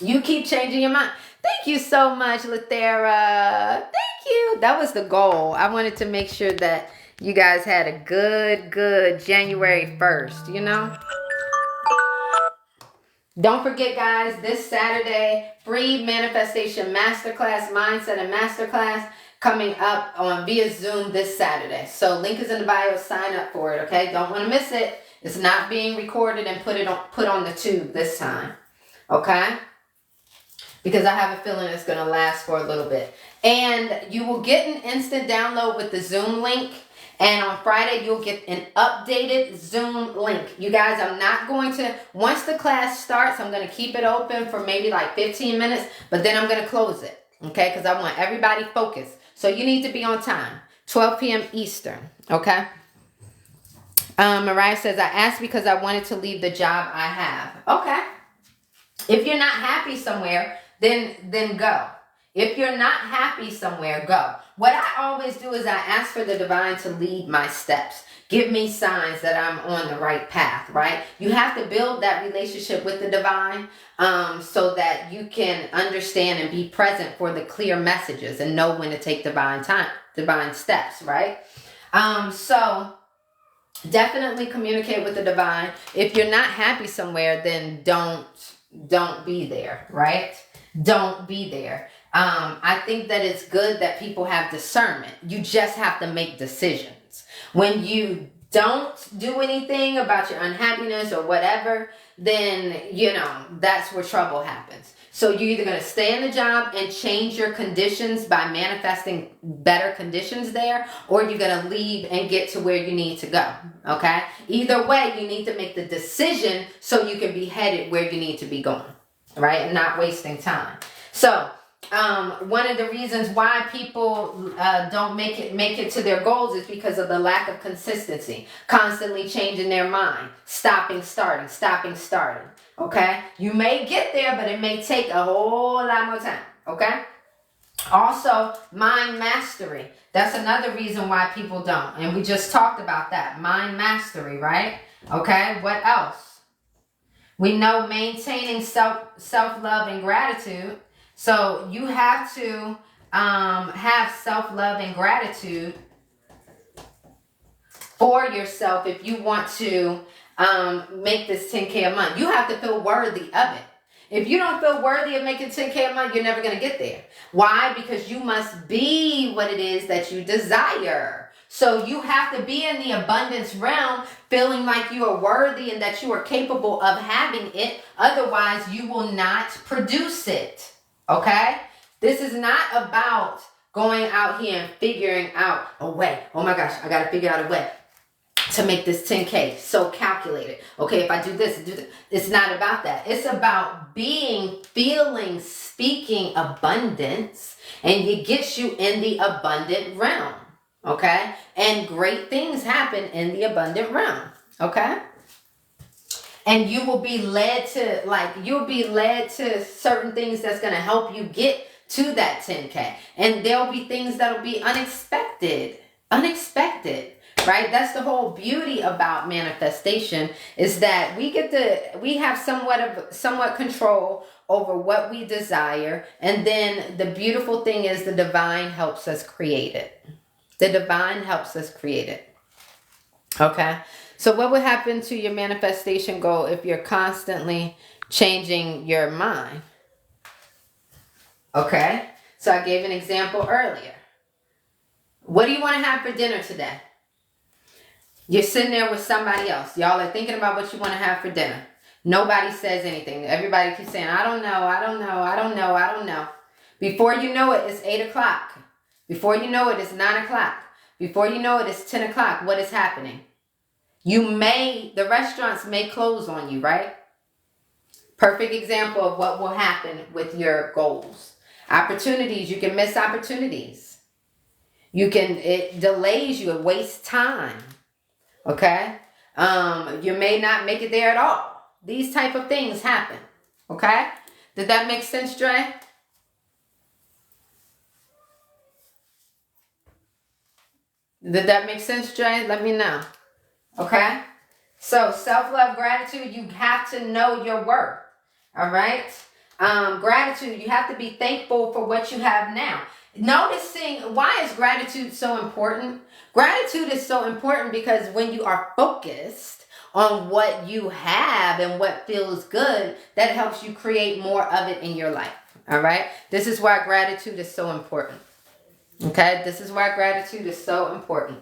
You keep changing your mind. Thank you so much, Lathera. Thank you. That was the goal. I wanted to make sure that you guys had a good January 1st, you know? Don't forget, guys, this Saturday, free manifestation masterclass, mindset and masterclass coming up on via Zoom this Saturday. So link is in the bio. Sign up for it, okay? Don't want to miss it. It's not being recorded and put on the tube this time, okay? Because I have a feeling it's going to last for a little bit. And you will get an instant download with the Zoom link. And on Friday, you'll get an updated Zoom link. You guys, I'm not going to, once the class starts, I'm going to keep it open for maybe like 15 minutes, but then I'm going to close it, okay? Because I want everybody focused. So you need to be on time, 12 p.m. Eastern, okay? Mariah says, I asked because I wanted to leave the job I have. Okay. If you're not happy somewhere, then go. If you're not happy somewhere, go. What I always do is I ask for the divine to lead my steps. Give me signs that I'm on the right path, right? You have to build that relationship with the divine so that you can understand and be present for the clear messages and know when to take divine steps, right? So definitely communicate with the divine. If you're not happy somewhere, then don't be there, right? Don't be there. I think that it's good that people have discernment. You just have to make decisions. When you don't do anything about your unhappiness or whatever, then, that's where trouble happens. So you're either going to stay in the job and change your conditions by manifesting better conditions there, or you're going to leave and get to where you need to go, okay? Either way, you need to make the decision so you can be headed where you need to be going, right? And not wasting time. So, one of the reasons why people don't make it to their goals is because of the lack of consistency, constantly changing their mind, stopping, starting. Okay, you may get there, but it may take a whole lot more time. Okay. Also, mind mastery. That's another reason why people don't, and we just talked about that, mind mastery, right? Okay. What else? We know maintaining self-love and gratitude. So you have to have self-love and gratitude for yourself if you want to make this 10K a month. You have to feel worthy of it. If you don't feel worthy of making 10K a month, you're never going to get there. Why? Because you must be what it is that you desire. So you have to be in the abundance realm, feeling like you are worthy and that you are capable of having it. Otherwise, you will not produce it. Okay? This is not about going out here and figuring out a way. Oh my gosh, I got to figure out a way to make this 10K. So calculated. Okay, if I do this, it's not about that. It's about being, feeling, speaking abundance, and it gets you in the abundant realm. Okay? And great things happen in the abundant realm. Okay? And you will be led to certain things that's going to help you get to that 10K. And there'll be things that'll be unexpected, right? That's the whole beauty about manifestation, is that we have somewhat control over what we desire. And then the beautiful thing is the divine helps us create it. The divine helps us create it. Okay? So what would happen to your manifestation goal if you're constantly changing your mind? Okay, so I gave an example earlier. What do you want to have for dinner today? You're sitting there with somebody else. Y'all are thinking about what you want to have for dinner. Nobody says anything. Everybody keeps saying, I don't know. Before you know it, it's 8 o'clock. Before you know it, it's 9 o'clock. Before you know it, it's 10 o'clock. What is happening? The restaurants may close on you, right? Perfect example of what will happen with your goals. Opportunities, you can miss opportunities. It delays you, it wastes time. Okay? You may not make it there at all. These type of things happen. Okay? Did that make sense, Dre? Did that make sense, Dre? Let me know. Okay? So, self-love, gratitude, you have to know your worth. All right? Gratitude, you have to be thankful for what you have now. Noticing, why is gratitude so important? Gratitude is so important because when you are focused on what you have and what feels good, that helps you create more of it in your life. All right? This is why gratitude is so important. Okay? This is why gratitude is so important.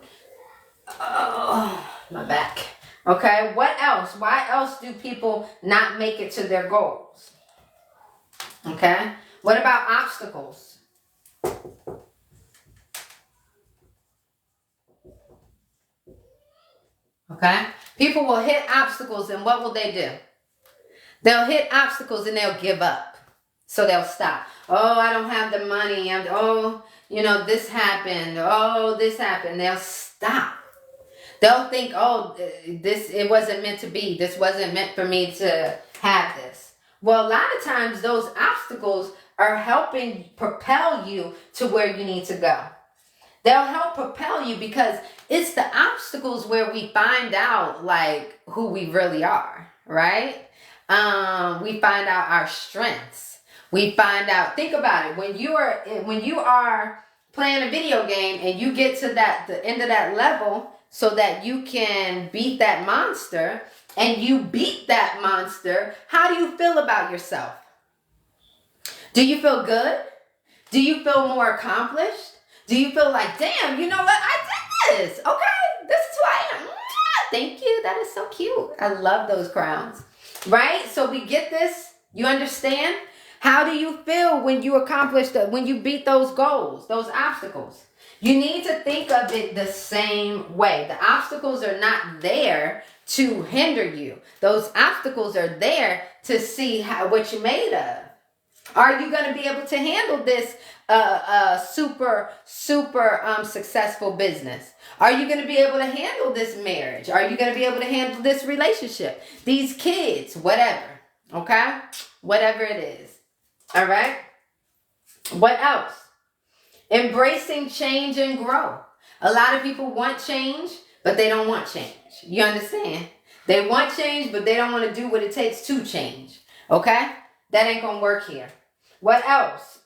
Oh, my back. Okay? What else? Why else do people not make it to their goals? Okay? What about obstacles? Okay? People will hit obstacles, and what will they do? They'll hit obstacles and they'll give up. So they'll stop. Oh, I don't have the money. This happened. Oh, this happened. They'll stop. They'll think, oh, it wasn't meant to be. This wasn't meant for me to have this. Well, a lot of times those obstacles are helping propel you to where you need to go. They'll help propel you because it's the obstacles where we find out like who we really are, right? We find out our strengths. We find out, think about it, when you are playing a video game and you get to the end of that level so that you can beat that monster, and you beat that monster, how do you feel about yourself? Do you feel good? Do you feel more accomplished? Do you feel like, damn, you know what? I did this. Okay, this is who I am. Thank you. That is so cute. I love those crowns. Right? So we get this. You understand? How do you feel when you when you beat those goals, those obstacles? You need to think of it the same way. The obstacles are not there to hinder you. Those obstacles are there to see what you're made of. Are you going to be able to handle this super successful business? Are you going to be able to handle this marriage? Are you going to be able to handle this relationship? These kids, whatever. Okay? Whatever it is. All right? What else? Embracing change and grow. A lot of people want change, but they don't want change. You understand? They want change, but they don't want to do what it takes to change. Okay? That ain't going to work here. What else?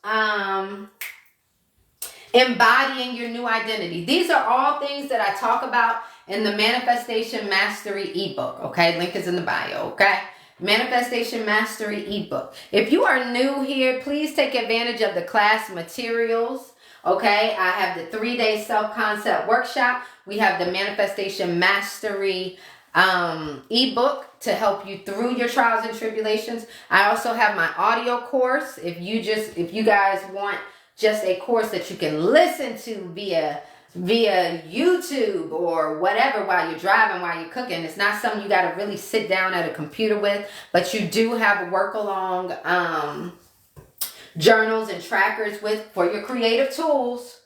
Embodying your new identity. These are all things that I talk about in the Manifestation Mastery ebook. Okay? Link is in the bio. Okay? Manifestation Mastery ebook. If you are new here, please take advantage of the class materials. Okay? I have the 3-day self-concept workshop. We have the Manifestation Mastery ebook to help you through your trials and tribulations. I also have my audio course. If you guys want just a course that you can listen to via YouTube or whatever while you're driving, while you're cooking. It's not something you got to really sit down at a computer with, but you do have work along journals and trackers for your creative tools.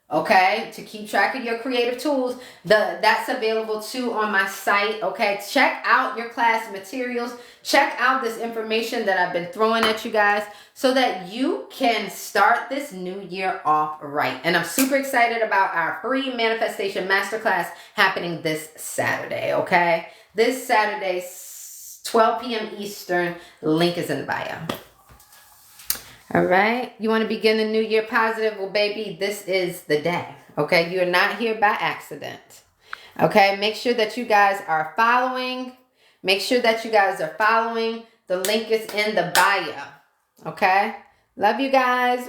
Okay, to keep track of your creative tools. That's available too on my site. Okay, check out your class materials. Check out this information that I've been throwing at you guys so that you can start this new year off right. And I'm super excited about our free manifestation masterclass happening this Saturday. Okay, this Saturday, 12 p.m. Eastern. Link is in the bio. All right. You want to begin the new year positive? Well, baby, this is the day. Okay. You're not here by accident. Okay. Make sure that you guys are following. Make sure that you guys are following. The link is in the bio. Okay. Love you guys.